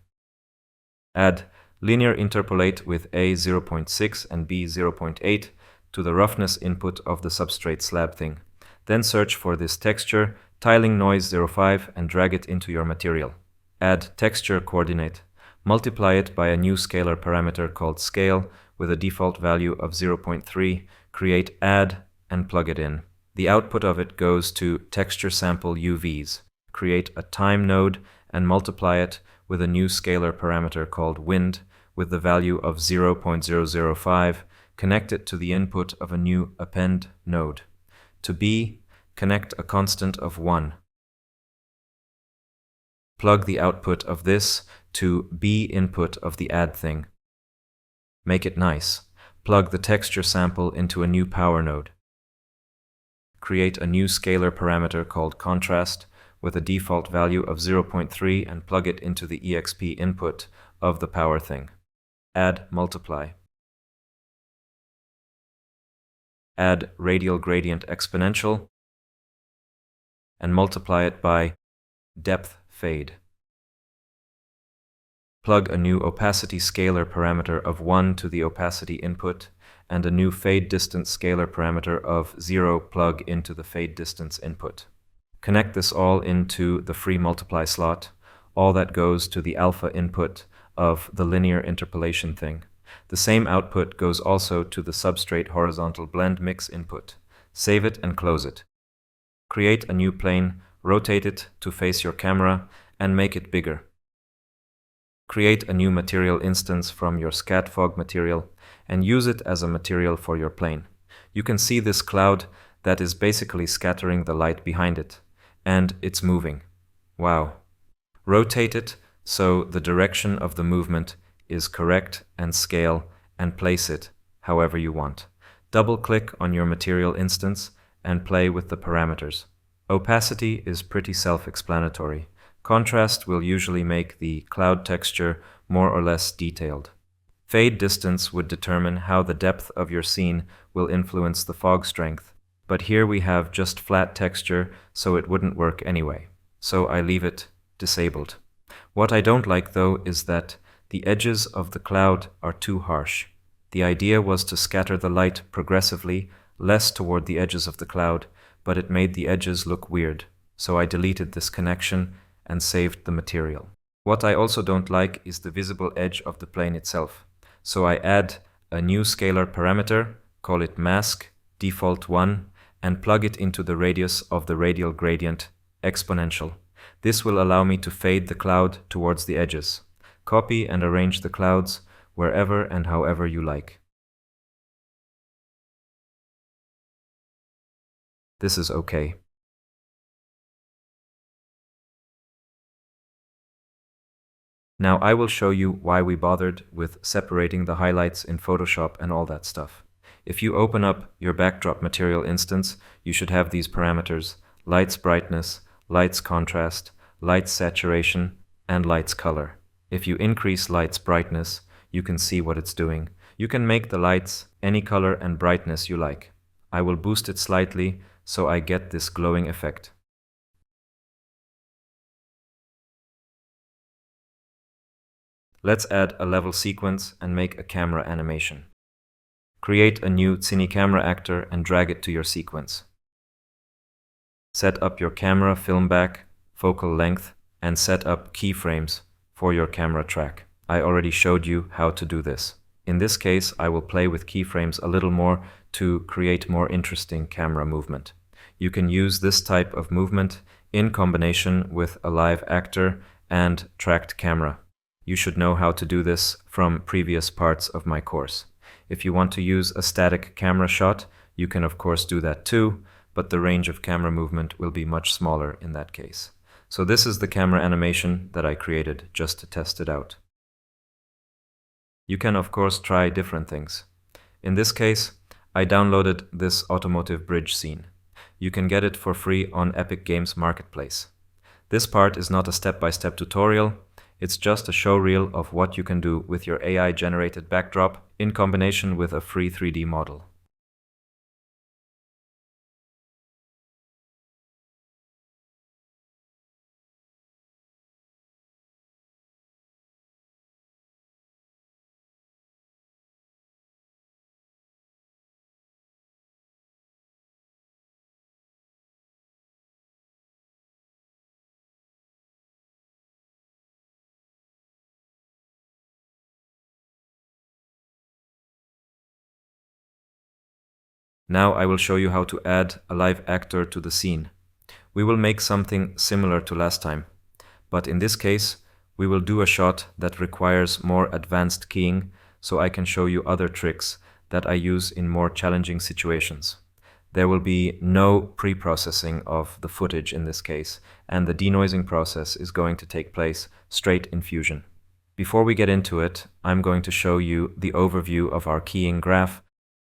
Add linear interpolate with A 0.6 and B 0.8 to the roughness input of the substrate slab thing. Then search for this texture, tiling noise 0.5 and drag it into your material. Add texture coordinate. Multiply it by a new scalar parameter called scale with a default value of 0.3. Create add and plug it in. The output of it goes to texture sample UVs. Create a time node and multiply it with a new scalar parameter called wind with the value of 0.005. Connect it to the input of a new append node. To B, connect a constant of 1. Plug the output of this to B input of the add thing. Make it nice. Plug the texture sample into a new power node. Create a new scalar parameter called contrast with a default value of 0.3 and plug it into the EXP input of the power thing. Add multiply. Add radial gradient exponential and multiply it by depth fade. Plug a new opacity scalar parameter of 1 to the opacity input and a new fade distance scalar parameter of 0 plug into the fade distance input. Connect this all into the free multiply slot. All that goes to the alpha input of the linear interpolation thing. The same output goes also to the substrate horizontal blend mix input. Save it and close it. Create a new plane, rotate it to face your camera, and make it bigger. Create a new material instance from your ScatFog material and use it as a material for your plane. You can see this cloud that is basically scattering the light behind it, and it's moving. Wow. Rotate it so the direction of the movement is correct and scale and place it however you want. Double-click on your material instance and play with the parameters. Opacity is pretty self-explanatory. Contrast will usually make the cloud texture more or less detailed. Fade distance would determine how the depth of your scene will influence the fog strength, but here we have just flat texture, so it wouldn't work anyway. So I leave it disabled. What I don't like though is that the edges of the cloud are too harsh. The idea was to scatter the light progressively, less toward the edges of the cloud, but it made the edges look weird, so I deleted this connection and saved the material. What I also don't like is the visible edge of the plane itself. So I add a new scalar parameter, call it mask, default 1, and plug it into the radius of the radial gradient, exponential. This will allow me to fade the cloud towards the edges. Copy and arrange the clouds wherever and however you like. This is okay. Now I will show you why we bothered with separating the highlights in Photoshop and all that stuff. If you open up your backdrop material instance, you should have these parameters: light's brightness, light's contrast, light's saturation, and light's color. If you increase light's brightness, you can see what it's doing. You can make the lights any color and brightness you like. I will boost it slightly so I get this glowing effect. Let's add a level sequence and make a camera animation. Create a new Cine camera actor and drag it to your sequence. Set up your camera film back, focal length, and set up keyframes for your camera track. I already showed you how to do this. In this case, I will play with keyframes a little more to create more interesting camera movement. You can use this type of movement in combination with a live actor and tracked camera. You should know how to do this from previous parts of my course. If you want to use a static camera shot, you can of course do that too, but the range of camera movement will be much smaller in that case. So this is the camera animation that I created just to test it out. You can of course try different things. In this case, I downloaded this automotive bridge scene. You can get it for free on Epic Games Marketplace. This part is not a step-by-step tutorial. It's just a showreel of what you can do with your AI-generated backdrop in combination with a free 3D model. Now I will show you how to add a live actor to the scene. We will make something similar to last time, but in this case, we will do a shot that requires more advanced keying, so I can show you other tricks that I use in more challenging situations. There will be no pre-processing of the footage in this case, and the denoising process is going to take place straight in Fusion. Before we get into it, I'm going to show you the overview of our keying graph.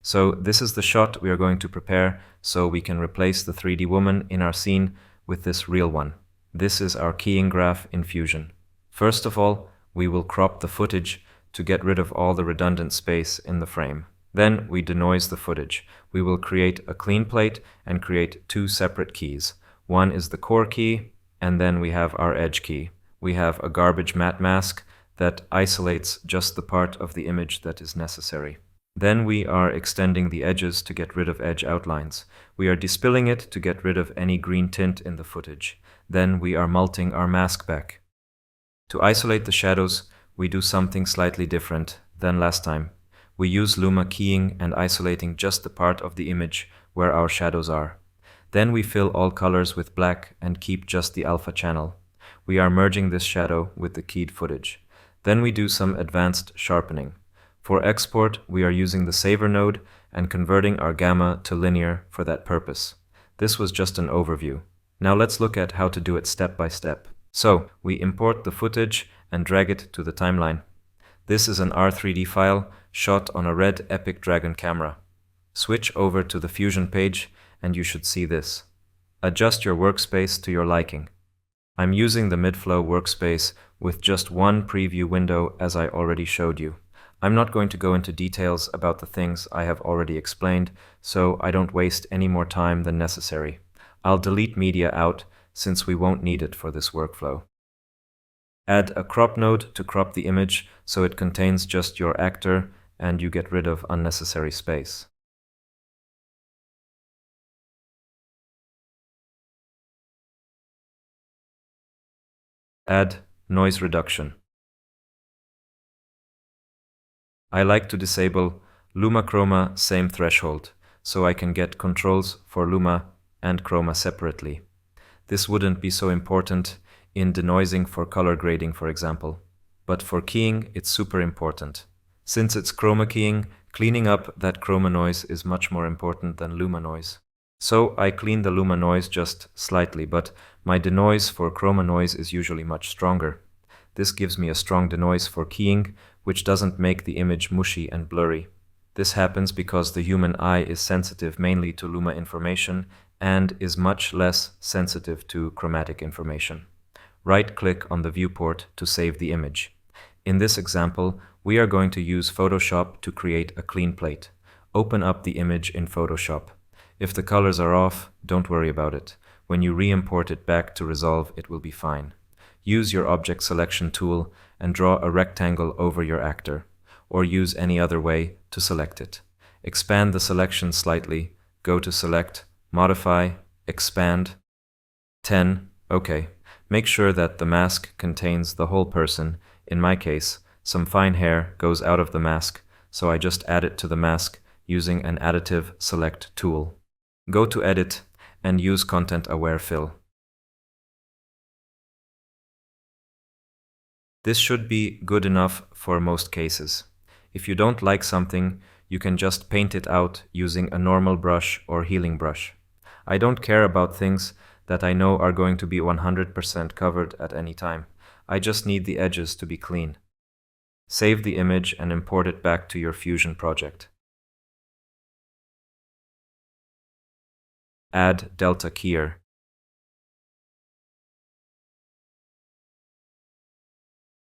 So this is the shot we are going to prepare so we can replace the 3D woman in our scene with this real one. This is our keying graph in Fusion. First of all, we will crop the footage to get rid of all the redundant space in the frame. Then we denoise the footage. We will create a clean plate and create two separate keys. One is the core key, and then we have our edge key. We have a garbage matte mask that isolates just the part of the image that is necessary. Then we are extending the edges to get rid of edge outlines. We are despilling it to get rid of any green tint in the footage. Then we are multing our mask back. To isolate the shadows, we do something slightly different than last time. We use Luma keying and isolating just the part of the image where our shadows are. Then we fill all colors with black and keep just the alpha channel. We are merging this shadow with the keyed footage. Then we do some advanced sharpening. For export, we are using the saver node and converting our gamma to linear for that purpose. This was just an overview. Now let's look at how to do it step by step. So, we import the footage and drag it to the timeline. This is an R3D file shot on a red Epic Dragon camera. Switch over to the Fusion page and you should see this. Adjust your workspace to your liking. I'm using the Midflow workspace with just one preview window as I already showed you. I'm not going to go into details about the things I have already explained, so I don't waste any more time than necessary. I'll delete media out since we won't need it for this workflow. Add a crop node to crop the image so it contains just your actor and you get rid of unnecessary space. Add noise reduction. I like to disable Luma Chroma same threshold, so I can get controls for Luma and Chroma separately. This wouldn't be so important in denoising for color grading, for example, but for keying it's super important. Since it's chroma keying, cleaning up that chroma noise is much more important than Luma noise. So I clean the Luma noise just slightly, but my denoise for chroma noise is usually much stronger. This gives me a strong denoise for keying, which doesn't make the image mushy and blurry. This happens because the human eye is sensitive mainly to Luma information and is much less sensitive to chromatic information. Right-click on the viewport to save the image. In this example, we are going to use Photoshop to create a clean plate. Open up the image in Photoshop. If the colors are off, don't worry about it. When you re-import it back to Resolve, it will be fine. Use your object selection tool and draw a rectangle over your actor, or use any other way to select it. Expand the selection slightly, go to Select, Modify, Expand, 10, OK. Make sure that the mask contains the whole person. In my case, some fine hair goes out of the mask, so I just add it to the mask using an additive select tool. Go to Edit and use Content Aware Fill. This should be good enough for most cases. If you don't like something, you can just paint it out using a normal brush or healing brush. I don't care about things that I know are going to be 100% covered at any time. I just need the edges to be clean. Save the image and import it back to your Fusion project. Add Delta Keyer.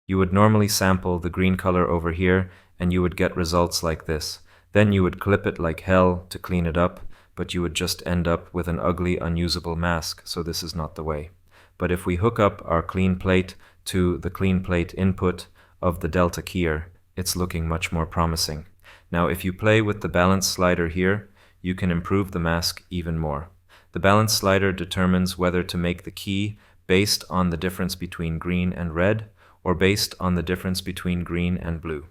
You would normally sample the green color over here and you would get results like this. Then you would clip it like hell to clean it up, but you would just end up with an ugly, unusable mask, so this is not the way. But if we hook up our clean plate to the clean plate input of the Delta Keyer, it's looking much more promising. Now if you play with the balance slider here, you can improve the mask even more. The balance slider determines whether to make the key based on the difference between green and red, or based on the difference between green and blue.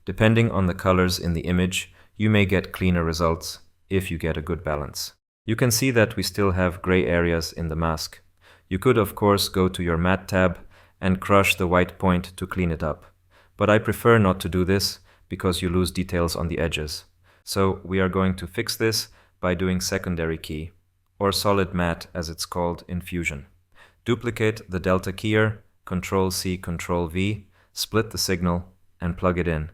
Depending on the colors in the image, you may get cleaner results if you get a good balance. You can see that we still have gray areas in the mask. You could of course go to your Matte tab and crush the white point to clean it up. But I prefer not to do this because you lose details on the edges. So we are going to fix this by doing secondary key, or solid matte as it's called in Fusion. Duplicate the Delta Keyer, Ctrl-C, Ctrl-V, split the signal, and plug it in.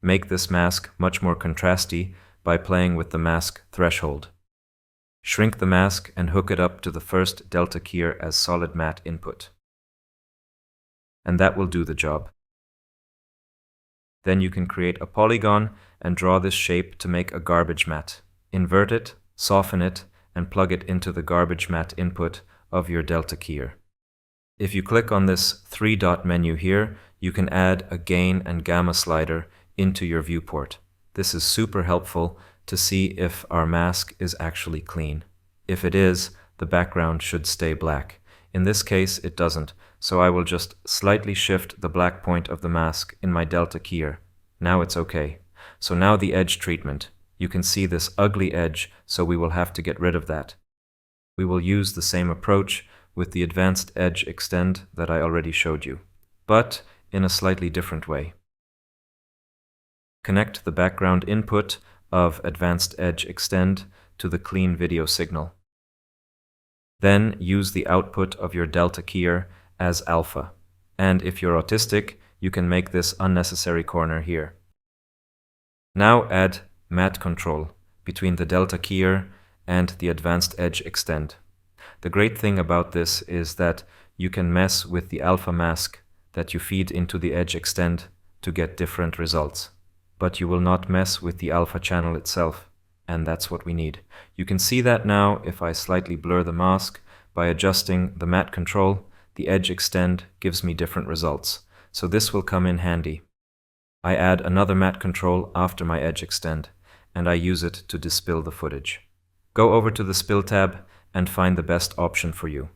Make this mask much more contrasty by playing with the mask threshold. Shrink the mask and hook it up to the first Delta Keyer as solid matte input. And that will do the job. Then you can create a polygon and draw this shape to make a garbage matte. Invert it, soften it, and plug it into the garbage matte input of your Delta Keyer. If you click on this three-dot menu here, you can add a gain and gamma slider into your viewport. This is super helpful to see if our mask is actually clean. If it is, the background should stay black. In this case, it doesn't, so I will just slightly shift the black point of the mask in my Delta Keyer. Now it's okay. So now the edge treatment. You can see this ugly edge, so we will have to get rid of that. We will use the same approach with the Advanced Edge Extend that I already showed you, but in a slightly different way. Connect the background input of Advanced Edge Extend to the clean video signal. Then use the output of your Delta Keyer as alpha. And if you're autistic, you can make this unnecessary corner here. Now add matte control between the delta keyer and the advanced edge extend. The great thing about this is that you can mess with the alpha mask that you feed into the edge extend to get different results. But you will not mess with the alpha channel itself, and that's what we need. You can see that now if I slightly blur the mask. By adjusting the matte control, the edge extend gives me different results, so this will come in handy. I add another matte control after my edge extend, and I use it to dispill the footage. Go over to the Spill tab and find the best option for you.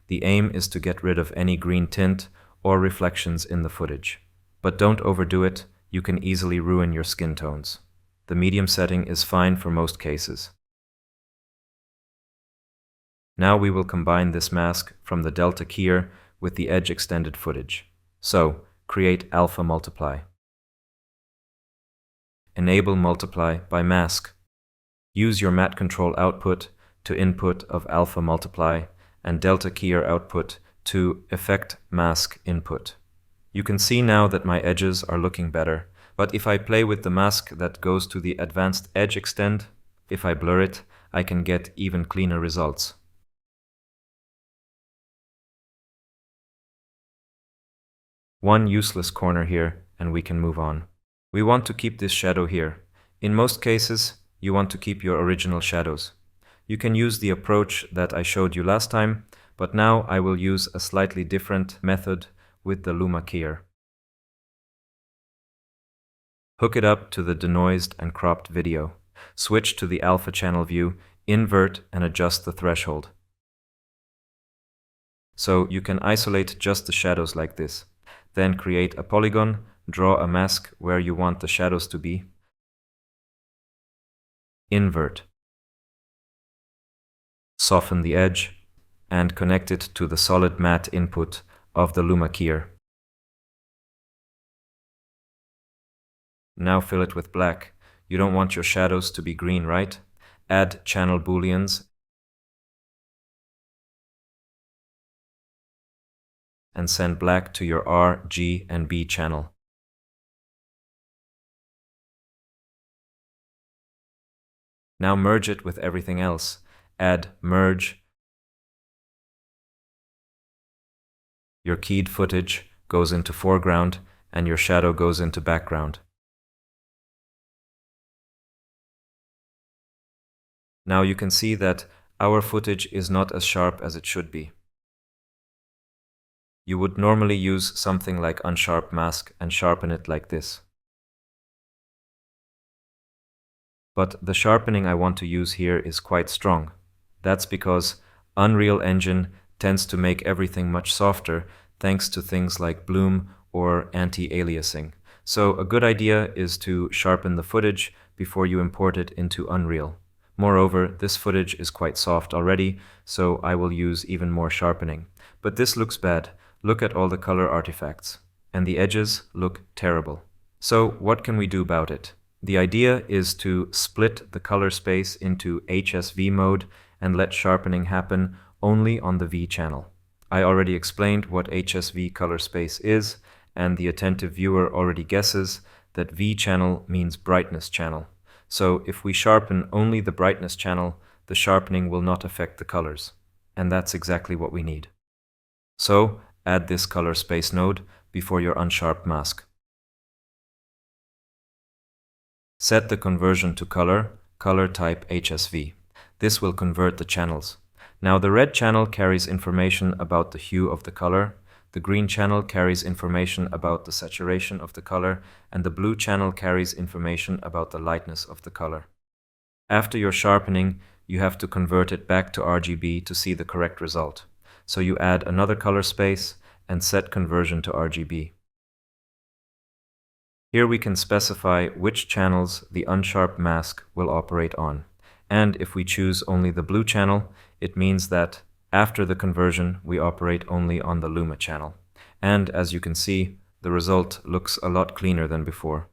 The aim is to get rid of any green tint or reflections in the footage. But don't overdo it, you can easily ruin your skin tones. The medium setting is fine for most cases. Now we will combine this mask from the delta keyer with the edge extended footage. So, create alpha multiply. Enable multiply by mask. Use your matte control output to input of alpha multiply and delta keyer output to effect mask input. You can see now that my edges are looking better, but if I play with the mask that goes to the advanced edge extend, if I blur it, I can get even cleaner results. One useless corner here, and we can move on. We want to keep this shadow here. In most cases, you want to keep your original shadows. You can use the approach that I showed you last time, but now I will use a slightly different method with the Luma keyer. Hook it up to the denoised and cropped video. Switch to the alpha channel view, invert and adjust the threshold. So you can isolate just the shadows like this. Then create a polygon, draw a mask where you want the shadows to be. Invert. Soften the edge and connect it to the solid matte input of the Luma keyer. Now fill it with black. You don't want your shadows to be green, right? Add channel booleans and send black to your R, G, and B channel. Now merge it with everything else. Add merge. Your keyed footage goes into foreground and your shadow goes into background. Now you can see that our footage is not as sharp as it should be. You would normally use something like unsharp mask and sharpen it like this. But the sharpening I want to use here is quite strong. That's because Unreal Engine tends to make everything much softer thanks to things like bloom or anti-aliasing. So a good idea is to sharpen the footage before you import it into Unreal. Moreover, this footage is quite soft already, so I will use even more sharpening. But this looks bad. Look at all the color artifacts. And the edges look terrible. So what can we do about it? The idea is to split the color space into HSV mode and let sharpening happen only on the V channel. I already explained what HSV color space is, and the attentive viewer already guesses that V channel means brightness channel. So if we sharpen only the brightness channel, the sharpening will not affect the colors. And that's exactly what we need. So add this color space node before your unsharp mask. Set the conversion to color, color type HSV. This will convert the channels. Now the red channel carries information about the hue of the color, the green channel carries information about the saturation of the color, and the blue channel carries information about the lightness of the color. After your sharpening, you have to convert it back to RGB to see the correct result. So you add another color space and set conversion to RGB. Here we can specify which channels the unsharp mask will operate on. And if we choose only the blue channel, it means that after the conversion, we operate only on the Luma channel. And as you can see, the result looks a lot cleaner than before.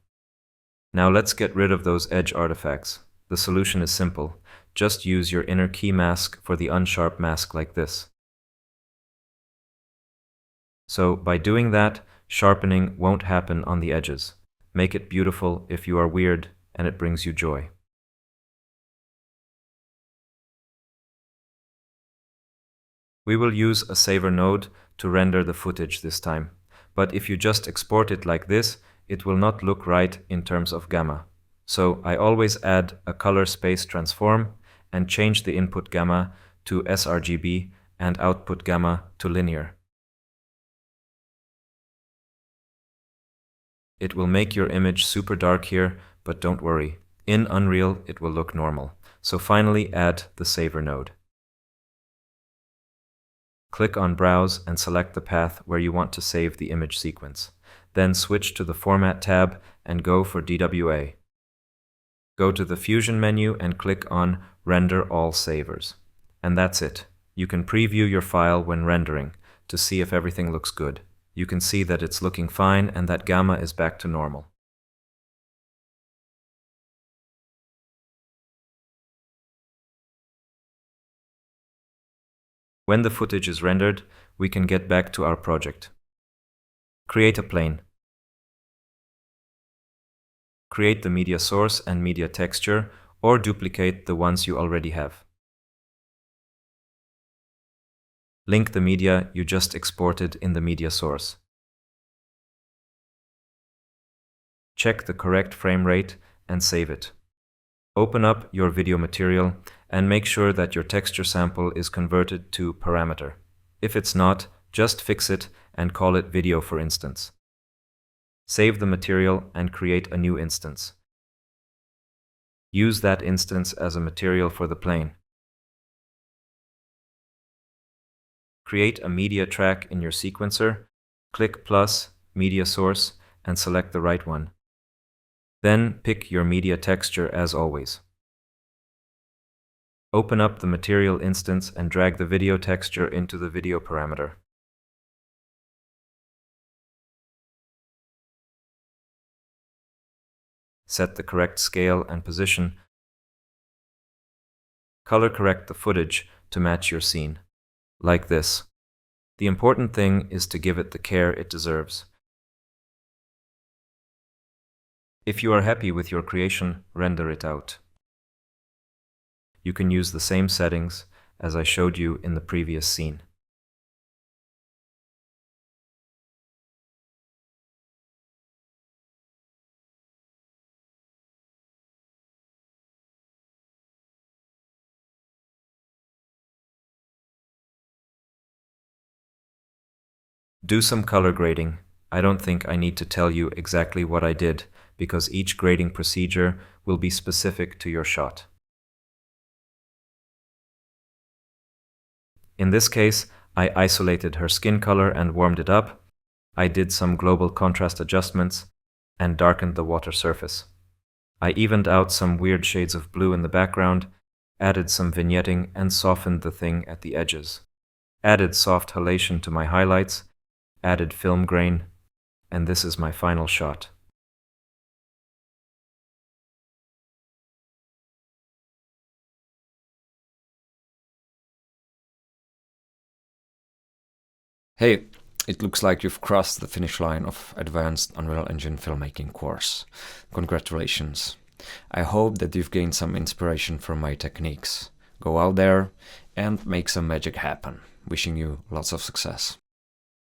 Now let's get rid of those edge artifacts. The solution is simple. Just use your inner key mask for the unsharp mask like this. So by doing that, Sharpening won't happen on the edges. Make it beautiful if you are weird and it brings you joy. We will use a saver node to render the footage this time, but if you just export it like this, it will not look right in terms of gamma. So I always add a color space transform and change the input gamma to sRGB and output gamma to linear. It will make your image super dark here, but don't worry. In Unreal, it will look normal. So finally add the saver node. Click on Browse and select the path where you want to save the image sequence. Then switch to the Format tab and go for DWA. Go to the Fusion menu and click on Render All Savers. And that's it. You can preview your file when rendering to see if everything looks good. You can see that it's looking fine and that gamma is back to normal. When the footage is rendered, we can get back to our project. Create a plane. Create the media source and media texture, or duplicate the ones you already have. Link the media you just exported in the media source. Check the correct frame rate and save it. Open up your video material and make sure that your texture sample is converted to parameter. If it's not, just fix it and call it video, for instance. Save the material and create a new instance. Use that instance as a material for the plane. Create a media track in your sequencer, click plus, media source, and select the right one. Then pick your media texture as always. Open up the material instance and drag the video texture into the video parameter. Set the correct scale and position. Color correct the footage to match your scene, like this. The important thing is to give it the care it deserves. If you are happy with your creation, render it out. You can use the same settings as I showed you in the previous scene. Do some color grading. I don't think I need to tell you exactly what I did, because each grading procedure will be specific to your shot. In this case, I isolated her skin color and warmed it up. I did some global contrast adjustments and darkened the water surface. I evened out some weird shades of blue in the background, added some vignetting and softened the thing at the edges. Added soft halation to my highlights, added film grain, and this is my final shot. Hey, it looks like you've crossed the finish line of Advanced Unreal Engine Filmmaking course. Congratulations. I hope that you've gained some inspiration from my techniques. Go out there and make some magic happen. Wishing you lots of success.